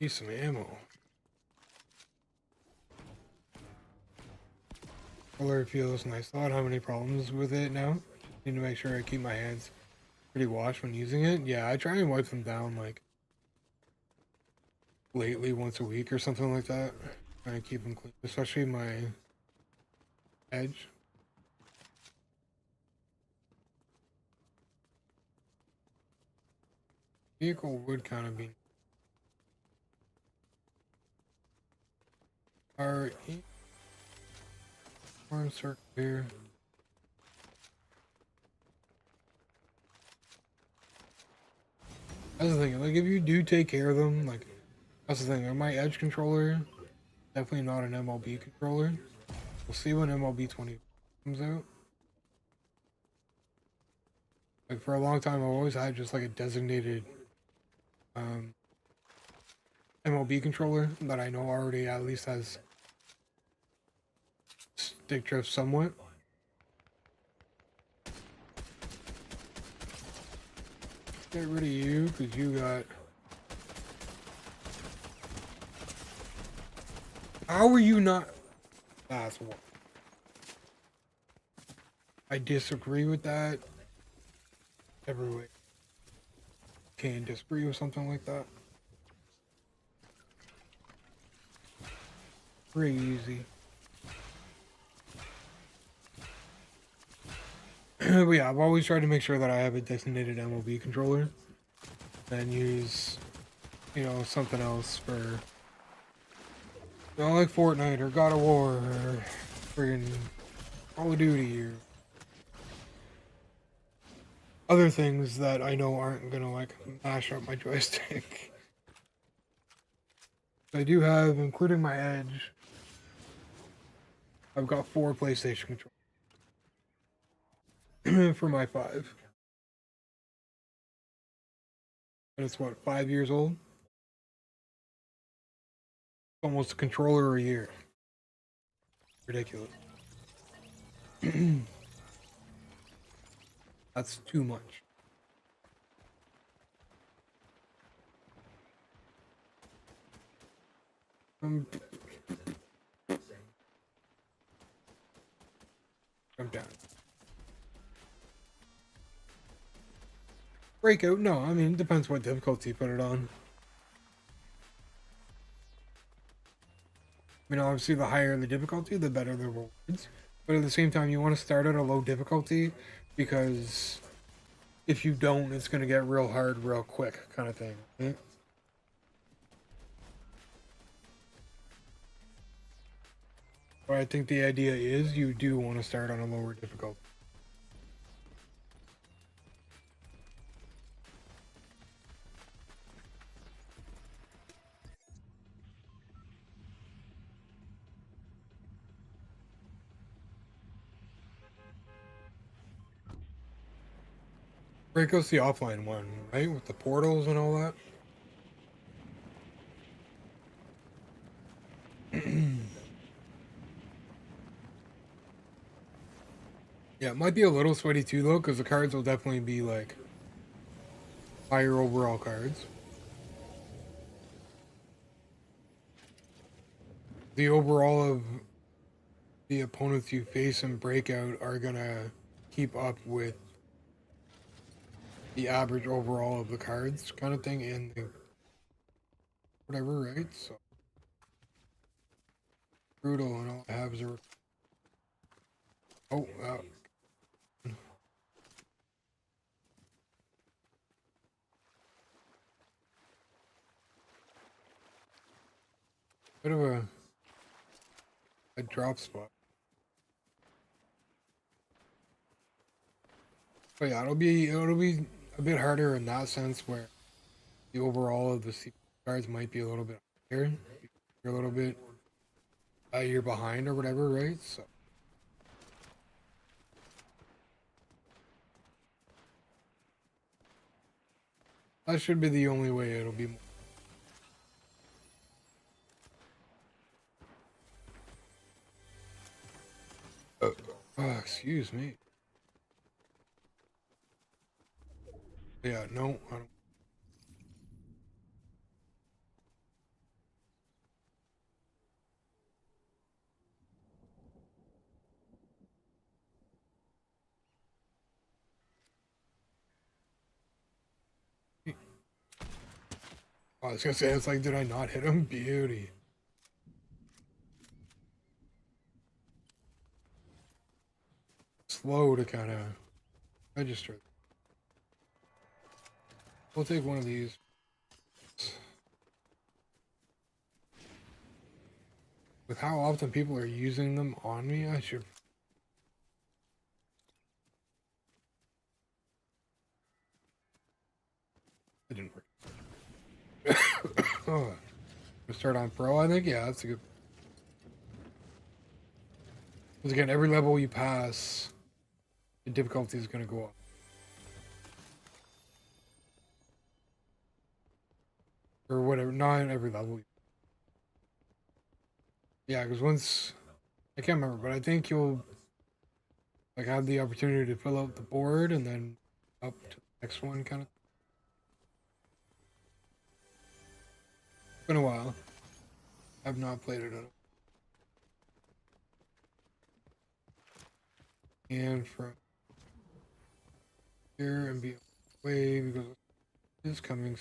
Need some ammo. Color feels nice. I don't have any problems with it now. Need to make sure I keep my hands pretty washed when using it. Yeah, I try and wipe them down like lately once a week or something like that. Try and keep them clean, especially my edge. Vehicle would kind of be our orange circle here. That's the thing, like if you do take care of them, like that's the thing, on my edge controller, definitely not an MLB controller. We'll see when MLB 20 comes out. Like for a long time I've always had just like a designated MLB controller that I know already at least has stick drift somewhat. Get rid of you because you got. How are you not? That's what. I disagree with that. Every way. Can't disagree with something like that. Crazy. But yeah, I've always tried to make sure that I have a designated MLB controller. And use, you know, something else for, you know, like Fortnite or God of War or friggin' Call of Duty or other things that I know aren't gonna like mash up my joystick. I do have, including my Edge, I've got 4 PlayStation controllers for my 5. And it's what, 5 years old? Almost a controller a year. Ridiculous. That's too much. Jump down. Breakout? No, I mean, it depends what difficulty you put it on. I mean, obviously, the higher the difficulty, the better the rewards. But at the same time, you want to start at a low difficulty because if you don't, it's going to get real hard real quick, kind of thing. Right? But I think the idea is you do want to start on a lower difficulty. Breakout's the offline one, right? With the portals and all that. Yeah, it might be a little sweaty too, though, because the cards will definitely be like higher overall cards. The overall of the opponents you face in Breakout are gonna keep up with the average overall of the cards, kind of thing, and the whatever, right? So brutal, and all I have is a. Oh, bit of a drop spot. But yeah, it'll be a bit harder in that sense where the overall of the CPU cards might be a little bit higher. You're a little bit you're behind or whatever, right? So that should be the only way it'll be more. Oh, excuse me. Yeah, no, I don't. I was gonna say, it's like, did I not hit him? Beauty. Slow to kind of register. We'll take one of these. With how often people are using them on me, I should. It didn't work. Oh, start on pro, I think. Yeah, that's a good. Because again, every level you pass, the difficulty is going to go up. Or whatever, not every level. Yeah, because once, I can't remember, but I think you'll like have the opportunity to fill out the board and then up to the next one, kind of. It's been a while. I've not played it enough. And from here and be away because it's coming.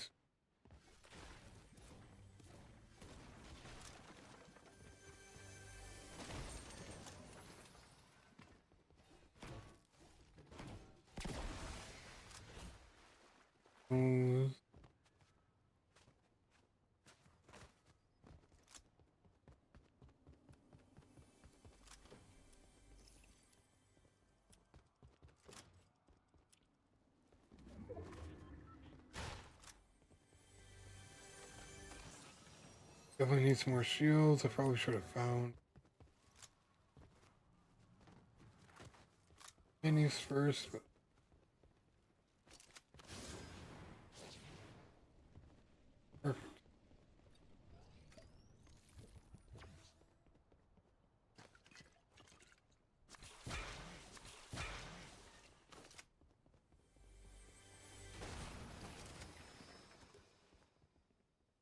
Soon. Definitely need some more shields. I probably should have found minis first, but perfect.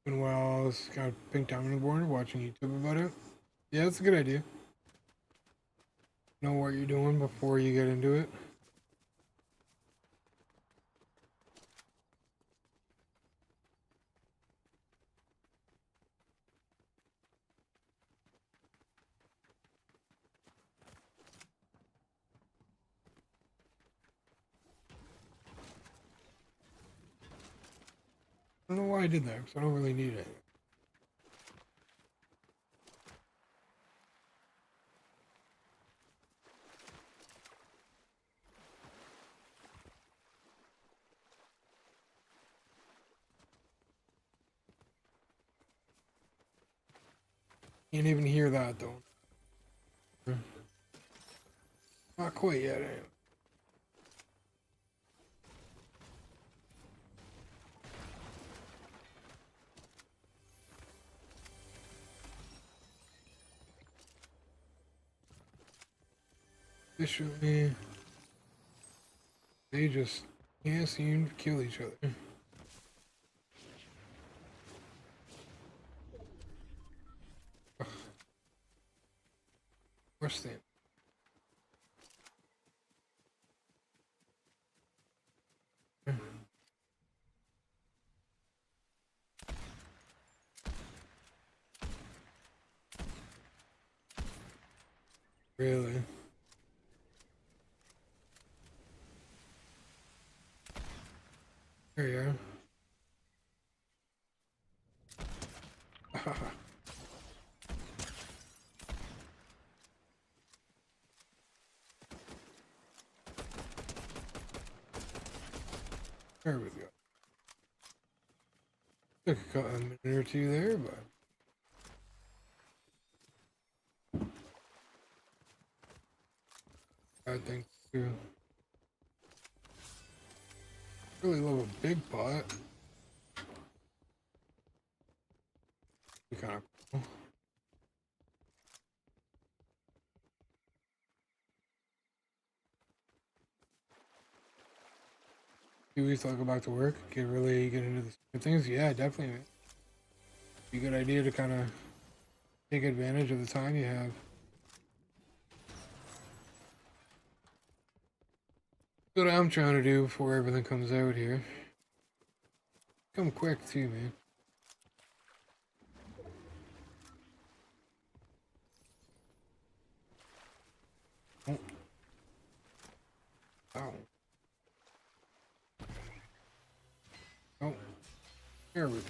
Been a while. I was got pink diamond board watching YouTube about it. Yeah, it's a good idea. Know what you're doing before you get into it. I don't know why I did that because I don't really need it. Can't even hear that though. Not quite yet. Officially, they just can't seem to kill each other. Worse than. Really? There you are. There we go. Took a minute or two there, but I think too. Really love a big pot. Be kind of cool. Few weeks till I go back to work. Can really get into the swing of things. Yeah, definitely, man. Be a good idea to kind of take advantage of the time you have. That's what I'm trying to do before everything comes out here. Come quick too, man. Oh. Ow. Oh. There we go.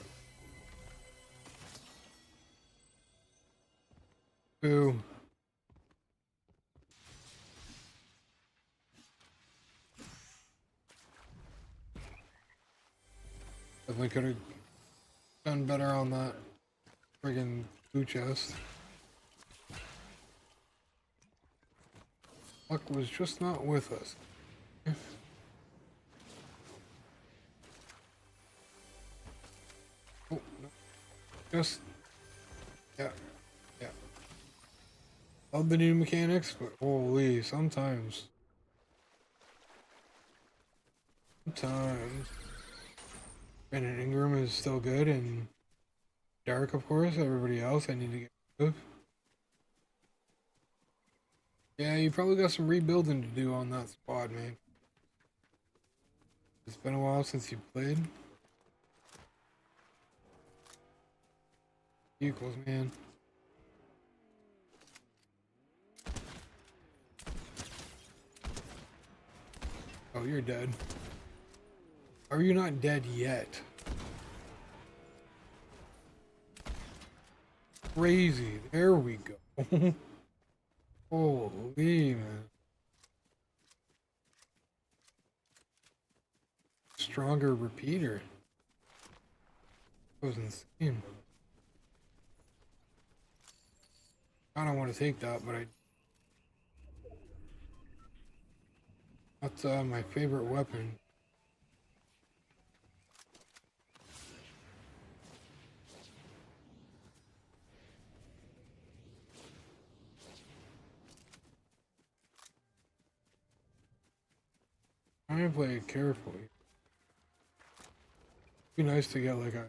Boo. Definitely could have done better on that friggin' boot chest. Luck was just not with us. Oh, no. Just, yeah, yeah. Love the new mechanics, but holy, sometimes. Brandon Ingram is still good, and Dark, of course. Everybody else I need to get rid of. Yeah, you probably got some rebuilding to do on that squad, man. It's been a while since you played. Equals, man. Oh, you're dead. Are you not dead yet? Crazy. There we go. Holy, man. Stronger repeater. That was insane. I don't want to take that, but that's my favorite weapon. I'm gonna play it carefully. Be nice to get like a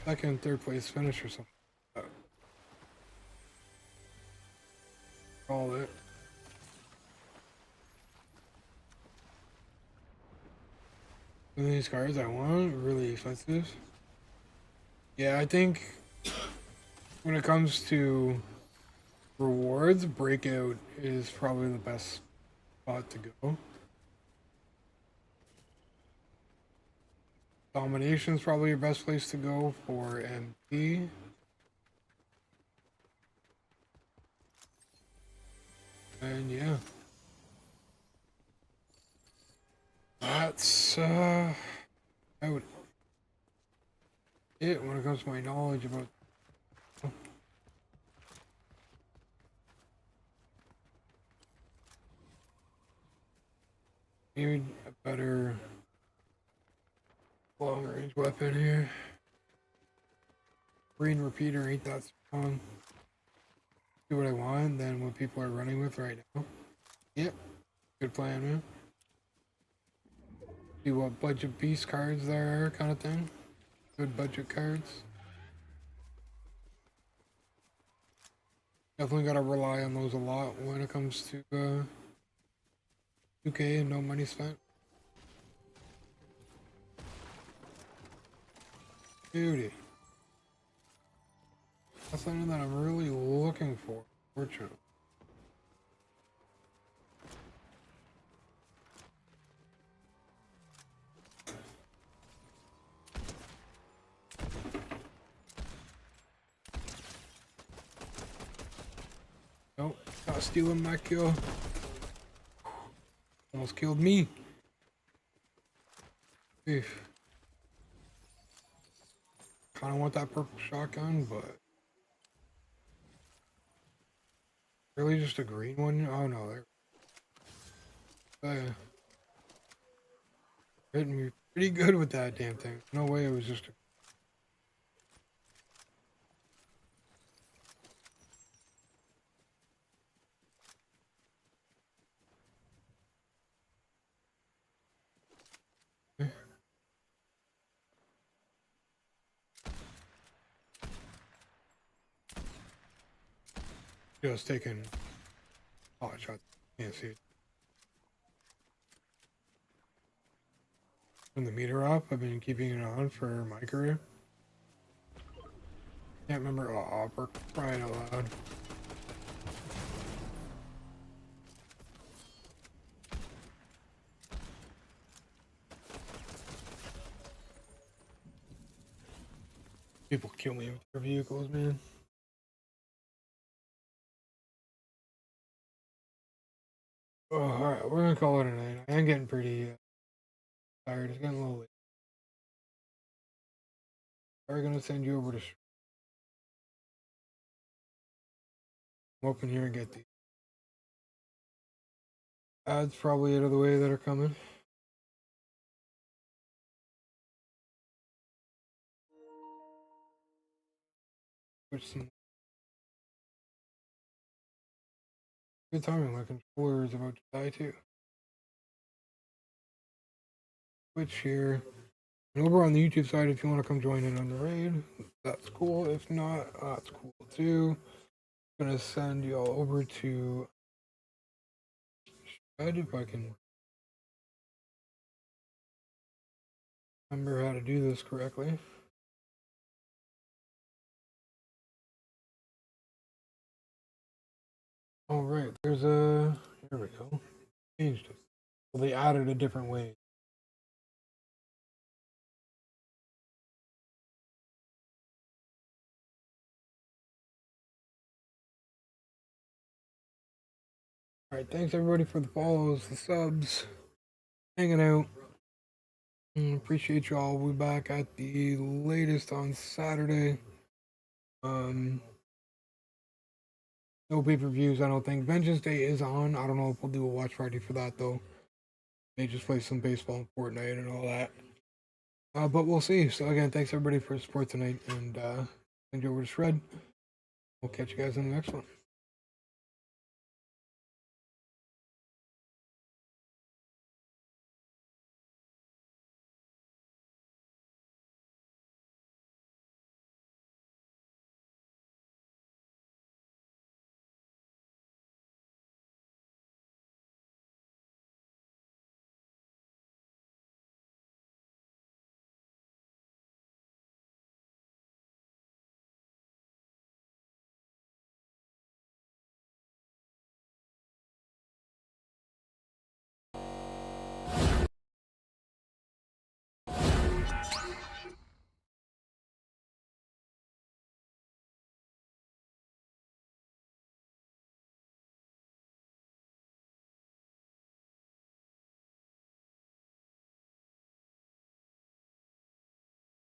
second, third place finish or something. Call it. Some of these cards I want really expensive. Yeah, I think when it comes to rewards, Breakout is probably the best spot to go. Domination is probably your best place to go for MP. And yeah. That's out it when it comes to my knowledge about maybe a better long range weapon here. Green repeater ain't that strong. Do what I want than what people are running with right now. Yep. Good plan, man. See what budget beast cards there are, kind of thing. Good budget cards. Definitely gotta rely on those a lot when it comes to 2K and no money spent. Beauty. That's something that I'm really looking for, fortunately. Nope, not stealing my kill. Almost killed me. Kind of want that purple shotgun, but really just a green one. Oh no, they're hitting me pretty good with that damn thing. No way it was just. Just taking pot shots. Can't see it. Turn the meter up. I've been keeping it on for my career. Can't remember. Oh, we're crying out loud. People kill me with their vehicles, man. Oh, alright, we're gonna call it a night. I am getting pretty tired. It's getting a little late. We're gonna send you over to. Open here and get the ads probably out of the way that are coming. Which some good timing. My controller is about to die too. Switch here. And over on the YouTube side, if you want to come join in on the raid, that's cool. If not, that's cool too. I'm gonna send y'all over to Shred if I can remember how to do this correctly. All right, there's a. Here we go. Changed it. Well, they added a different way. All right, thanks everybody for the follows, the subs, hanging out. Appreciate y'all. We'll be back at the latest on Saturday. No pay-per-views, I don't think. Vengeance Day is on. I don't know if we'll do a watch party for that though. May just play some baseball and Fortnite and all that. But we'll see. So again, thanks everybody for the support tonight, and send you over to Shred. We'll catch you guys in the next one.